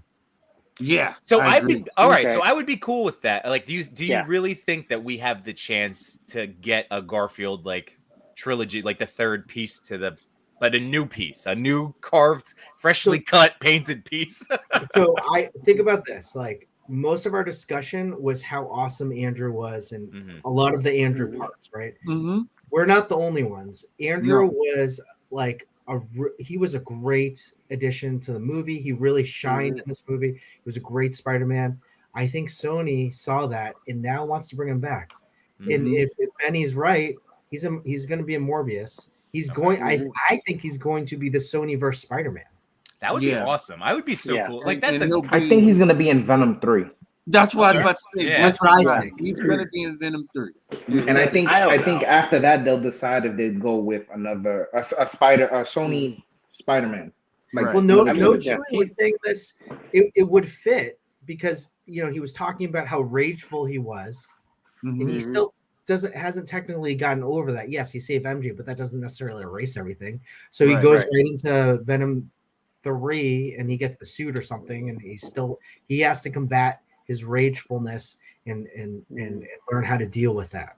[SPEAKER 1] Yeah.
[SPEAKER 6] So I'd be all right. So I would be cool with that. Like, do you really think that we have the chance to get a Garfield like trilogy, like the third piece but a new piece, a new carved, freshly cut, painted piece?
[SPEAKER 4] So I think about this. Like, most of our discussion was how awesome Andrew was and
[SPEAKER 6] Mhm.
[SPEAKER 4] a lot of the Andrew parts, right?
[SPEAKER 1] Mm-hmm.
[SPEAKER 4] We're not the only ones. Andrew
[SPEAKER 1] No.
[SPEAKER 4] was like he was a great addition to the movie. He really shined in this movie. He was a great Spider-Man. I think Sony saw that and now wants to bring him back. And
[SPEAKER 1] Mhm.
[SPEAKER 4] if Benny's right, he's going to be a Morbius. He's going. I think he's going to be the Sony-verse Spider-Man.
[SPEAKER 6] That would be
[SPEAKER 1] Yeah.
[SPEAKER 6] awesome. I would be so
[SPEAKER 3] Yeah.
[SPEAKER 6] cool. Like
[SPEAKER 1] And
[SPEAKER 6] that's
[SPEAKER 1] he'll
[SPEAKER 6] a,
[SPEAKER 5] I think he's gonna be in Venom 3,
[SPEAKER 1] That's what I was
[SPEAKER 6] Okay.
[SPEAKER 1] about to say.
[SPEAKER 6] Yeah.
[SPEAKER 1] That's
[SPEAKER 4] That's what I
[SPEAKER 1] right.
[SPEAKER 4] think.
[SPEAKER 1] He's going to be in Venom 3. You
[SPEAKER 5] and I
[SPEAKER 1] said
[SPEAKER 5] think
[SPEAKER 2] I don't
[SPEAKER 5] think
[SPEAKER 2] know.
[SPEAKER 5] after that they'll decide if they go with a Sony Spider-Man. Like,
[SPEAKER 1] Right.
[SPEAKER 4] Well, no,
[SPEAKER 5] another
[SPEAKER 4] no,
[SPEAKER 5] movie.
[SPEAKER 4] Chewie was saying this. It would fit because he was talking about how rageful he was, and he still hasn't technically gotten over that. Yes, he saved MJ, but that doesn't necessarily erase everything. So he
[SPEAKER 1] Right,
[SPEAKER 4] goes
[SPEAKER 3] right.
[SPEAKER 4] right into Venom 3, and he gets the suit or something, and he has to combat his ragefulness and learn how to deal with that.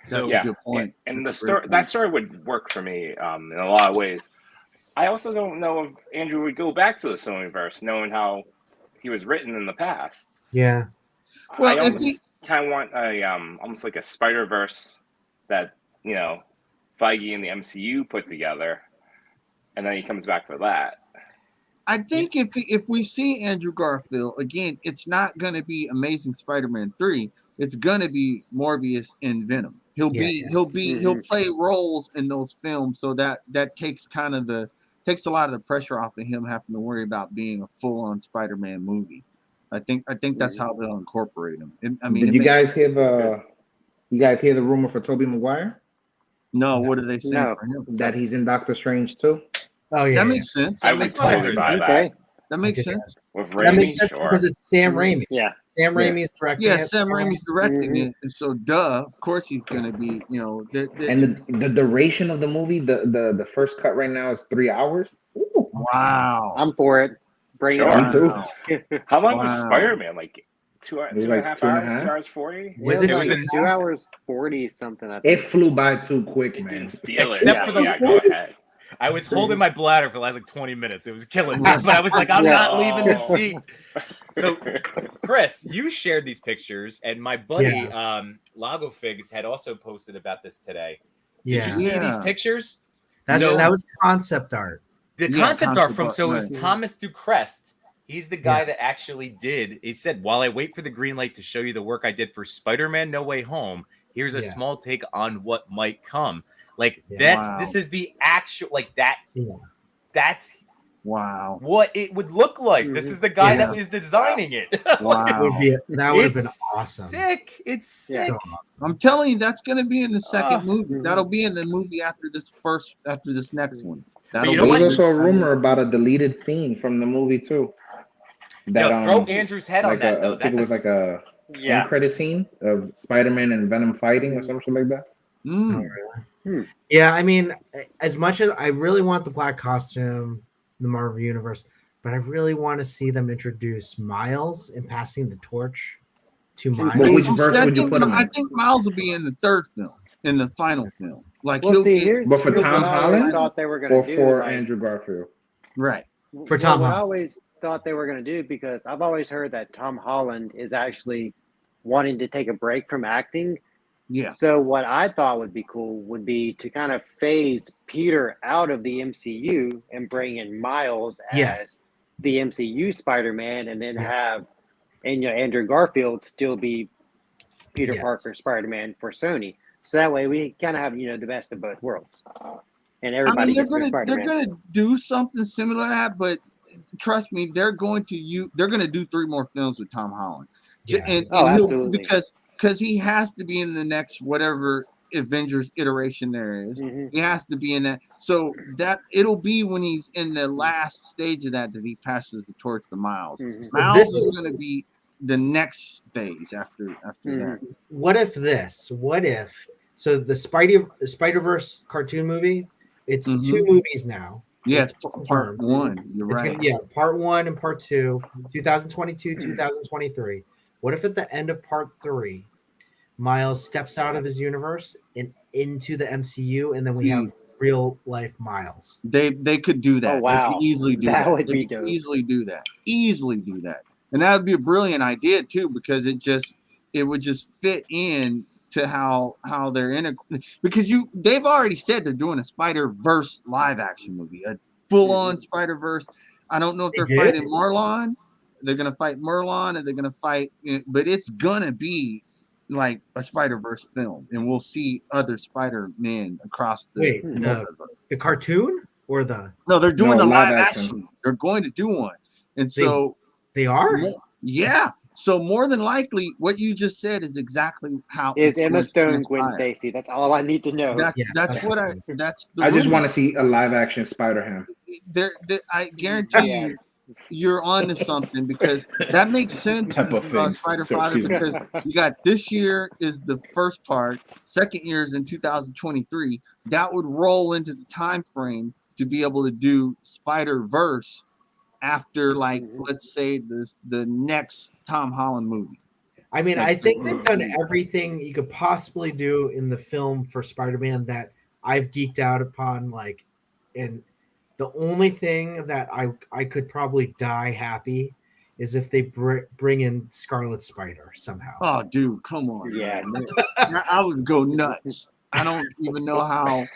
[SPEAKER 1] that's
[SPEAKER 2] yeah,
[SPEAKER 1] a good point.
[SPEAKER 2] and
[SPEAKER 1] That's
[SPEAKER 2] the
[SPEAKER 1] a great
[SPEAKER 2] story
[SPEAKER 1] point.
[SPEAKER 2] that story would work for me in a lot of ways. I also don't know if Andrew would go back to the Sonyverse, knowing how he was written in the past.
[SPEAKER 4] Yeah.
[SPEAKER 1] Well,
[SPEAKER 2] I
[SPEAKER 1] if
[SPEAKER 2] almost kind of want a almost like a Spider-Verse that Feige and the MCU put together, and then he comes back for that.
[SPEAKER 1] I think if we see Andrew Garfield again, it's not going to be Amazing Spider-Man 3. It's going to be Morbius and Venom. He'll play roles in those films, so that takes takes a lot of the pressure off of him having to worry about being a full-on Spider-Man movie. I think that's how they'll incorporate him.
[SPEAKER 5] Did you guys hear the rumor for Tobey Maguire
[SPEAKER 1] No, what are they saying
[SPEAKER 3] No.
[SPEAKER 1] for him?
[SPEAKER 5] that he's in Doctor Strange too?
[SPEAKER 4] Oh yeah.
[SPEAKER 1] That makes sense.
[SPEAKER 2] I
[SPEAKER 1] That
[SPEAKER 2] would
[SPEAKER 1] makes
[SPEAKER 2] totally
[SPEAKER 1] sense.
[SPEAKER 2] buy that.
[SPEAKER 3] Okay.
[SPEAKER 1] That makes
[SPEAKER 4] Okay.
[SPEAKER 1] sense.
[SPEAKER 2] With
[SPEAKER 4] That
[SPEAKER 2] Raimi,
[SPEAKER 4] makes sense
[SPEAKER 2] sure.
[SPEAKER 4] because it's Sam Raimi.
[SPEAKER 3] Yeah.
[SPEAKER 4] Sam Raimi's directing
[SPEAKER 1] Yeah,
[SPEAKER 4] it.
[SPEAKER 1] Sam Raimi's directing it, and so of course he's going to be.
[SPEAKER 5] And the duration of the movie, the first cut right now is 3 hours. Ooh.
[SPEAKER 1] wow.
[SPEAKER 3] I'm for it. Bring
[SPEAKER 2] Sure.
[SPEAKER 3] it
[SPEAKER 5] Me
[SPEAKER 3] on.
[SPEAKER 5] too.
[SPEAKER 2] How long was
[SPEAKER 1] Wow.
[SPEAKER 2] Spider-Man? Like two
[SPEAKER 5] It was
[SPEAKER 2] and a
[SPEAKER 5] like
[SPEAKER 2] half
[SPEAKER 5] 2.5
[SPEAKER 2] hours,
[SPEAKER 5] hours?
[SPEAKER 2] 2 hours 40?
[SPEAKER 4] Was
[SPEAKER 3] It
[SPEAKER 4] it
[SPEAKER 3] was
[SPEAKER 6] was
[SPEAKER 3] like
[SPEAKER 6] an-
[SPEAKER 3] 2 hours 40 something, I think.
[SPEAKER 5] It flew by too quick,
[SPEAKER 2] It
[SPEAKER 5] man.
[SPEAKER 2] didn't feel it.
[SPEAKER 6] Except for the-
[SPEAKER 2] Yeah, go ahead.
[SPEAKER 6] I was holding my bladder for the last like 20 minutes. It was killing me, but I was like, I'm not leaving this seat. So, Chris, you shared these pictures, and my buddy Lago Figs had also posted about this today. Did
[SPEAKER 4] Yeah.
[SPEAKER 6] you see these
[SPEAKER 1] Yeah.
[SPEAKER 6] pictures?
[SPEAKER 4] That was concept art.
[SPEAKER 6] The
[SPEAKER 1] Yeah,
[SPEAKER 6] concept art from
[SPEAKER 1] concept art,
[SPEAKER 6] it was
[SPEAKER 1] right.
[SPEAKER 6] Thomas Ducrest. He's the guy
[SPEAKER 4] Yeah.
[SPEAKER 6] that actually did. He said, "While I wait for the green light to show you the work I did for Spider-Man: No Way Home, here's a
[SPEAKER 4] Yeah.
[SPEAKER 6] small take on what might come." Like
[SPEAKER 4] Yeah.
[SPEAKER 1] Wow.
[SPEAKER 6] this is the actual that.
[SPEAKER 4] Yeah.
[SPEAKER 6] That's
[SPEAKER 1] Wow.
[SPEAKER 6] what it would look like. This is the guy that
[SPEAKER 4] Yeah.
[SPEAKER 6] was designing it.
[SPEAKER 1] Wow.
[SPEAKER 4] That would have been
[SPEAKER 6] It's
[SPEAKER 4] awesome.
[SPEAKER 6] Sick. It's sick.
[SPEAKER 4] So awesome.
[SPEAKER 1] I'm telling you, that's going to be in the second
[SPEAKER 6] Ah.
[SPEAKER 1] movie. That'll be in the movie after this next one.
[SPEAKER 6] you know
[SPEAKER 5] There
[SPEAKER 6] what?
[SPEAKER 5] was also a rumor about a deleted scene from the movie too. That
[SPEAKER 6] Throw Andrew's head on
[SPEAKER 5] like
[SPEAKER 6] that though.
[SPEAKER 5] I think
[SPEAKER 6] That's
[SPEAKER 5] it was like a
[SPEAKER 3] Yeah.
[SPEAKER 5] end credit scene of Spider-Man and Venom fighting or something like that.
[SPEAKER 1] Mm.
[SPEAKER 4] Yeah, I mean, as much as I really want the black costume in the Marvel Universe, but I really want to see them introduce Miles and passing the torch to Miles.
[SPEAKER 5] But which verse would you put him
[SPEAKER 1] I
[SPEAKER 5] in?
[SPEAKER 1] think Miles will be in the third film, in the final film. Like
[SPEAKER 3] Well,
[SPEAKER 1] he'll
[SPEAKER 3] see,
[SPEAKER 1] get-
[SPEAKER 3] here's,
[SPEAKER 5] But for
[SPEAKER 3] here's
[SPEAKER 5] Tom
[SPEAKER 3] what I always
[SPEAKER 5] Holland
[SPEAKER 3] thought they were going
[SPEAKER 5] or
[SPEAKER 3] to do.
[SPEAKER 5] for
[SPEAKER 3] like,
[SPEAKER 5] Andrew Garfield.
[SPEAKER 1] right.
[SPEAKER 4] For Tom
[SPEAKER 3] what I
[SPEAKER 4] Holland.
[SPEAKER 3] always thought they were going to do, because I've always heard that Tom Holland is actually wanting to take a break from acting.
[SPEAKER 1] Yeah.
[SPEAKER 3] So what I thought would be cool would be to kind of phase Peter out of the MCU and bring in Miles as
[SPEAKER 4] Yes.
[SPEAKER 3] the MCU Spider-Man, and then have Andrew Garfield still be Peter
[SPEAKER 4] Yes.
[SPEAKER 3] Parker Spider-Man for Sony. So that way we kind of have the best of both worlds, and
[SPEAKER 1] I
[SPEAKER 3] everybody
[SPEAKER 1] mean,
[SPEAKER 3] gets their
[SPEAKER 1] they're
[SPEAKER 3] Spider-Man.
[SPEAKER 1] gonna do something similar to that, but trust me, they're gonna do 3 more films with Tom Holland.
[SPEAKER 4] Yeah.
[SPEAKER 1] And
[SPEAKER 3] Oh,
[SPEAKER 1] he'll-
[SPEAKER 3] absolutely.
[SPEAKER 1] because he has to be in the next whatever Avengers iteration there is.
[SPEAKER 3] Mhm.
[SPEAKER 1] He has to be in that. So that it'll be when he's in the last stage of that he passes the torch to Miles.
[SPEAKER 3] Mhm.
[SPEAKER 1] Miles
[SPEAKER 4] This
[SPEAKER 1] is
[SPEAKER 4] is-
[SPEAKER 1] going to be the next phase after that.
[SPEAKER 4] What if so the Spider-Verse cartoon movie, it's
[SPEAKER 1] Mhm.
[SPEAKER 4] 2 movies now.
[SPEAKER 1] Yeah,
[SPEAKER 4] It's
[SPEAKER 1] it's part
[SPEAKER 4] confirmed.
[SPEAKER 1] 1. You're
[SPEAKER 4] It's
[SPEAKER 1] right.
[SPEAKER 4] part 1 and part 2, 2022, 2023. What if at the end of part 3, Miles steps out of his universe and into the MCU, and then we have real life Miles?
[SPEAKER 1] They could do that.
[SPEAKER 3] Oh, wow.
[SPEAKER 1] They could easily do that.
[SPEAKER 3] That would
[SPEAKER 1] They
[SPEAKER 3] be
[SPEAKER 1] could
[SPEAKER 3] dope.
[SPEAKER 1] easily do that. Easily do that. and that would be a brilliant idea too, because it would just fit in to how they're in because they've already said they're doing a Spider-Verse live action movie, a full-on Spider-Verse. I don't know if they're fighting Marlon. They're gonna fight Merlon, and they're gonna fight, but it's gonna be like a Spider-Verse film, and we'll see other Spider-Men across the
[SPEAKER 4] the cartoon or
[SPEAKER 1] no, they're doing the live action. They're going to do one, and so
[SPEAKER 4] they are.
[SPEAKER 1] Yeah. So more than likely, what you just said is exactly how
[SPEAKER 3] is Emma Stone Gwen Stacy. That's all I need to know.
[SPEAKER 1] That's what I. That's the
[SPEAKER 5] I just want to see a live action Spider-Ham.
[SPEAKER 1] I guarantee you, you're on to something, because that makes sense. Spider Father, because you got this year is the first part, second year is in 2023. That would roll into the time frame to be able to do Spider-Verse after, like, let's say the next Tom Holland movie.
[SPEAKER 4] I mean, I think they've done everything you could possibly do in the film for Spider-Man that I've geeked out upon. Like, and the only thing that I could probably die happy is if they bring in Scarlet Spider somehow.
[SPEAKER 1] Oh, dude, come on!
[SPEAKER 3] Yeah,
[SPEAKER 1] I would go nuts. I don't even know how.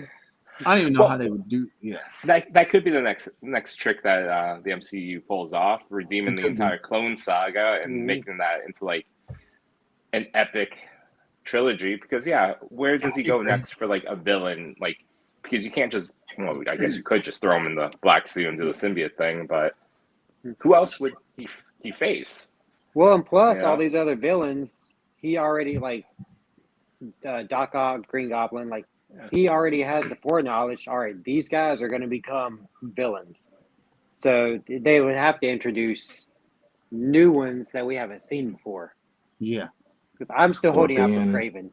[SPEAKER 1] I don't even know how they would do. Yeah,
[SPEAKER 2] that could be the next trick that the MCU pulls off, redeeming the entire clone saga and making that into like an epic trilogy. Because where does he go next for like a villain? Like, because you can't just, well, I guess you could just throw him in the black suit and do the symbiote thing, but who else would he face?
[SPEAKER 3] Well, and plus all these other villains, he already, like Doc Ock, Green Goblin, like he already has the foreknowledge. All right, these guys are going to become villains, so they would have to introduce new ones that we haven't seen before.
[SPEAKER 1] Yeah,
[SPEAKER 3] because I'm still holding out for Kraven.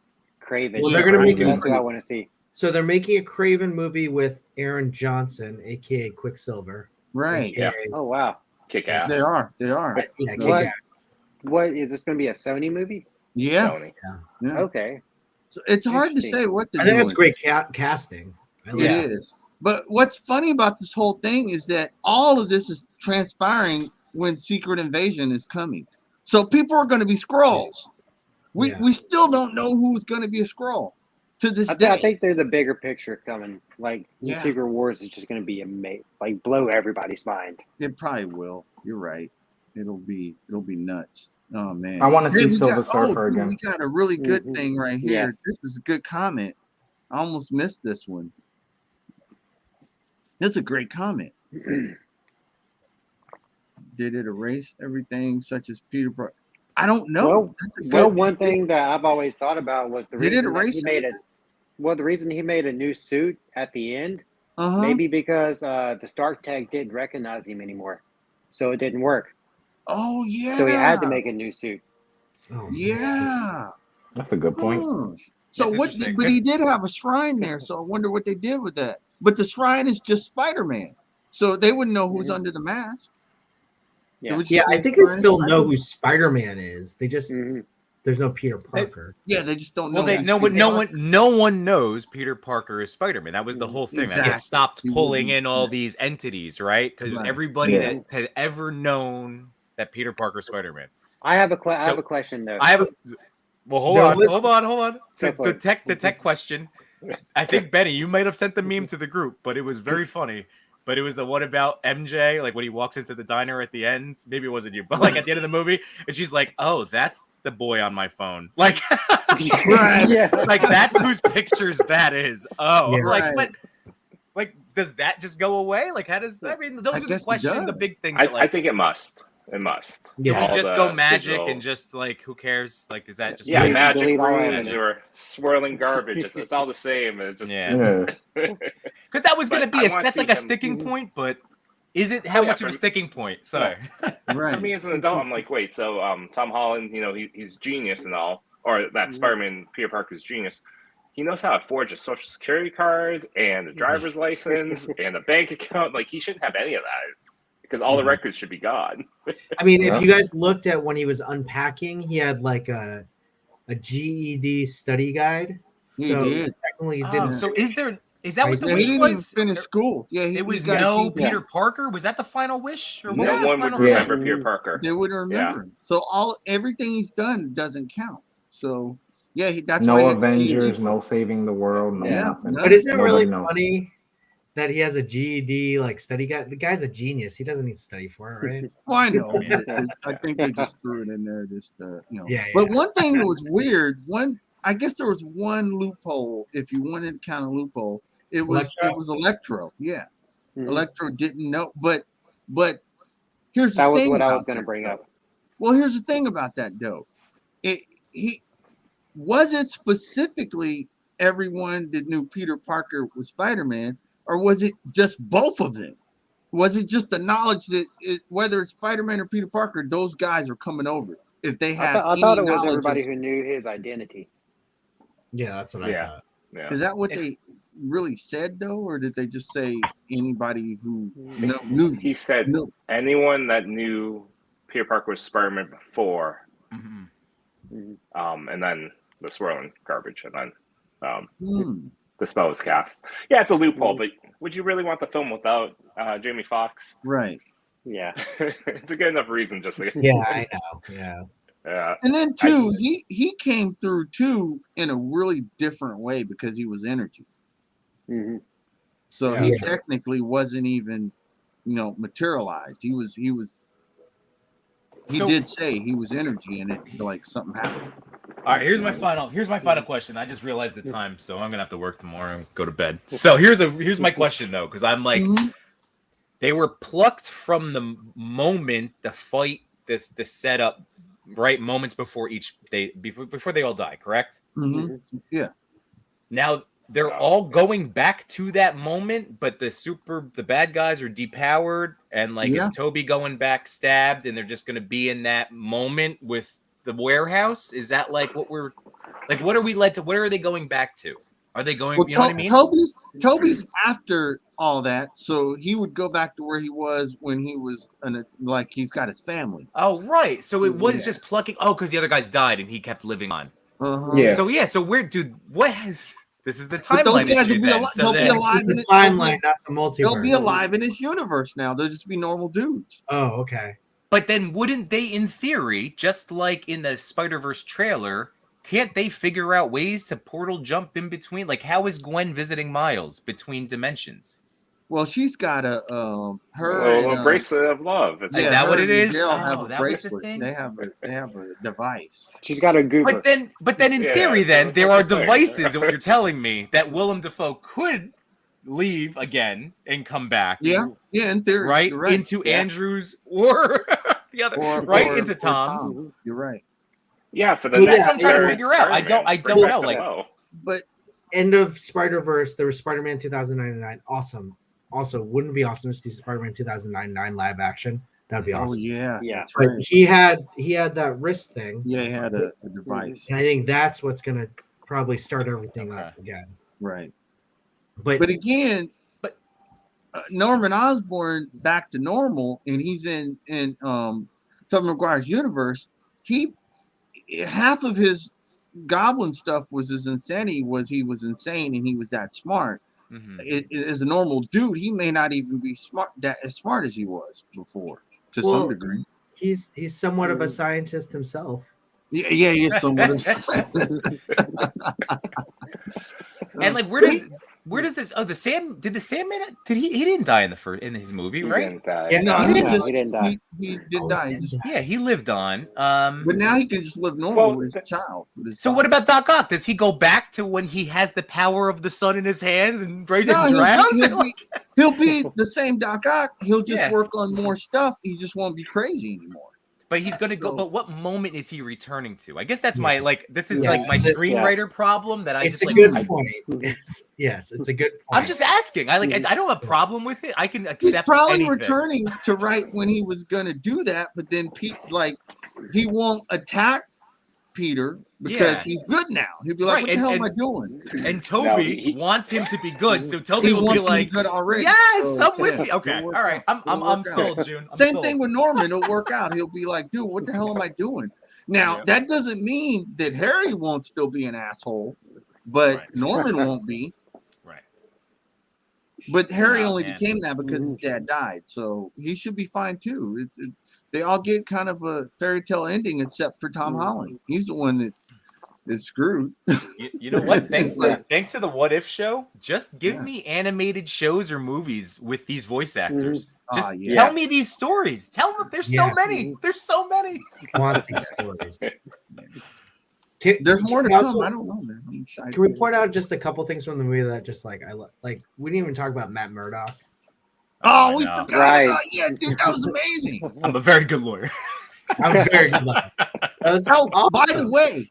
[SPEAKER 4] Well, they're going to make
[SPEAKER 3] that's what I want to see.
[SPEAKER 4] So they're making a Kraven movie with Aaron Johnson, aka Quicksilver.
[SPEAKER 1] Right.
[SPEAKER 4] AKA,
[SPEAKER 3] Oh wow.
[SPEAKER 2] Kick ass.
[SPEAKER 1] They are.
[SPEAKER 4] Yeah, kick ass.
[SPEAKER 3] What is this going to be, a Sony movie?
[SPEAKER 1] Yeah.
[SPEAKER 2] Sony.
[SPEAKER 1] Yeah.
[SPEAKER 3] Okay.
[SPEAKER 1] So it's hard to say what they're
[SPEAKER 4] I think
[SPEAKER 1] doing.
[SPEAKER 4] that's great casting.
[SPEAKER 1] It is. But what's funny about this whole thing is that all of this is transpiring when Secret Invasion is coming. So people are going to be Skrulls. We still don't know who's going to be a Skrull to this day.
[SPEAKER 3] I think there's a bigger picture coming. Like Secret Wars is just going to be amazing, like blow everybody's mind.
[SPEAKER 1] It probably will. You're right. It'll be nuts. Oh man.
[SPEAKER 5] I want to see Silver Surfer again.
[SPEAKER 1] We got a really good thing right here.
[SPEAKER 3] Yes.
[SPEAKER 1] This is a good comment. I almost missed this one. That's a great comment. Did it erase everything, such as Peter Parker? I don't know.
[SPEAKER 3] Well, one thing that I've always thought about was the reason the reason he made a new suit at the end. Maybe because the Stark Tech didn't recognize him anymore, so it didn't work.
[SPEAKER 1] Oh yeah.
[SPEAKER 3] So he had to make a new suit.
[SPEAKER 4] Oh,
[SPEAKER 1] yeah.
[SPEAKER 5] That's a good point.
[SPEAKER 1] So
[SPEAKER 6] That's
[SPEAKER 1] but he did have a shrine there, so I wonder what they did with that. But the shrine is just Spider-Man, so they wouldn't know who's under the mask.
[SPEAKER 4] Yeah, I think they still know who Spider-Man is. They just there's no Peter Parker.
[SPEAKER 1] They just don't know.
[SPEAKER 6] Well, no one knows Peter Parker is Spider-Man. That was the whole thing. That it stopped pulling in all these entities, right? Because everybody that had ever known that Peter Parker is Spider-Man.
[SPEAKER 3] I have a question though.
[SPEAKER 6] Hold on. The tech question. I think Benny, you might have sent the meme to the group, but it was very funny. But it was the one about MJ, like when he walks into the diner at the end. Maybe it wasn't you, but like at the end of the movie, and she's like, "Oh, that's the boy on my phone." Like, like that's whose pictures that is. Oh, like, does that just go away? Like, how does? I mean, those are the questions, the big things.
[SPEAKER 2] I think it must. It must.
[SPEAKER 6] Yeah, you just go magic and just like, who cares? Like, is that just
[SPEAKER 2] magic rooms or swirling garbage? It's all the same. It's just
[SPEAKER 6] because that was going to be that's like a sticking point, but is it how much of a sticking point? Sorry.
[SPEAKER 2] For me as an adult, I'm like, wait, so Tom Holland, he's genius and all, or that Spider-Man Peter Parker's genius. He knows how to forge a social security card and a driver's license and a bank account. Like, he shouldn't have any of that. Because all the records should be gone.
[SPEAKER 4] I mean, if you guys looked at when he was unpacking, he had like a GED study guide.
[SPEAKER 1] He did.
[SPEAKER 4] Technically, he didn't.
[SPEAKER 6] So Is that what the
[SPEAKER 1] Yeah, he
[SPEAKER 6] wish
[SPEAKER 1] didn't even
[SPEAKER 6] was?
[SPEAKER 1] finish school. Yeah,
[SPEAKER 6] It was
[SPEAKER 1] got a
[SPEAKER 6] no
[SPEAKER 1] key.
[SPEAKER 6] Peter Parker. Was that the final wish, or what
[SPEAKER 1] Yeah.
[SPEAKER 6] was
[SPEAKER 2] No
[SPEAKER 6] the
[SPEAKER 2] one would
[SPEAKER 6] final
[SPEAKER 2] remember
[SPEAKER 6] thing?
[SPEAKER 2] Peter Parker.
[SPEAKER 1] They wouldn't remember him. So everything he's done doesn't count. So yeah, that's why
[SPEAKER 5] No
[SPEAKER 1] he had the
[SPEAKER 5] Avengers,
[SPEAKER 1] GED.
[SPEAKER 5] no saving the world, no
[SPEAKER 1] Yeah,
[SPEAKER 5] nothing.
[SPEAKER 1] no.
[SPEAKER 4] But isn't it
[SPEAKER 5] Nobody
[SPEAKER 4] really
[SPEAKER 5] knows.
[SPEAKER 4] funny that he has a GED like study guy? The guy's a genius. He doesn't need to study for it, right?
[SPEAKER 1] Well, I know.
[SPEAKER 2] Yeah.
[SPEAKER 1] But I think they just threw it in there, just
[SPEAKER 4] Yeah,
[SPEAKER 1] But
[SPEAKER 4] yeah.
[SPEAKER 1] one thing that was weird. I guess there was one loophole. If you wanted to count a loophole, it was Electro. Yeah,
[SPEAKER 3] Mhm.
[SPEAKER 1] Electro didn't know, but here's the
[SPEAKER 3] That was
[SPEAKER 1] thing
[SPEAKER 3] what I was
[SPEAKER 1] about
[SPEAKER 3] going to
[SPEAKER 1] that,
[SPEAKER 3] bring
[SPEAKER 1] though.
[SPEAKER 3] up.
[SPEAKER 1] Well, here's the thing about that, though. He was it specifically everyone that knew Peter Parker was Spider-Man, or was it just both of them? Was it just the knowledge that whether it's Spider-Man or Peter Parker, those guys are coming over? If they
[SPEAKER 3] I
[SPEAKER 1] have
[SPEAKER 3] thought
[SPEAKER 1] any
[SPEAKER 3] it was
[SPEAKER 1] knowledge
[SPEAKER 3] everybody
[SPEAKER 1] of,
[SPEAKER 3] who knew his identity.
[SPEAKER 4] Yeah, that's what I
[SPEAKER 2] Yeah.
[SPEAKER 4] thought.
[SPEAKER 2] Yeah.
[SPEAKER 1] is that what they really said though, or did they just say anybody who knew?
[SPEAKER 2] He said
[SPEAKER 1] knew?
[SPEAKER 2] anyone that knew Peter Parker was Spider-Man before,
[SPEAKER 6] Mhm.
[SPEAKER 2] and then the swirling garbage, and then
[SPEAKER 1] Hmm.
[SPEAKER 2] the spell was cast. Yeah, it's a loophole, but would you really want the film without Jamie Foxx?
[SPEAKER 1] Right.
[SPEAKER 3] Yeah.
[SPEAKER 2] It's a good enough reason just to.
[SPEAKER 4] Yeah, I know. Yeah.
[SPEAKER 2] Yeah.
[SPEAKER 1] And then too, he came through too in a really different way because he was energy.
[SPEAKER 3] Mhm.
[SPEAKER 1] So
[SPEAKER 2] Yeah.
[SPEAKER 1] he technically wasn't even, materialized. He
[SPEAKER 6] So-
[SPEAKER 1] did say he was energy and it like something happened.
[SPEAKER 6] All right, here's my final question. I just realized the time, so I'm gonna have to work tomorrow and go to bed. So here's my question though, because I'm like,
[SPEAKER 1] Mhm.
[SPEAKER 6] they were plucked from the moment the fight, the setup, right moments before before they all die, correct?
[SPEAKER 1] Mhm. Yeah.
[SPEAKER 6] Now they're all going back to that moment, but the bad guys are depowered, and like
[SPEAKER 1] Yeah.
[SPEAKER 6] is Toby going back stabbed, and they're just gonna be in that moment with the warehouse? Is that like what we're like? What are we led to? Where are they going back to? Are they going?
[SPEAKER 1] Well,
[SPEAKER 6] You know what I mean?
[SPEAKER 1] Toby's after all that, so he would go back to where he was when he was like he's got his family.
[SPEAKER 6] Oh, right. So it was
[SPEAKER 1] Yeah.
[SPEAKER 6] just plucking. Oh, because the other guys died and he kept living on.
[SPEAKER 1] Uh-huh.
[SPEAKER 5] Yeah.
[SPEAKER 6] So where, dude? What has? This is the
[SPEAKER 1] But those
[SPEAKER 6] timeline
[SPEAKER 1] guys
[SPEAKER 6] issue
[SPEAKER 1] will be
[SPEAKER 6] then.
[SPEAKER 1] alive.
[SPEAKER 6] So
[SPEAKER 1] They'll be
[SPEAKER 6] then,
[SPEAKER 1] alive in
[SPEAKER 4] The
[SPEAKER 1] it.
[SPEAKER 4] timeline, not the multiverse.
[SPEAKER 1] They'll be alive in this universe now. They'll just be normal dudes.
[SPEAKER 4] Oh, okay.
[SPEAKER 6] but then wouldn't they, in theory, just like in the Spider-Verse trailer, can't they figure out ways to portal jump in between? Like, how is Gwen visiting Miles between dimensions?
[SPEAKER 1] Well, she's got a
[SPEAKER 2] a bracelet of love. It's
[SPEAKER 6] Is that what
[SPEAKER 1] her
[SPEAKER 6] it
[SPEAKER 1] and
[SPEAKER 6] is?
[SPEAKER 1] Miguel have
[SPEAKER 6] Oh,
[SPEAKER 1] a
[SPEAKER 6] that was the
[SPEAKER 1] bracelet.
[SPEAKER 6] thing?
[SPEAKER 1] They have a device.
[SPEAKER 3] She's got a goober.
[SPEAKER 6] But then in
[SPEAKER 2] Yeah,
[SPEAKER 6] theory, then
[SPEAKER 2] that's
[SPEAKER 6] there
[SPEAKER 2] the
[SPEAKER 6] are
[SPEAKER 2] thing.
[SPEAKER 6] devices. What you're telling me that Willem Dafoe could leave again and come back,
[SPEAKER 1] Yeah, in theory,
[SPEAKER 6] right,
[SPEAKER 1] you're right.
[SPEAKER 6] into
[SPEAKER 1] Yeah.
[SPEAKER 6] Andrew's or the other, into Tom's.
[SPEAKER 1] Tom. You're right.
[SPEAKER 2] Yeah, for the
[SPEAKER 4] Well,
[SPEAKER 2] next.
[SPEAKER 4] yeah,
[SPEAKER 6] I'm trying to
[SPEAKER 2] third
[SPEAKER 6] figure out. I don't
[SPEAKER 2] Spider-Man, bring
[SPEAKER 6] know,
[SPEAKER 2] back
[SPEAKER 6] like-
[SPEAKER 2] Dafoe.
[SPEAKER 1] But
[SPEAKER 4] End of Spider-Verse, there was Spider-Man 2099. Awesome. Also, wouldn't it be awesome to see Spider-Man 2099 live action? That'd be awesome.
[SPEAKER 1] oh yeah,
[SPEAKER 3] Yeah.
[SPEAKER 1] that's
[SPEAKER 4] But
[SPEAKER 1] right.
[SPEAKER 4] he had that wrist thing.
[SPEAKER 1] Yeah, he had a device.
[SPEAKER 4] And I think that's what's gonna probably start everything up again.
[SPEAKER 1] Right.
[SPEAKER 4] But
[SPEAKER 1] again, Norman Osborn back to normal, and he's in Tobey Maguire's universe. Half of his Goblin stuff was his insanity. He was insane, and he was that smart.
[SPEAKER 6] Mhm.
[SPEAKER 1] As a normal dude, he may not even be as smart as he was before, to some degree.
[SPEAKER 4] he's somewhat of a scientist himself.
[SPEAKER 1] Yeah, he is somewhat.
[SPEAKER 6] And like, where does this? Oh, did the Sandman? He didn't die in his movie,
[SPEAKER 2] He
[SPEAKER 6] right?
[SPEAKER 2] didn't die.
[SPEAKER 4] Yeah,
[SPEAKER 1] No,
[SPEAKER 3] he
[SPEAKER 1] he
[SPEAKER 3] didn't die.
[SPEAKER 1] He did die.
[SPEAKER 6] Yeah, he lived on.
[SPEAKER 1] But now he can just live normal
[SPEAKER 2] Well,
[SPEAKER 1] with his child.
[SPEAKER 6] So what about Doc Ock? Does he go back to when he has the power of the sun in his hands and right
[SPEAKER 1] No,
[SPEAKER 6] and drowns?
[SPEAKER 1] he'll be the same Doc Ock. He'll just
[SPEAKER 6] Yeah.
[SPEAKER 1] work on more stuff. He just won't be crazy anymore.
[SPEAKER 6] But he's gonna go.
[SPEAKER 1] So-
[SPEAKER 6] But what moment is he returning to? I guess that's my This is
[SPEAKER 4] Yeah,
[SPEAKER 6] like my
[SPEAKER 4] it's a-
[SPEAKER 6] screenwriter problem that I
[SPEAKER 4] It's
[SPEAKER 6] just
[SPEAKER 4] a
[SPEAKER 6] like.
[SPEAKER 4] good point. Yes, it's a good point.
[SPEAKER 6] I'm just asking. I don't have a problem with it. I can
[SPEAKER 1] He's
[SPEAKER 6] accept
[SPEAKER 1] probably
[SPEAKER 6] anything.
[SPEAKER 1] returning to right when he was going to do that, but then Pete, he won't attack Peter because
[SPEAKER 6] Yeah.
[SPEAKER 1] he's good now. He'll be like,
[SPEAKER 6] Right,
[SPEAKER 1] "What the hell am I doing?"
[SPEAKER 6] And Toby
[SPEAKER 2] he-
[SPEAKER 6] wants him to be good, so Toby
[SPEAKER 1] He
[SPEAKER 6] will be
[SPEAKER 1] wants to
[SPEAKER 6] like,
[SPEAKER 1] good already.
[SPEAKER 6] "Yes,
[SPEAKER 1] So,
[SPEAKER 6] I'm with
[SPEAKER 1] yeah,
[SPEAKER 6] you." Okay,
[SPEAKER 1] it'll
[SPEAKER 6] all
[SPEAKER 1] work
[SPEAKER 6] right.
[SPEAKER 1] out.
[SPEAKER 6] I'm
[SPEAKER 1] It'll work
[SPEAKER 6] sold,
[SPEAKER 1] out.
[SPEAKER 6] June. I'm
[SPEAKER 1] Same
[SPEAKER 6] sold.
[SPEAKER 1] thing with Norman. It'll work out. He'll be like, "Dude, what the hell am I doing?" Now
[SPEAKER 2] Yeah.
[SPEAKER 1] that doesn't mean that Harry won't still be an asshole, but
[SPEAKER 6] Right.
[SPEAKER 1] Norman won't be.
[SPEAKER 6] Right.
[SPEAKER 1] But Harry only
[SPEAKER 6] man.
[SPEAKER 1] became that because his dad died, so he should be fine too. They all get kind of a fairy tale ending except for Tom Holland. He's the one that is screwed.
[SPEAKER 6] You know what?
[SPEAKER 1] It's like-
[SPEAKER 6] Thanks to the What If show, just give
[SPEAKER 1] Yeah.
[SPEAKER 6] me animated shows or movies with these voice actors. Just
[SPEAKER 1] yeah.
[SPEAKER 6] tell me these stories. Tell them there's so
[SPEAKER 4] Yes.
[SPEAKER 6] many. There's so many.
[SPEAKER 4] I want these stories.
[SPEAKER 1] There's more to
[SPEAKER 4] can
[SPEAKER 1] come.
[SPEAKER 4] also-
[SPEAKER 1] I don't know, man. I'm excited.
[SPEAKER 4] Can we point out just a couple things from the movie that just like we didn't even talk about Matt Murdock.
[SPEAKER 1] Oh, we
[SPEAKER 6] I know.
[SPEAKER 1] forgot
[SPEAKER 3] Right.
[SPEAKER 1] about dude, that was amazing.
[SPEAKER 6] I'm a very good lawyer.
[SPEAKER 4] I'm very good looking. That was
[SPEAKER 1] Oh, by
[SPEAKER 4] awesome.
[SPEAKER 1] the way,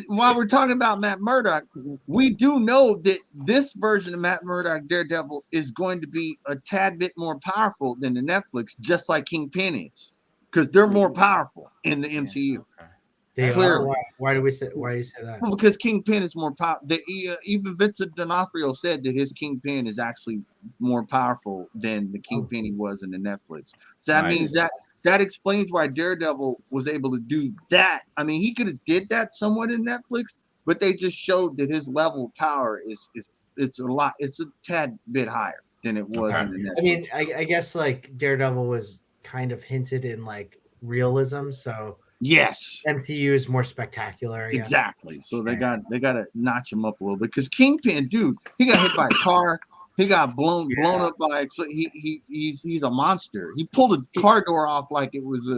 [SPEAKER 1] while we're talking about Matt Murdock, we do know that this version of Matt Murdock Daredevil is going to be a tad bit more powerful than the Netflix, just like Kingpin is, because they're more powerful in the MCU.
[SPEAKER 4] They
[SPEAKER 1] Clearly.
[SPEAKER 4] are. Why do you say that?
[SPEAKER 1] Well, because Kingpin is more powerful. Even Vincent D'Onofrio said that his Kingpin is actually more powerful than the Kingpin he was in the Netflix. So that
[SPEAKER 6] Nice.
[SPEAKER 1] means that explains why Daredevil was able to do that. I mean, he could have did that somewhat in Netflix, but they just showed that his level of power is a tad bit higher than it was
[SPEAKER 6] Okay.
[SPEAKER 1] in the Netflix.
[SPEAKER 4] I mean, I guess like Daredevil was kind of hinted in like realism, so
[SPEAKER 1] yes.
[SPEAKER 4] MCU is more spectacular. I guess.
[SPEAKER 1] Exactly. So they got to notch him up a little bit because Kingpin, dude, he got hit by a car. He got blown up by. He's a monster. He pulled a car door off like it was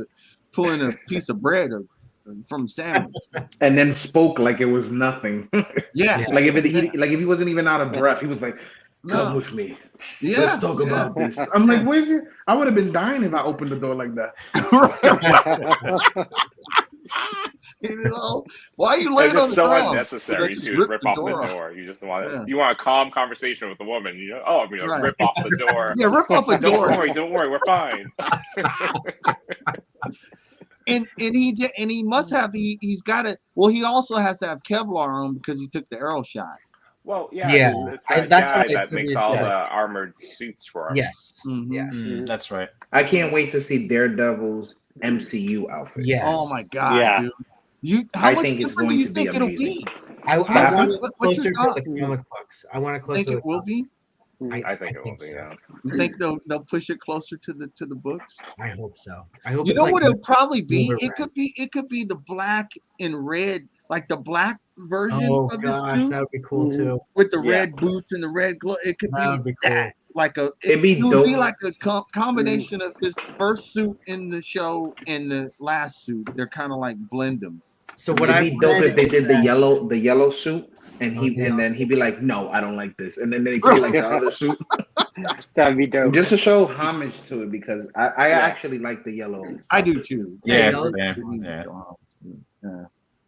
[SPEAKER 1] pulling a piece of bread from a sandwich.
[SPEAKER 5] And then spoke like it was nothing.
[SPEAKER 1] Yeah.
[SPEAKER 5] Like if he wasn't even out of breath, he was like, "Come
[SPEAKER 1] No.
[SPEAKER 5] with me.
[SPEAKER 1] Yeah.
[SPEAKER 5] Let's talk about this." I'm like, "Where's it?" I would have been dying if I opened the door like that.
[SPEAKER 1] You know, why are you
[SPEAKER 2] It's
[SPEAKER 1] laying on
[SPEAKER 2] just
[SPEAKER 1] the
[SPEAKER 2] so
[SPEAKER 1] ground?
[SPEAKER 2] unnecessary
[SPEAKER 1] Just
[SPEAKER 2] to
[SPEAKER 1] rip
[SPEAKER 2] rip
[SPEAKER 1] the
[SPEAKER 2] off
[SPEAKER 1] door
[SPEAKER 2] the
[SPEAKER 1] off.
[SPEAKER 2] door. You just want
[SPEAKER 1] Yeah.
[SPEAKER 2] you want a calm conversation with the woman. You know, I'm gonna
[SPEAKER 1] Right.
[SPEAKER 2] rip off the door.
[SPEAKER 1] Yeah, rip off a door.
[SPEAKER 2] Don't worry, we're fine.
[SPEAKER 1] And he must have he's got it. Well, he also has to have Kevlar on because he took the arrow shot.
[SPEAKER 2] Well, yeah,
[SPEAKER 4] Yeah,
[SPEAKER 2] it's that
[SPEAKER 4] that's
[SPEAKER 2] guy
[SPEAKER 4] what I
[SPEAKER 2] that makes all
[SPEAKER 4] attribute
[SPEAKER 2] the
[SPEAKER 4] that.
[SPEAKER 2] armored suits for him.
[SPEAKER 4] Yes.
[SPEAKER 1] Mhm.
[SPEAKER 4] Yes.
[SPEAKER 6] That's right.
[SPEAKER 5] I can't wait to see Daredevil's MCU outfit.
[SPEAKER 4] Yes.
[SPEAKER 1] Oh my god,
[SPEAKER 3] Yeah.
[SPEAKER 1] dude! How
[SPEAKER 5] I
[SPEAKER 1] much
[SPEAKER 5] think it's
[SPEAKER 1] different
[SPEAKER 5] going
[SPEAKER 1] do you
[SPEAKER 5] to be
[SPEAKER 1] think it'll
[SPEAKER 5] amazing.
[SPEAKER 1] be?
[SPEAKER 4] I want it
[SPEAKER 1] What's
[SPEAKER 4] closer
[SPEAKER 1] your
[SPEAKER 4] to
[SPEAKER 1] thought?
[SPEAKER 4] the comic books. I want it closer
[SPEAKER 1] Think
[SPEAKER 4] to
[SPEAKER 1] it will be?
[SPEAKER 2] I think it will be.
[SPEAKER 4] so.
[SPEAKER 2] Yeah.
[SPEAKER 1] You think they'll push it closer to the books?
[SPEAKER 4] I hope so. I hope
[SPEAKER 1] You
[SPEAKER 4] it's
[SPEAKER 1] know
[SPEAKER 4] like
[SPEAKER 1] what it'll probably be?
[SPEAKER 4] Silver
[SPEAKER 1] It could be the black and red, like the black version
[SPEAKER 4] oh
[SPEAKER 1] of
[SPEAKER 4] gosh,
[SPEAKER 1] the suit
[SPEAKER 4] that would be cool too.
[SPEAKER 1] with the
[SPEAKER 2] Yeah.
[SPEAKER 1] red boots and the red glove. It could
[SPEAKER 4] That would
[SPEAKER 1] be
[SPEAKER 4] be cool.
[SPEAKER 1] that. Like
[SPEAKER 5] It'd be
[SPEAKER 1] it would be
[SPEAKER 5] dope.
[SPEAKER 1] like a combination of his first suit in the show and the last suit. They're kind of like blend them.
[SPEAKER 4] So what
[SPEAKER 5] It'd
[SPEAKER 4] I've
[SPEAKER 5] be dope
[SPEAKER 4] read
[SPEAKER 5] if they
[SPEAKER 4] is
[SPEAKER 5] did the
[SPEAKER 4] that-
[SPEAKER 5] yellow suit, and
[SPEAKER 4] Oh, the
[SPEAKER 5] and then
[SPEAKER 4] yellow
[SPEAKER 5] he'd be
[SPEAKER 4] suit.
[SPEAKER 5] like, "No, I don't like this," and then they put like the other suit,
[SPEAKER 3] That'd be dope.
[SPEAKER 5] just to show homage to it because I actually like the yellow.
[SPEAKER 1] I do too.
[SPEAKER 6] Yeah,
[SPEAKER 4] those-
[SPEAKER 6] yeah,
[SPEAKER 1] It needs to
[SPEAKER 6] yeah.
[SPEAKER 1] go off. Yeah.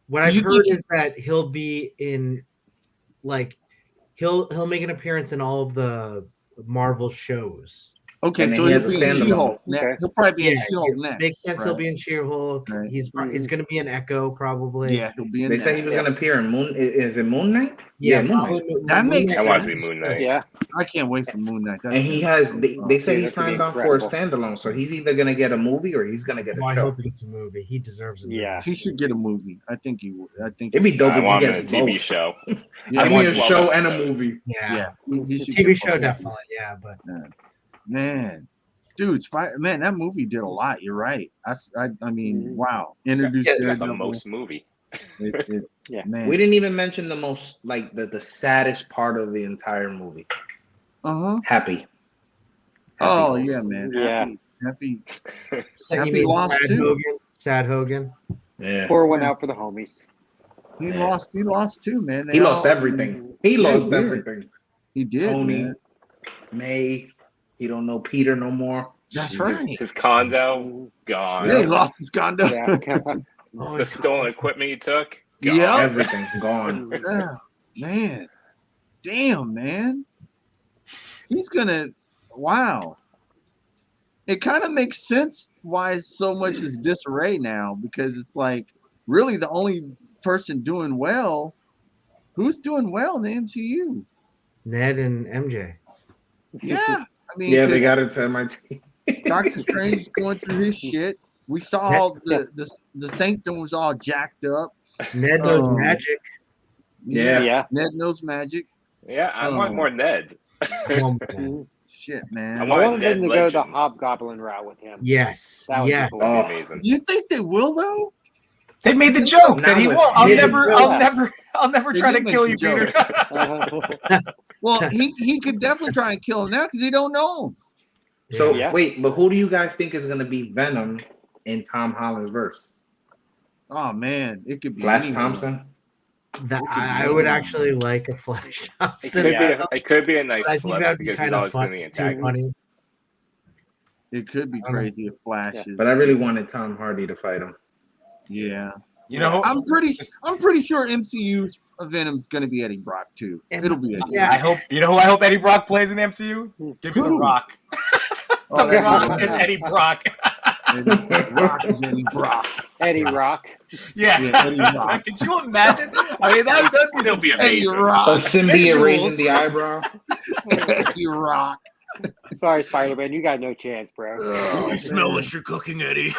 [SPEAKER 4] What I've
[SPEAKER 1] You
[SPEAKER 4] heard
[SPEAKER 1] think-
[SPEAKER 4] is that he'll be in, like, he'll make an appearance in all of the Marvel shows.
[SPEAKER 1] Okay,
[SPEAKER 5] And then
[SPEAKER 1] so
[SPEAKER 5] he
[SPEAKER 1] he'll
[SPEAKER 5] has a
[SPEAKER 1] be in
[SPEAKER 5] standalone.
[SPEAKER 1] She-Hulk.
[SPEAKER 3] Okay.
[SPEAKER 1] He'll probably be in
[SPEAKER 4] Yeah,
[SPEAKER 1] She-Hulk next.
[SPEAKER 4] Makes sense. He'll
[SPEAKER 1] right?
[SPEAKER 4] be in She-Hulk.
[SPEAKER 1] Right.
[SPEAKER 4] He's going to be an Echo probably.
[SPEAKER 1] Yeah, he'll be in
[SPEAKER 5] They
[SPEAKER 1] that.
[SPEAKER 5] said he was gonna appear in Moon. Is it Moon Knight?
[SPEAKER 4] Yeah,
[SPEAKER 5] Moon
[SPEAKER 4] probably
[SPEAKER 5] Knight.
[SPEAKER 1] That makes
[SPEAKER 2] I want to
[SPEAKER 1] sense.
[SPEAKER 2] see Moon Knight.
[SPEAKER 3] Yeah.
[SPEAKER 1] I can't wait for Moon Knight. That's
[SPEAKER 5] And he has. They say
[SPEAKER 3] Yeah,
[SPEAKER 5] he
[SPEAKER 3] that could be
[SPEAKER 5] signed on for a
[SPEAKER 3] incredible.
[SPEAKER 5] standalone, so he's either gonna get a movie or he's gonna get
[SPEAKER 4] Oh,
[SPEAKER 5] a
[SPEAKER 4] I
[SPEAKER 5] show.
[SPEAKER 4] hope he gets a movie. He deserves a movie.
[SPEAKER 3] Yeah.
[SPEAKER 1] he should get a movie. I think he would. I think
[SPEAKER 5] It'd be dope
[SPEAKER 2] I
[SPEAKER 5] if
[SPEAKER 2] want
[SPEAKER 5] he
[SPEAKER 2] him in a
[SPEAKER 5] gets
[SPEAKER 2] TV
[SPEAKER 5] both.
[SPEAKER 2] show.
[SPEAKER 1] yeah,
[SPEAKER 5] Give
[SPEAKER 2] want
[SPEAKER 5] me a
[SPEAKER 2] 12
[SPEAKER 5] show and a
[SPEAKER 2] episodes.
[SPEAKER 5] movie.
[SPEAKER 4] Yeah.
[SPEAKER 1] yeah.
[SPEAKER 4] The
[SPEAKER 1] He should
[SPEAKER 4] TV
[SPEAKER 1] get
[SPEAKER 4] show
[SPEAKER 1] both.
[SPEAKER 4] definitely. Yeah, but
[SPEAKER 1] Man, dude, man, that movie did a lot. You're right. I mean, wow. Introduced
[SPEAKER 2] Got the
[SPEAKER 1] Daredevil.
[SPEAKER 2] most movie.
[SPEAKER 3] Yeah.
[SPEAKER 1] Man.
[SPEAKER 5] We didn't even mention the most like the saddest part of the entire movie.
[SPEAKER 1] Uh-huh.
[SPEAKER 5] Happy.
[SPEAKER 1] Oh
[SPEAKER 5] Hogan.
[SPEAKER 1] yeah, man.
[SPEAKER 3] Yeah.
[SPEAKER 1] Happy.
[SPEAKER 4] so
[SPEAKER 1] Happy
[SPEAKER 4] you mean
[SPEAKER 1] lost
[SPEAKER 4] Sad
[SPEAKER 1] too.
[SPEAKER 4] Hogan? Sad Hogan.
[SPEAKER 5] Yeah.
[SPEAKER 3] Pour one out for the homies.
[SPEAKER 1] He
[SPEAKER 5] Yeah.
[SPEAKER 1] lost. He lost too, man. They
[SPEAKER 5] He lost
[SPEAKER 1] all-
[SPEAKER 5] everything. He
[SPEAKER 1] Yeah, he
[SPEAKER 5] lost
[SPEAKER 1] did.
[SPEAKER 5] everything.
[SPEAKER 1] He did.
[SPEAKER 5] Tony,
[SPEAKER 1] Man.
[SPEAKER 5] May, he don't know Peter no more.
[SPEAKER 1] That's
[SPEAKER 2] His,
[SPEAKER 1] right.
[SPEAKER 2] his condo gone.
[SPEAKER 1] Yeah, he lost his condo.
[SPEAKER 3] Yeah.
[SPEAKER 4] Oh,
[SPEAKER 2] The stolen equipment he took. Gone.
[SPEAKER 1] Yeah.
[SPEAKER 5] Everything's gone.
[SPEAKER 1] Yeah, man. Damn, man. He's gonna. Wow. It kind of makes sense why so much is disarray now because it's like really the only person doing well. Who's doing well in the MCU?
[SPEAKER 4] Ned and MJ.
[SPEAKER 1] Yeah, I mean,
[SPEAKER 5] Yeah, they
[SPEAKER 1] 'cause
[SPEAKER 5] got it to MIT.
[SPEAKER 1] Doctor Strange is going through his shit. We saw all the Sanctum was all jacked up.
[SPEAKER 4] Ned knows
[SPEAKER 1] Oh.
[SPEAKER 4] magic.
[SPEAKER 5] Yeah.
[SPEAKER 3] Yeah.
[SPEAKER 1] Ned knows magic.
[SPEAKER 2] Yeah, I want
[SPEAKER 1] Oh.
[SPEAKER 2] more Ned.
[SPEAKER 4] Oh, man.
[SPEAKER 1] Shit,
[SPEAKER 2] I
[SPEAKER 1] man.
[SPEAKER 3] I
[SPEAKER 2] want
[SPEAKER 3] wanted them
[SPEAKER 2] Ned
[SPEAKER 3] to go the
[SPEAKER 2] Legends.
[SPEAKER 3] Hobgoblin route with him.
[SPEAKER 4] Yes,
[SPEAKER 3] That would be
[SPEAKER 4] yes.
[SPEAKER 3] cool.
[SPEAKER 2] That'd
[SPEAKER 5] Oh.
[SPEAKER 2] be amazing.
[SPEAKER 1] You think they will though?
[SPEAKER 6] They made the joke that he
[SPEAKER 5] Not
[SPEAKER 6] won't.
[SPEAKER 5] with him.
[SPEAKER 6] I'll never
[SPEAKER 1] They
[SPEAKER 6] try to
[SPEAKER 1] did make
[SPEAKER 6] kill
[SPEAKER 1] the
[SPEAKER 6] you,
[SPEAKER 1] joke.
[SPEAKER 6] Peter.
[SPEAKER 1] Well, he could definitely try and kill him now because he don't know him.
[SPEAKER 5] So
[SPEAKER 3] Yeah.
[SPEAKER 5] wait, but who do you guys think is gonna be Venom in Tom Holland's verse?
[SPEAKER 1] Oh man, it could be
[SPEAKER 5] Flash
[SPEAKER 1] anyone.
[SPEAKER 5] Thompson.
[SPEAKER 4] That I would actually like a Flash
[SPEAKER 2] It
[SPEAKER 4] Thompson.
[SPEAKER 2] could be a nice
[SPEAKER 4] But I think
[SPEAKER 2] flip
[SPEAKER 4] that'd be
[SPEAKER 2] because he's
[SPEAKER 4] kinda
[SPEAKER 2] always been
[SPEAKER 4] fun-
[SPEAKER 2] the
[SPEAKER 4] too
[SPEAKER 2] antagonist.
[SPEAKER 4] funny.
[SPEAKER 1] It could be crazy if Flash is.
[SPEAKER 5] But I really wanted Tom Hardy to fight him.
[SPEAKER 1] Yeah,
[SPEAKER 6] You know,
[SPEAKER 1] I'm pretty sure MCU's Venom's gonna be Eddie Brock too.
[SPEAKER 4] And-
[SPEAKER 1] It'll be Eddie.
[SPEAKER 4] yeah.
[SPEAKER 6] I hope you know who I hope Eddie Brock plays in the MCU. Give me The
[SPEAKER 1] Who?
[SPEAKER 6] Rock.
[SPEAKER 1] Oh,
[SPEAKER 6] The
[SPEAKER 1] that'd be
[SPEAKER 6] Rock
[SPEAKER 1] hilarious.
[SPEAKER 6] is Eddie Brock.
[SPEAKER 1] Eddie Brock is Eddie Brock.
[SPEAKER 3] Eddie Rock.
[SPEAKER 6] Yeah.
[SPEAKER 1] Yeah, Eddie Brock.
[SPEAKER 6] Could you imagine? I mean, that would
[SPEAKER 2] Still be
[SPEAKER 1] Eddie
[SPEAKER 2] amazing.
[SPEAKER 1] Rock.
[SPEAKER 5] A symbiote
[SPEAKER 6] Visuals.
[SPEAKER 5] raising the eyebrow.
[SPEAKER 1] Eddie Rock.
[SPEAKER 3] Sorry, Spider-Man, you got no chance, bro.
[SPEAKER 1] Oh,
[SPEAKER 6] You smell
[SPEAKER 1] man.
[SPEAKER 6] what you're cooking, Eddie.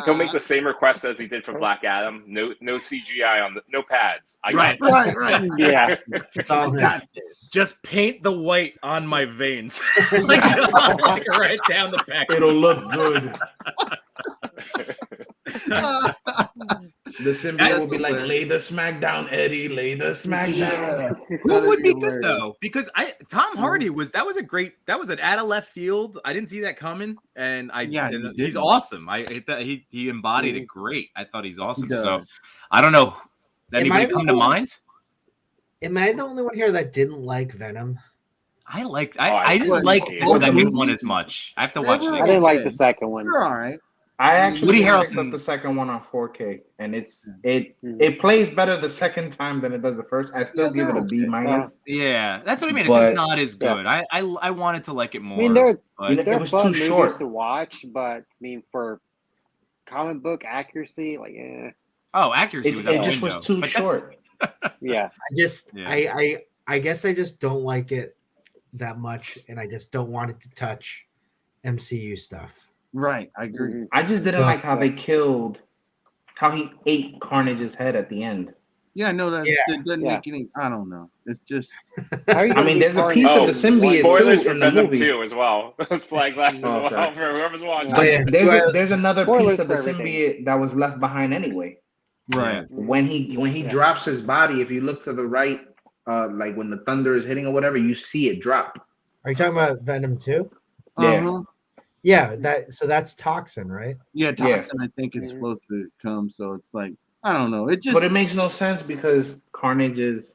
[SPEAKER 2] He'll make the same request as he did for Black Adam. No CGI on no pads. I
[SPEAKER 6] Right.
[SPEAKER 2] got
[SPEAKER 1] right.
[SPEAKER 3] Yeah.
[SPEAKER 4] It's all him.
[SPEAKER 1] Got this.
[SPEAKER 6] Just paint the white on my veins, like right down the back.
[SPEAKER 5] It'll look good. The symbiote will be like, "Lay the smack down, Eddie. Lay the smack down."
[SPEAKER 1] Yeah.
[SPEAKER 6] Who would be
[SPEAKER 1] That'd
[SPEAKER 6] good though? Because Tom Hardy was an out of left field. I didn't see that coming, and
[SPEAKER 1] Yeah, you
[SPEAKER 6] he's
[SPEAKER 1] didn't.
[SPEAKER 6] awesome. He embodied it great. I thought he's awesome.
[SPEAKER 1] He
[SPEAKER 6] So
[SPEAKER 1] does.
[SPEAKER 6] I don't know.
[SPEAKER 4] Am
[SPEAKER 6] Anybody
[SPEAKER 4] I the
[SPEAKER 6] come to
[SPEAKER 4] only-
[SPEAKER 6] mind?
[SPEAKER 4] Am I the only one here that didn't like Venom?
[SPEAKER 6] I liked.
[SPEAKER 2] I
[SPEAKER 6] I didn't
[SPEAKER 1] like
[SPEAKER 6] like
[SPEAKER 2] both
[SPEAKER 6] the second
[SPEAKER 1] movies.
[SPEAKER 6] one as much. I have to
[SPEAKER 1] They
[SPEAKER 6] watch
[SPEAKER 1] were
[SPEAKER 6] it
[SPEAKER 3] I
[SPEAKER 6] again.
[SPEAKER 3] didn't like
[SPEAKER 1] Okay.
[SPEAKER 3] the second one.
[SPEAKER 1] You're all right.
[SPEAKER 5] I actually
[SPEAKER 6] Woody
[SPEAKER 5] picked
[SPEAKER 6] Harrelson-
[SPEAKER 5] up the second one on 4K, and it plays better the second time than it does the first. I still
[SPEAKER 1] Yeah,
[SPEAKER 5] give it a
[SPEAKER 1] they're
[SPEAKER 5] B
[SPEAKER 1] okay.
[SPEAKER 5] minus.
[SPEAKER 6] Yeah, that's what I mean. It's
[SPEAKER 5] But-
[SPEAKER 6] just not as good. I wanted to like it
[SPEAKER 3] I
[SPEAKER 6] more.
[SPEAKER 3] mean, they're
[SPEAKER 6] but
[SPEAKER 5] You know,
[SPEAKER 3] they're
[SPEAKER 5] it was
[SPEAKER 3] fun
[SPEAKER 5] too
[SPEAKER 3] movies
[SPEAKER 5] short.
[SPEAKER 3] to watch, but I mean, for comic book accuracy, like,
[SPEAKER 6] accuracy was out
[SPEAKER 5] It
[SPEAKER 6] the
[SPEAKER 5] just was
[SPEAKER 6] window.
[SPEAKER 5] too
[SPEAKER 6] But that's-
[SPEAKER 5] short.
[SPEAKER 3] yeah.
[SPEAKER 4] I guess I just don't like it that much, and I just don't want it to touch MCU stuff.
[SPEAKER 1] Right. I agree.
[SPEAKER 3] Mhm.
[SPEAKER 5] I just didn't
[SPEAKER 4] Yeah.
[SPEAKER 5] like how they killed, how he ate Carnage's head at the end.
[SPEAKER 1] Yeah, no, that
[SPEAKER 4] Yeah.
[SPEAKER 1] doesn't
[SPEAKER 3] Yeah.
[SPEAKER 1] make any. I don't know. It's just.
[SPEAKER 3] How are you
[SPEAKER 5] I
[SPEAKER 3] gonna
[SPEAKER 5] mean,
[SPEAKER 3] be
[SPEAKER 5] there's a
[SPEAKER 3] Carnage
[SPEAKER 5] piece of
[SPEAKER 2] Oh,
[SPEAKER 5] the symbiote
[SPEAKER 2] spoilers
[SPEAKER 5] too
[SPEAKER 2] for
[SPEAKER 5] in the
[SPEAKER 2] Venom
[SPEAKER 5] movie.
[SPEAKER 2] 2 as well. Let's flag that as
[SPEAKER 5] Oh,
[SPEAKER 2] well
[SPEAKER 5] sorry.
[SPEAKER 2] for whoever's watching.
[SPEAKER 4] Oh, yeah.
[SPEAKER 5] There's another
[SPEAKER 3] Spoilers
[SPEAKER 5] piece of the
[SPEAKER 3] for everything.
[SPEAKER 5] symbiote that was left behind anyway.
[SPEAKER 1] Right.
[SPEAKER 5] When he
[SPEAKER 3] Yeah.
[SPEAKER 5] drops his body, if you look to the right, like when the thunder is hitting or whatever, you see it drop.
[SPEAKER 4] Are you talking about Venom 2?
[SPEAKER 5] Yeah.
[SPEAKER 1] Uh-huh.
[SPEAKER 4] Yeah, that's Toxin, right?
[SPEAKER 1] Yeah,
[SPEAKER 5] Yeah.
[SPEAKER 1] Toxin, I think, is
[SPEAKER 3] Mhm.
[SPEAKER 1] supposed to come. So it's like, I don't know. It just.
[SPEAKER 5] But it makes no sense because Carnage is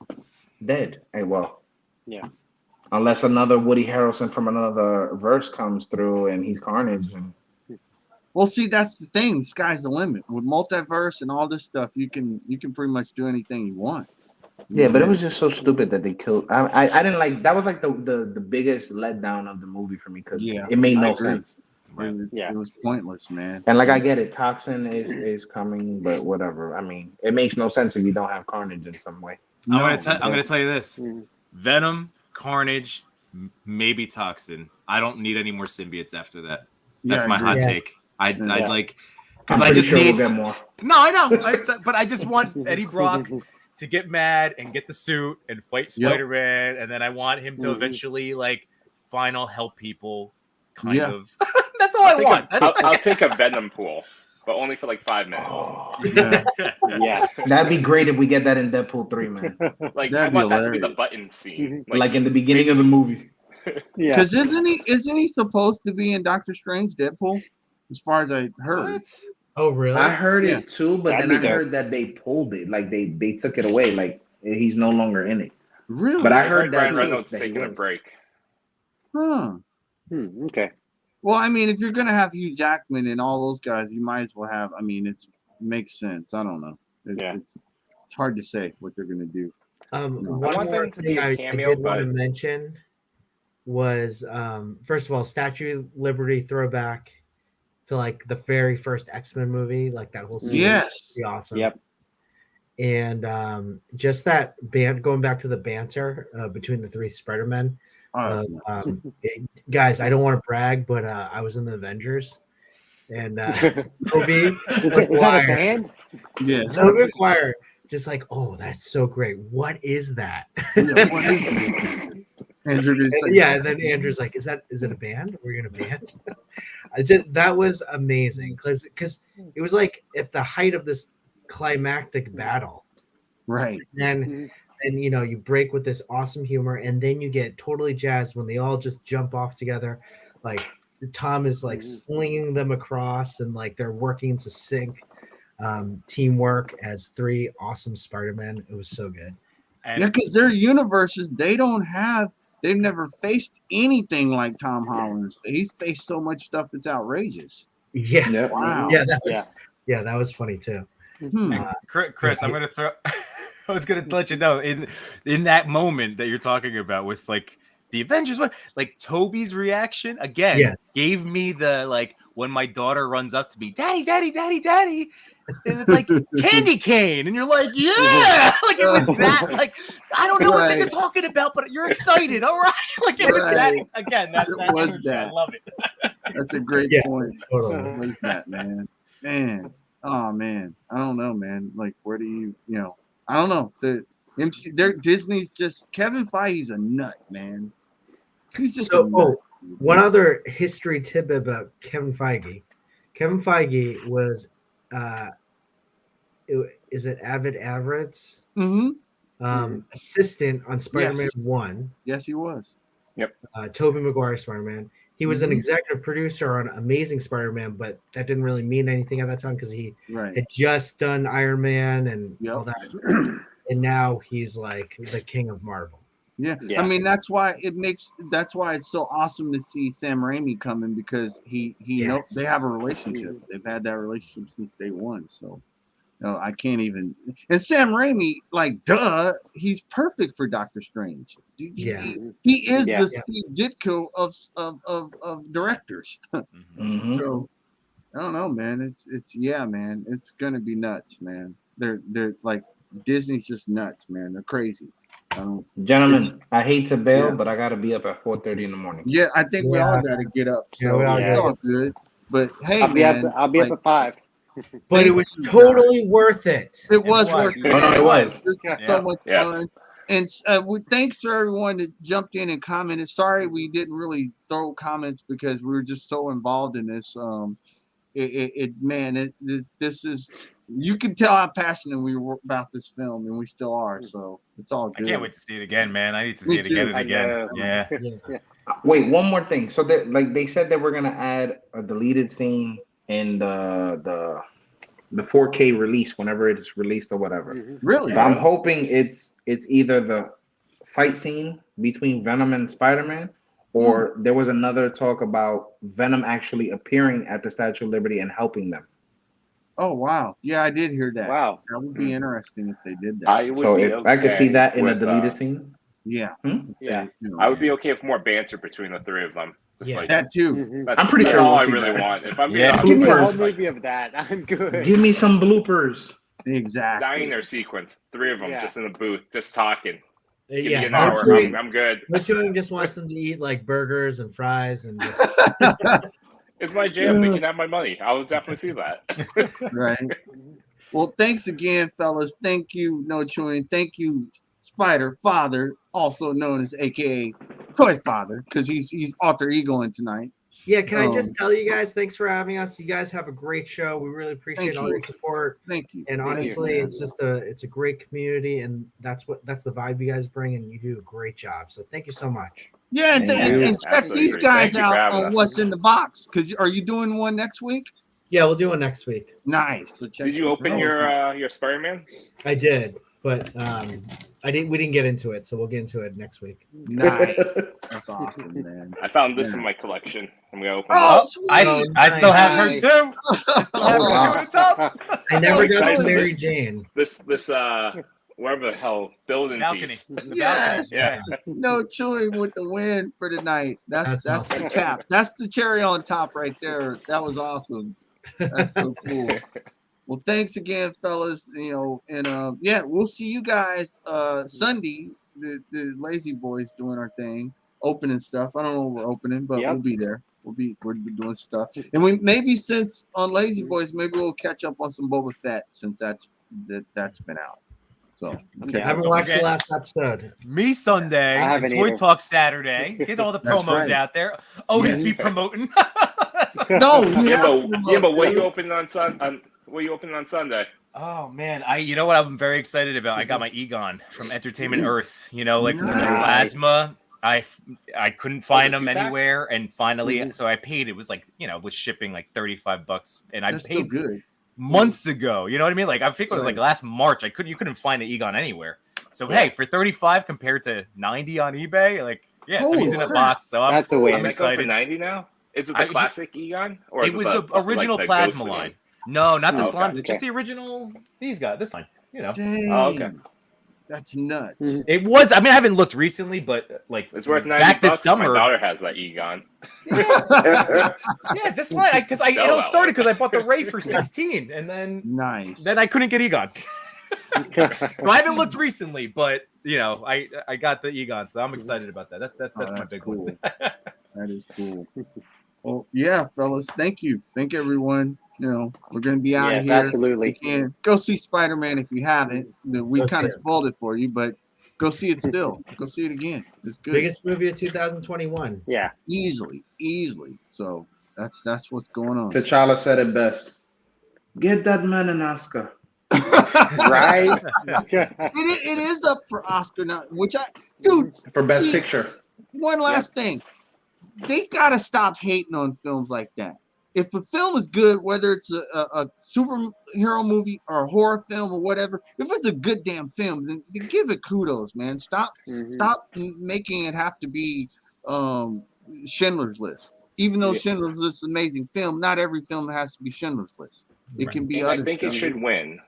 [SPEAKER 5] dead. Hey, well,
[SPEAKER 3] Yeah.
[SPEAKER 5] unless another Woody Harrelson from another verse comes through and he's Carnage. And
[SPEAKER 1] Well, see, that's the thing. The sky's the limit. With multiverse and all this stuff, you can pretty much do anything you want.
[SPEAKER 5] yeah, but it was just so stupid that they killed. I didn't like that. Was like the biggest letdown of the movie for me because
[SPEAKER 1] Yeah,
[SPEAKER 5] it made
[SPEAKER 1] I
[SPEAKER 5] no
[SPEAKER 1] agree.
[SPEAKER 5] sense.
[SPEAKER 1] It was pointless, man.
[SPEAKER 5] And like I get it, Toxin is coming, but whatever. I mean, it makes no sense if you don't have Carnage in some way.
[SPEAKER 6] I'm gonna tell you this:
[SPEAKER 3] Mhm.
[SPEAKER 6] Venom, Carnage, maybe Toxin. I don't need any more symbiotes after that. That's
[SPEAKER 1] Yeah,
[SPEAKER 6] my
[SPEAKER 1] I
[SPEAKER 6] hot
[SPEAKER 1] agree.
[SPEAKER 6] take. I'd
[SPEAKER 1] Yeah.
[SPEAKER 6] like
[SPEAKER 5] I'm
[SPEAKER 6] because I
[SPEAKER 5] pretty
[SPEAKER 6] just
[SPEAKER 5] sure
[SPEAKER 6] need.
[SPEAKER 5] we'll get more.
[SPEAKER 6] No, I know, but I just want Eddie Brock to get mad and get the suit and fight
[SPEAKER 1] Yep.
[SPEAKER 6] Spider-Man, and then I want him to
[SPEAKER 3] Mhm.
[SPEAKER 6] eventually final help people, kind
[SPEAKER 1] Yeah.
[SPEAKER 6] of. That's all I
[SPEAKER 2] Take
[SPEAKER 6] want.
[SPEAKER 2] I'll take a Venom pool, but only for like 5 minutes.
[SPEAKER 1] Yeah.
[SPEAKER 3] Yeah.
[SPEAKER 5] That'd be great if we get that in Deadpool 3, man.
[SPEAKER 2] Like
[SPEAKER 1] That'd
[SPEAKER 2] I want
[SPEAKER 1] be
[SPEAKER 2] that to be the
[SPEAKER 1] hilarious.
[SPEAKER 2] button scene.
[SPEAKER 5] Like in the beginning of the movie.
[SPEAKER 3] Yeah.
[SPEAKER 1] Because isn't he supposed to be in Doctor Strange, Deadpool? As far as I heard.
[SPEAKER 6] What?
[SPEAKER 4] Oh, really?
[SPEAKER 5] I heard
[SPEAKER 1] Yeah.
[SPEAKER 5] it too, but
[SPEAKER 3] That'd
[SPEAKER 5] then I
[SPEAKER 3] be dope.
[SPEAKER 5] heard that they pulled it. Like they took it away. Like he's no longer in it.
[SPEAKER 1] Really?
[SPEAKER 5] But I
[SPEAKER 2] I
[SPEAKER 5] heard
[SPEAKER 2] heard
[SPEAKER 5] that
[SPEAKER 2] Ryan
[SPEAKER 5] too,
[SPEAKER 2] Reynolds
[SPEAKER 5] that he
[SPEAKER 2] taking a
[SPEAKER 5] was.
[SPEAKER 2] break.
[SPEAKER 1] Huh.
[SPEAKER 3] Okay.
[SPEAKER 1] Well, I mean, if you're gonna have Hugh Jackman and all those guys, you might as well have. I mean, it makes sense. I don't know.
[SPEAKER 3] Yeah.
[SPEAKER 1] It's hard to say what they're gonna do.
[SPEAKER 4] One
[SPEAKER 2] want
[SPEAKER 4] more
[SPEAKER 2] them to be
[SPEAKER 4] thing
[SPEAKER 2] a
[SPEAKER 4] I
[SPEAKER 2] cameo,
[SPEAKER 4] did want to
[SPEAKER 2] but-
[SPEAKER 4] mention was first of all, Statue of Liberty throwback to like the very first X-Men movie, like that whole scene.
[SPEAKER 1] Yes.
[SPEAKER 4] Pretty awesome.
[SPEAKER 3] Yep.
[SPEAKER 4] And just that band going back to the banter between the three Spider-Men.
[SPEAKER 1] Oh,
[SPEAKER 4] Guys, I don't want to brag, but I was in the Avengers, and Toby
[SPEAKER 3] Is that a band?
[SPEAKER 1] yeah.
[SPEAKER 4] Toby Maguire just like, oh, that's so great. What is that?
[SPEAKER 1] Yeah, what is it? Andrew is like,
[SPEAKER 4] Yeah, and then Andrew's like, is it a band? We're in a band? That was amazing because it was like at the height of this climactic battle.
[SPEAKER 1] right.
[SPEAKER 4] And you break with this awesome humor, and then you get totally jazzed when they all just jump off together. Like Tom is like slinging them across, and like they're working to sync, teamwork as three awesome Spider-Men. It was so good.
[SPEAKER 6] And
[SPEAKER 1] Yeah, because their universes, they've never faced anything like Tom Holland's. He's faced so much stuff that's outrageous.
[SPEAKER 4] Yeah,
[SPEAKER 5] Yep.
[SPEAKER 1] Wow.
[SPEAKER 4] yeah, that was funny too.
[SPEAKER 6] Chris, I'm gonna throw. I was gonna let you know in that moment that you're talking about with like the Avengers one, like Toby's reaction again gave me the like when my daughter runs up to me, daddy, daddy, daddy, daddy, and it's like candy cane, and you're like, yeah, like it was that. Like I don't know what you're talking about, but you're excited, all right? Like it was that again. That
[SPEAKER 1] was
[SPEAKER 6] energy,
[SPEAKER 1] that.
[SPEAKER 6] I love it.
[SPEAKER 1] That's a great point.
[SPEAKER 4] Totally.
[SPEAKER 1] What was that, man? Man. Oh man, I don't know, man. Like, where do you know? I don't know. The MC, Disney's just Kevin Feige's a nut, man. He's just a nut.
[SPEAKER 4] One other history tidbit about Kevin Feige. Kevin Feige was, is it Avid Everett's assistant on Spider-Man 1?
[SPEAKER 1] Yes, he was.
[SPEAKER 2] Yep.
[SPEAKER 4] Tobey Maguire Spider-Man. He was an executive producer on Amazing Spider-Man, but that didn't really mean anything at that time because he had just done Iron Man and all that. And now he's like the king of Marvel.
[SPEAKER 1] Yeah. I mean, that's why it's so awesome to see Sam Raimi coming because he knows they have a relationship. They've had that relationship since day one. So I can't even. And Sam Raimi, like, duh, he's perfect for Doctor Strange. He is the Steve Ditko of directors. So I don't know, man. It's man. It's gonna be nuts, man. They're like Disney's just nuts, man. They're crazy.
[SPEAKER 5] Gentlemen, I hate to bail, but I gotta be up at 4:30 in the morning.
[SPEAKER 1] Yeah, I think we all gotta get up. So it's all good. But hey,
[SPEAKER 3] I'll be up at 5.
[SPEAKER 4] But it was totally worth it.
[SPEAKER 1] It was worth it.
[SPEAKER 5] Oh, no, it was.
[SPEAKER 1] This is so much fun. And thanks for everyone that jumped in and commented. Sorry we didn't really throw comments because we were just so involved in this. This is, you can tell how passionate we were about this film, and we still are. So it's all good.
[SPEAKER 6] I can't wait to see it again, man. I need to see it again and again. Yeah.
[SPEAKER 5] Wait, one more thing. So they said that we're gonna add a deleted scene in the 4K release whenever it's released or whatever.
[SPEAKER 1] Really?
[SPEAKER 5] So I'm hoping it's either the fight scene between Venom and Spider-Man, or there was another talk about Venom actually appearing at the Statue of Liberty and helping them.
[SPEAKER 1] Oh wow! Yeah, I did hear that.
[SPEAKER 3] Wow,
[SPEAKER 1] that would be interesting if they did that.
[SPEAKER 5] I could see that in a deleted scene.
[SPEAKER 1] Yeah.
[SPEAKER 2] I would be okay with more banter between the three of them.
[SPEAKER 1] Like, that too.
[SPEAKER 5] I'm pretty sure
[SPEAKER 2] that's all
[SPEAKER 5] we'll
[SPEAKER 2] I really
[SPEAKER 5] that.
[SPEAKER 2] Want. If I'm
[SPEAKER 3] give me a whole movie of that. I'm good.
[SPEAKER 5] Give me some bloopers.
[SPEAKER 1] Exactly.
[SPEAKER 2] Diner sequence. 3 of them just in the booth, just talking. Give me an
[SPEAKER 4] hour.
[SPEAKER 2] I'm good.
[SPEAKER 4] Which one just wants them to eat like burgers and fries and just.
[SPEAKER 2] It's my jam. They can have my money. I will definitely see that.
[SPEAKER 1] Right. Well, thanks again, fellas. Thank you, No Chewing. Thank you, Spider Father, also known as AKA Toy Father, because he's alter egoing tonight.
[SPEAKER 4] Yeah, can I just tell you guys, thanks for having us. You guys have a great show. We really appreciate all your support.
[SPEAKER 1] Thank you.
[SPEAKER 4] And honestly, it's just it's a great community, and that's the vibe you guys bring, and you do a great job. So thank you so much.
[SPEAKER 1] Yeah, and check these guys out on What's in the Box. Because are you doing one next week?
[SPEAKER 4] Yeah, we'll do one next week.
[SPEAKER 1] Nice. So
[SPEAKER 2] did you open your Spider-Man?
[SPEAKER 4] I did, but we didn't get into it, so we'll get into it next week.
[SPEAKER 1] Nice. That's awesome, man.
[SPEAKER 2] I found this in my collection. I'm gonna open
[SPEAKER 6] it. I still have her too. I still have her too at the top.
[SPEAKER 4] I never got Mary Jane.
[SPEAKER 2] This wherever the hell building
[SPEAKER 6] balcony.
[SPEAKER 2] piece.
[SPEAKER 1] Yes.
[SPEAKER 2] Yeah.
[SPEAKER 1] No Chewing with the win for the night. That's awesome. The cap. That's the cherry on top right there. That was awesome. That's so cool. Well, thanks again, fellas. And we'll see you guys Sunday. The Lazy Boys doing our thing, opening stuff. I don't know what we're opening, but we'll be there. We're doing stuff, and since on Lazy Boys, maybe we'll catch up on some Boba Fett since that's been out. So
[SPEAKER 3] I'm
[SPEAKER 4] I
[SPEAKER 3] down.
[SPEAKER 4] haven't
[SPEAKER 6] Don't
[SPEAKER 4] watched the
[SPEAKER 6] forget.
[SPEAKER 4] last episode.
[SPEAKER 6] Me Sunday,
[SPEAKER 3] I haven't
[SPEAKER 6] and Toy
[SPEAKER 3] either.
[SPEAKER 6] Talk Saturday. Get all the
[SPEAKER 1] That's
[SPEAKER 6] promos
[SPEAKER 1] right.
[SPEAKER 6] out there. Always
[SPEAKER 1] Yes.
[SPEAKER 6] be promoting.
[SPEAKER 1] no, we have to
[SPEAKER 2] Yeah, but what
[SPEAKER 1] dude.
[SPEAKER 2] you opening on what you opening on Sunday?
[SPEAKER 6] Oh man, you know what I'm very excited about? I got my Egon from Entertainment Earth. You know, like the
[SPEAKER 1] Nice.
[SPEAKER 6] plasma. I couldn't find them
[SPEAKER 2] 2-pack?
[SPEAKER 6] anywhere, and finally,
[SPEAKER 3] Mhm.
[SPEAKER 6] so I paid. It was like, you know, with shipping like $35, and I
[SPEAKER 1] That's still
[SPEAKER 6] paid
[SPEAKER 1] good.
[SPEAKER 6] months ago. You know what I mean? Like I think it was like
[SPEAKER 1] Right.
[SPEAKER 6] last March. You couldn't find the Egon anywhere. So
[SPEAKER 2] Yeah.
[SPEAKER 6] hey, for 35 compared to 90 on eBay, like yeah, so he's
[SPEAKER 1] Holy
[SPEAKER 6] in a
[SPEAKER 1] crap.
[SPEAKER 6] box. So
[SPEAKER 3] That's a win.
[SPEAKER 6] I'm
[SPEAKER 2] Is that going for
[SPEAKER 6] excited.
[SPEAKER 2] 90 now? Is it the
[SPEAKER 6] I-
[SPEAKER 2] classic Egon, or
[SPEAKER 6] It
[SPEAKER 2] is
[SPEAKER 6] was
[SPEAKER 2] it
[SPEAKER 6] the original
[SPEAKER 2] like the
[SPEAKER 6] plasma
[SPEAKER 2] ghostly
[SPEAKER 6] line.
[SPEAKER 2] one?
[SPEAKER 6] No, not the
[SPEAKER 2] Oh,
[SPEAKER 6] slime.
[SPEAKER 2] okay.
[SPEAKER 6] Just the original. These guys. This line. You know,
[SPEAKER 1] Dang.
[SPEAKER 2] Oh, okay.
[SPEAKER 1] That's nuts.
[SPEAKER 3] Mhm.
[SPEAKER 6] it was. I mean, I haven't looked recently, but like
[SPEAKER 2] It's worth $90.
[SPEAKER 6] back this
[SPEAKER 2] My
[SPEAKER 6] summer.
[SPEAKER 2] daughter has that Egon.
[SPEAKER 6] Yeah, this line because it
[SPEAKER 2] Sell
[SPEAKER 6] all
[SPEAKER 2] that
[SPEAKER 6] started
[SPEAKER 2] one.
[SPEAKER 6] because I bought the Ray for 16, and then
[SPEAKER 1] Nice.
[SPEAKER 6] I couldn't get Egon. Well, I haven't looked recently, but you know, I got the Egon, so I'm excited about that. That's my
[SPEAKER 1] that's
[SPEAKER 6] big
[SPEAKER 1] cool.
[SPEAKER 6] one.
[SPEAKER 1] That is cool. Well, yeah, fellas, thank you. Thank everyone. You know, we're gonna be out
[SPEAKER 3] Yes,
[SPEAKER 1] of here.
[SPEAKER 3] absolutely.
[SPEAKER 1] And go see Spider-Man if you haven't. We
[SPEAKER 4] Go
[SPEAKER 1] kind of
[SPEAKER 4] see it.
[SPEAKER 1] spoiled it for you, but go see it still. Go see it again. It's good.
[SPEAKER 4] Biggest movie of 2021.
[SPEAKER 3] Yeah.
[SPEAKER 1] Easily. So that's what's going on.
[SPEAKER 5] T'Challa said it best. Get that man an Oscar.
[SPEAKER 3] Right?
[SPEAKER 1] It is up for Oscar now, dude.
[SPEAKER 5] For Best
[SPEAKER 1] See,
[SPEAKER 5] Picture.
[SPEAKER 1] One last thing, they gotta stop hating on films like that. If a film is good, whether it's a superhero movie or a horror film or whatever, if it's a good damn film, then give it kudos, man. Stop making it have to be Schindler's List. Even though
[SPEAKER 2] Yeah.
[SPEAKER 1] Schindler's List is an amazing film, not every film has to be Schindler's List. It
[SPEAKER 4] Right.
[SPEAKER 1] can be
[SPEAKER 2] And
[SPEAKER 1] other
[SPEAKER 2] I think
[SPEAKER 1] stuff.
[SPEAKER 2] it should win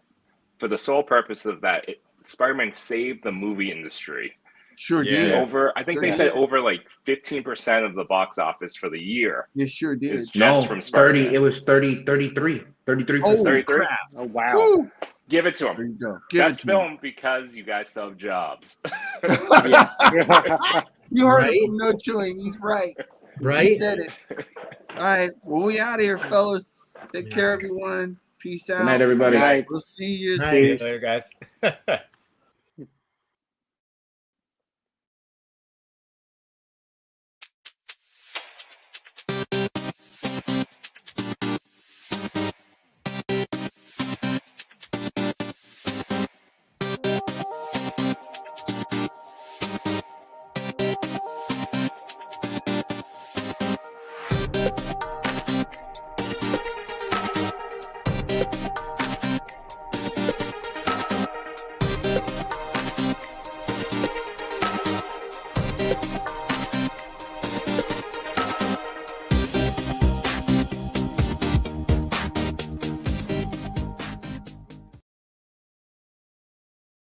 [SPEAKER 2] for the sole purpose of that. Spider-Man saved the movie industry.
[SPEAKER 1] Sure
[SPEAKER 6] Yeah.
[SPEAKER 1] did.
[SPEAKER 2] I think
[SPEAKER 1] Sure
[SPEAKER 2] they said
[SPEAKER 1] did.
[SPEAKER 2] over like 15% of the box office for the year
[SPEAKER 1] It sure did.
[SPEAKER 2] is just from Spider-Man.
[SPEAKER 5] 30. It was 33. 33%.
[SPEAKER 1] Holy
[SPEAKER 2] 33?
[SPEAKER 1] crap.
[SPEAKER 3] Oh, wow.
[SPEAKER 1] Woo.
[SPEAKER 2] Give it to
[SPEAKER 1] There
[SPEAKER 2] them.
[SPEAKER 1] you go. Give
[SPEAKER 2] Best
[SPEAKER 1] it to me.
[SPEAKER 2] film because you guys still have jobs.
[SPEAKER 1] You heard
[SPEAKER 4] Right?
[SPEAKER 1] it from No Chewing. He's right. He
[SPEAKER 4] Right?
[SPEAKER 1] said it. All right. Well, we out of here, fellas. Take
[SPEAKER 4] Yeah.
[SPEAKER 1] care, everyone. Peace out.
[SPEAKER 5] Good night, everybody.
[SPEAKER 3] Right.
[SPEAKER 1] We'll see you
[SPEAKER 4] Night.
[SPEAKER 1] soon.
[SPEAKER 6] See you later, guys.